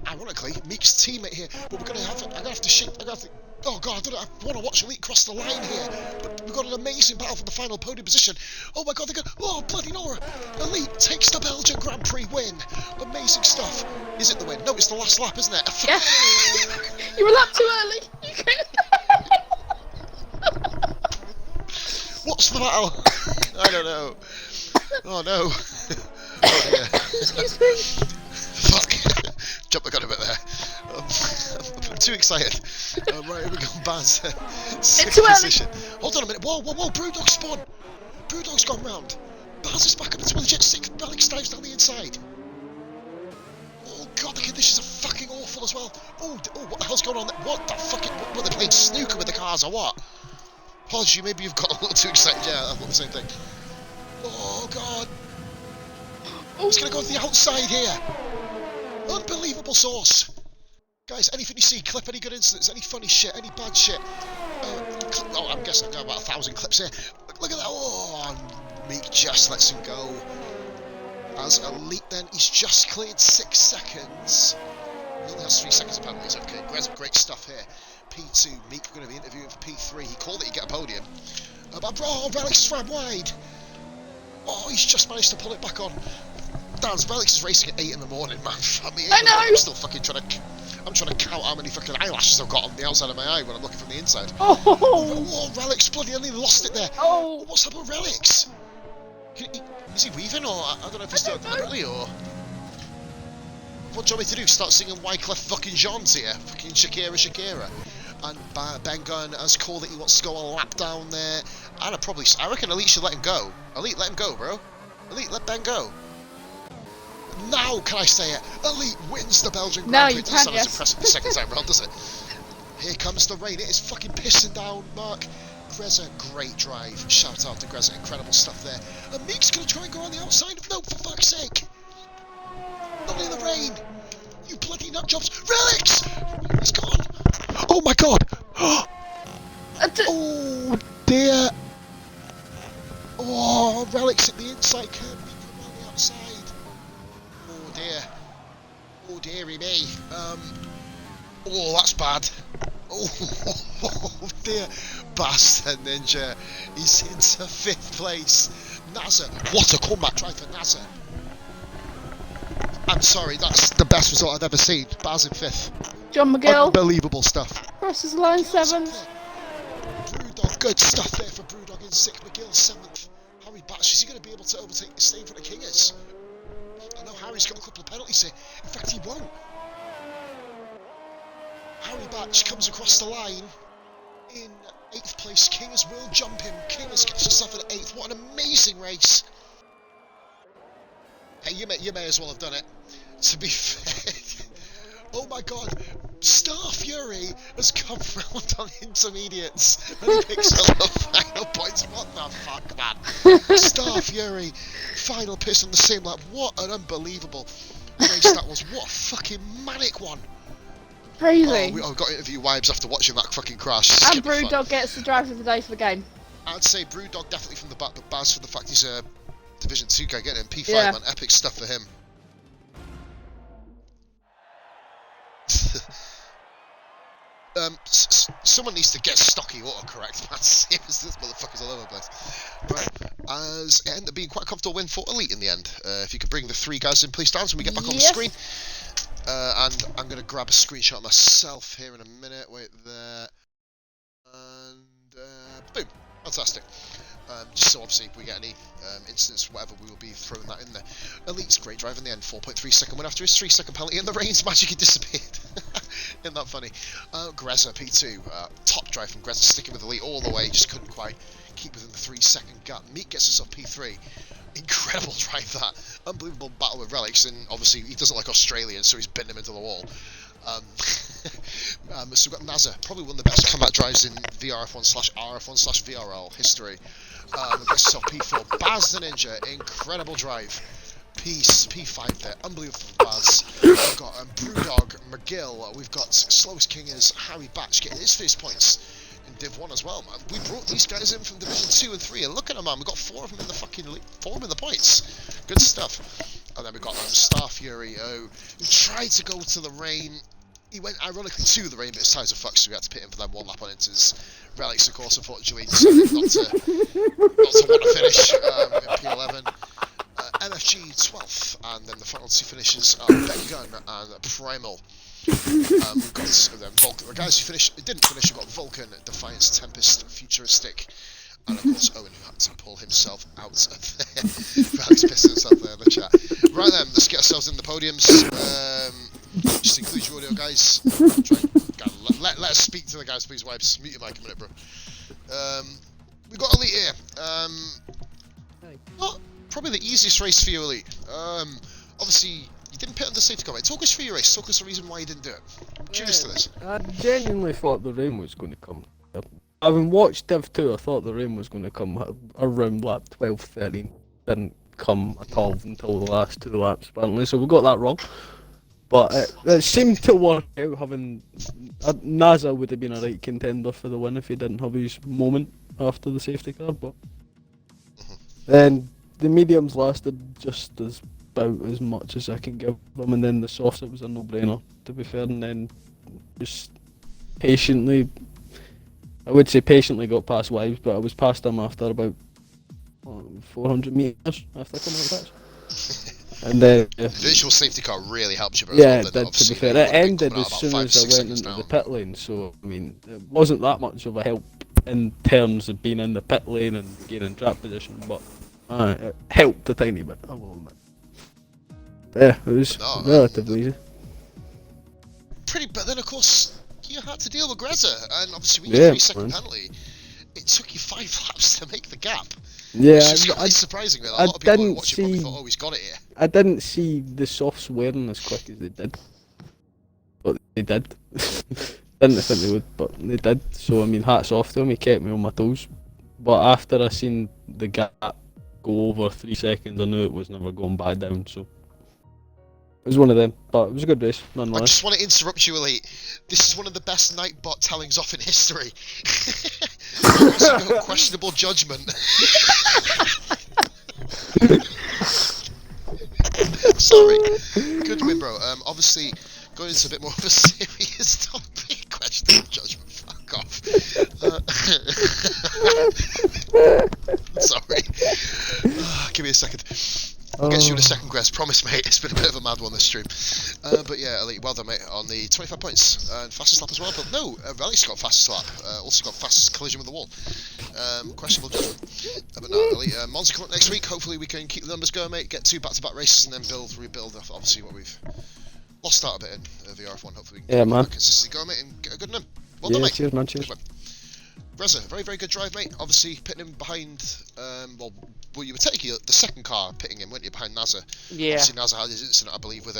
Ironically, Meek's teammate here, but I'm gonna have to. Oh god, I want to watch Elite cross the line here, but we've got an amazing battle for the final podium position. Oh my god, bloody Nora! Elite takes the Belgian Grand Prix win. Amazing stuff. Is it the win? No, it's the last lap, isn't it? Yeah. You were a lap too early. What's the battle? I don't know. Oh no. Oh dear. Excuse me. Fuck. Jump the gun a bit there. I'm too excited. Right, here we go, Baz. 6th position. Hold on a minute. Whoa. Brewdog spawn. Brewdog's gone round. Baz is back up into a legit 6th. Relic dives down the inside. Oh god, the conditions are fucking awful as well. Oh, what the hell's going on there? What the fucking... What, they're playing snooker with the cars or what? Apology, maybe you've got a little too excited. Yeah, I thought the same thing. Oh god. He's going to go to the outside here. Unbelievable sauce. Guys, anything you see, clip any good incidents, any funny shit, any bad shit. I'm guessing I've got about 1,000 clips here. Look at that. Oh, and Meek just lets him go. As Elite then, he's just cleared 6 seconds. He only has 3 seconds of penalties. Okay, great stuff here. P2, Meek going to be interviewing for P3. He called it, he'd get a podium. But Relics ran wide. Oh, he's just managed to pull it back on. Dance, Relics is racing at 8 in the morning, man. I know! I'm still fucking trying to count how many fucking eyelashes I've got on the outside of my eye when I'm looking from the inside. Oh! Relics, bloody hell, he lost it there. Oh! What's happened with Relics? Is he weaving, or I don't know if he's doing it deliberately, or... What do you want me to do? Start singing Wyclef fucking Jean's here? Fucking Shakira. And Ben Gunn has called that he wants to go a lap down there. And I reckon Elite should let him go. Elite, let him go, bro. Elite, let Ben go. Now can I say it? Elite wins the Belgian Grand Prix. You Doesn't can, sound as impressive the second time round, does it? Here comes the rain. It is fucking pissing down, Mark. Greza, great drive. Shout out to Greza, incredible stuff there. And Meek's going to try and go on the outside. No, for fuck's sake. Not in the rain. You bloody nut jobs. Relics! He's gone. Oh my god. Oh dear. Oh, Relics at the inside curve. Meek from on the outside. Oh dear. Oh dearie me. Oh, that's bad. Oh dear. Bastard Ninja. He's into 5th place. Nazar. What a comeback drive for Nazar. I'm sorry, that's the best result I've ever seen. Baz in 5th. John McGill. Unbelievable stuff. Crosses the line 7th. Brewdog, good stuff there for Brewdog in 6th. McGill 7th. Harry Batch, is he going to be able to overtake the stay in front of Kingers? I know Harry's got a couple of penalties here. In fact, he won't. Harry Batch comes across the line in 8th place. Kingers will jump him. Kingers gets himself in 8th. What an amazing race. Hey, you may as well have done it. To be fair. Oh my god. Star Fury has come round on intermediates and he picks up the final points. What the fuck, man? Star Fury, final piss on the same lap. What an unbelievable race that was. What a fucking manic one. Crazy. Oh, I've got to interview Wibes after watching that fucking crash. And Brewdog gets the driver of the day for the game. I'd say Brewdog definitely from the back, but Baz for the fact he's a Division 2 guy getting him. P5, yeah. Man, epic stuff for him. Someone needs to get stocky autocorrect, man. Seriously, this motherfucker's all over the place. Right, as it ended up being quite a comfortable win for Elite in the end. If you could bring the 3 guys in, please, Dan, when we get back on the screen. And I'm going to grab a screenshot myself here in a minute. Wait there. And boom. Fantastic. Just so obviously if we get any incidents, whatever, we will be throwing that in there. Elite's great drive in the end, 4.3 second win after his 3 second penalty, and the rain's magically disappeared. Isn't that funny? Greza, P2, top drive from Greza, sticking with Elite all the way, just couldn't quite keep within the 3 second gap. Meek gets us off P3. Incredible drive that. Unbelievable battle with Relics, and obviously he doesn't like Australians, so he's bent him into the wall. So we've got Nazar, probably one of the best combat drives in VRF1/RF1/VRL history. Gets us off P4. Baz the Ninja, incredible drive. P5 there, unbelievable for Baz. We've got Brewdog, McGill, we've got Slowest Kingers, Harry Batch getting his first points in Div 1 as well, man. We brought these guys in from Division 2 and 3, and look at them, man. We've got 4 of them in the fucking league, 4 of them in the points. Good stuff. And then we've got Star Fury, who tried to go to the rain. He went ironically to the rain, but his tyres are fucked, so we had to pit him for them 1 lap on Inters. Relics, of course, unfortunately, decided not to want to finish in P11. MFG 12th, and then the final 2 finishes are Ben Gunn and Primal. We've got Vulcan. The guys who didn't finish, we've got Vulcan, Defiance, Tempest, Futuristic, and of course Owen, who had to pull himself out of there. Alex pissed himself there in the chat. Right then, let's get ourselves in the podiums. Just include your audio, guys. Let us speak to the guys, please. Wipes, mute your mic a minute, bro. We've got Elite here. Not probably the easiest race for you, Elite. Obviously, you didn't pit on the safety car. Talk us through your race. Talk us the reason why you didn't do it. I'm curious to this. I genuinely thought the rain was going to come. Having watched Div 2, I thought the rain was going to come around lap 12, 13. Didn't come at all until the last 2 laps, apparently, so we got that wrong. But it seemed to work out. Having NASA would have been a right contender for the win if he didn't have his moment after the safety car, but Then the mediums lasted just about as much as I can give them, and then the softs, it was a no-brainer, to be fair, and then just patiently, I would say patiently got past wives, but I was past them after about 400 metres after coming out of the patch. And then The virtual safety car really helped you, bro. yeah, as it well, did, to be obviously, fair. you It would have been ended coming as out soon about as I 5-6 went seconds into the down. pit lane, so I mean, it wasn't that much of a help in terms of being in the pit lane and gaining track position, but it helped a tiny bit, I will admit. Yeah, it was No, relatively easy. But then of course you had to deal with Greta, and obviously with Yeah, your 3-second man. penalty, it took you 5 laps to make the gap. Yeah, Which is quite surprising. Man. A lot of people who watch it probably thought, oh, he's got it here. I didn't see the softs wearing as quick as they did, but they did. Didn't think they would, but they did. So I mean, hats off to him. He kept me on my toes. But after I seen the gap go over 3 seconds, I knew it was never going back down. So it was one of them. But it was a good race, I nonetheless. just want to interrupt you, Elite. This is one of the best Nightbot tellings off in history. Questionable judgment. Sorry. Good win, bro. Obviously, going into a bit more of a serious topic. Questionable judgment. Fuck off. Sorry. Give me a second. We'll get you in a second, Gres. Promise, mate. It's been a bit of a mad one this stream. But yeah, Elite, well done, mate, on the 25 points. And fastest lap as well. But no, Relics got fastest lap. Also got fastest collision with the wall. Questionable judgment. But no, Elite, Monza come up next week. Hopefully we can keep the numbers going, mate. Get 2 back-to-back races and then rebuild off, obviously, what we've lost out a bit in VRF1. Hopefully we can keep that consistency going, mate, and get a good name. Well done, mate. Cheers, man. Cheers. Reza, very, very good drive, mate. Obviously, pitting him behind, well, you were taking the second car, pitting him, weren't you, behind NASA? Yeah. Obviously, NASA had his incident, I believe, with,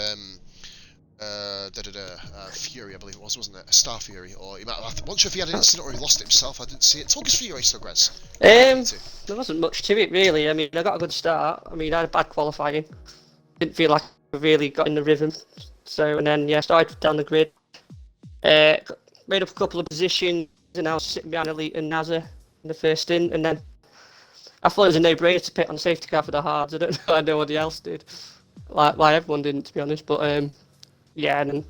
Fury, I believe it was, wasn't it? A Star Fury, or he might have, I'm not sure if he had an incident or he lost it himself, I didn't see it. Talk us through your race, though, Grez. There wasn't much to it, really. I mean, I got a good start. I mean, I had a bad qualifying. Didn't feel like I really got in the rhythm. So, and then, yeah, started down the grid. Made up a couple of positions, and I was sitting behind Elite and NASA in the first stint, and then I thought it was a no-brainer to pit on the safety car for the hards. I don't know, I know nobody else did, like everyone didn't, to be honest. But yeah, and then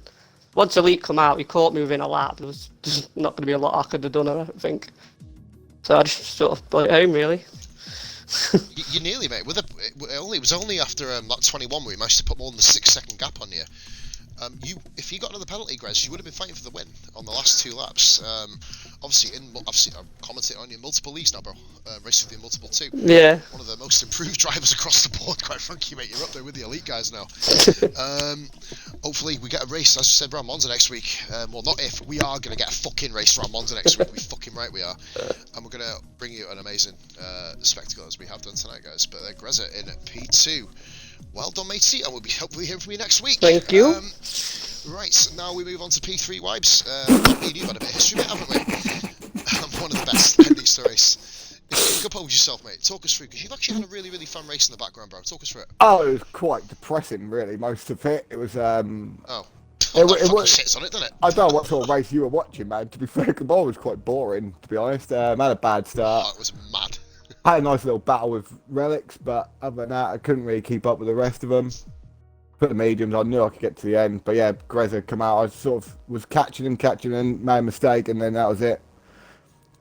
once Elite come out, he caught me within a lap. There was just not going to be a lot I could have done, I think. So I just sort of brought it home, really. You nearly, mate. It was only after lap 21 where you managed to put more than the 6-second gap on you. If you got another penalty, Grez, you would have been fighting for the win on the last 2 laps. Obviously, I'm commenting on your multiple leagues now, bro. Racing with the multiple too. Yeah. One of the most improved drivers across the board, quite frankly, mate. You're up there with the elite guys now. Hopefully, we get a race, as you said, around Monza next week. Well, not if, we are going to get a fucking race around Monza next week. We fucking right we are. And we're going to bring you an amazing spectacle as we have done tonight, guys. But Greza in P2. Well done, matey, and we'll be hopefully hearing from you next week. Thank you. Right, now we move on to P3 Wibes. Me and you've had a bit of history, mate, haven't we? One of the best endings to race. If you compose yourself, mate, talk us through, because you've actually had a really, really fun race in the background, bro. Talk us through it. Oh, it was quite depressing, really, most of it. It was, Oh. It fucking was- shits on it, doesn't it? I don't know what sort of race you were watching, man, to be fair. Kamal was quite boring, to be honest. I had a bad start. Oh, it was mad. I had a nice little battle with Relics, but other than that, I couldn't really keep up with the rest of them. Put the mediums, I knew I could get to the end, but yeah, Greza come out, I sort of was catching him, made a mistake, and then that was it.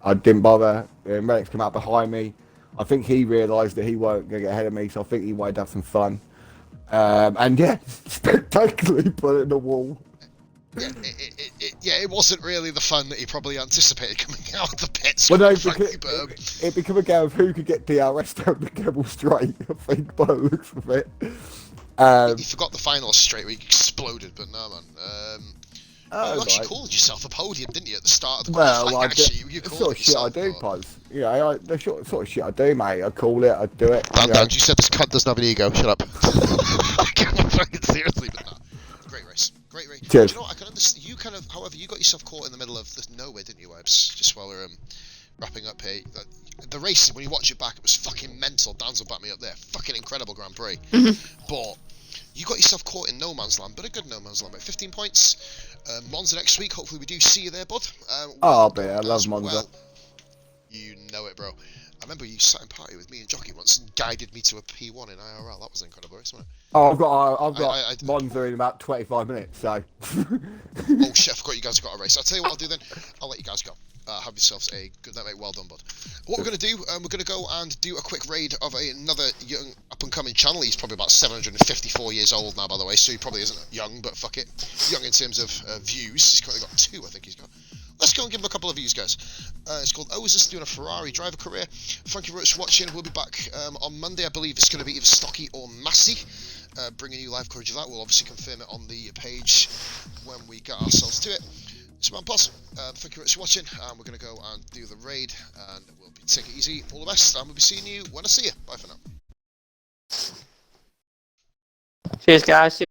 I didn't bother, and Relics come out behind me. I think he realised that he weren't going to get ahead of me, so I think he wanted to have some fun. And yeah, spectacularly put it in the wall. Yeah, it wasn't really the fun that he probably anticipated coming out of the pits. Well, no, frankly, because it became a game of who could get DRS down the Kebble straight, I think, by the looks of it. He forgot the final straight where he exploded, but no, man. You actually called yourself a podium, didn't you, at the start of the qualifying? Well, You the called sort of shit I yourself, do, but... Puz. You know, the sort of shit I do, mate. I call it, I do it. Dan, you said this cunt doesn't have an ego. Shut up. I'm fucking seriously, but no. Great race. Great race. Cheers. Do you know what? I can understand. You kind of, however, you got yourself caught in the middle of the nowhere, didn't you, Webs? Just while we're wrapping up here. The race, when you watch it back, it was fucking mental. Dan's will back me up there. Fucking incredible Grand Prix. But you got yourself caught in no man's land, but a good no man's land, mate. 15 points. Monza next week. Hopefully we do see you there, bud. I love Monza. Well, you know it, bro. I remember you sat in party with me and Jockey once and guided me to a P1 in IRL. That was an incredible race, wasn't it? Oh, I've got I- Monza in about 25 minutes, so. Oh shit, I forgot you guys have got a race. I'll tell you what I'll do then. I'll let you guys go. Have yourselves a good night, mate. Well done, bud. What we're going to do, we're going to go and do a quick raid of another young up-and-coming channel. He's probably about 754 years old now, by the way, so he probably isn't young, but fuck it. Young in terms of views. He's currently got 2, I think he's got. Let's go and give him a couple of views, guys. It's called Ozus, doing a Ferrari driver career. Thank you very much for watching. We'll be back on Monday. I believe it's going to be either Stocky or Massey. Bringing you live coverage of that. We'll obviously confirm it on the page when we get ourselves to it. So, man, boss, thank you very much for watching. We're going to go and do the raid, and we'll take it easy. All the best, and we'll be seeing you when I see you. Bye for now. Cheers, guys.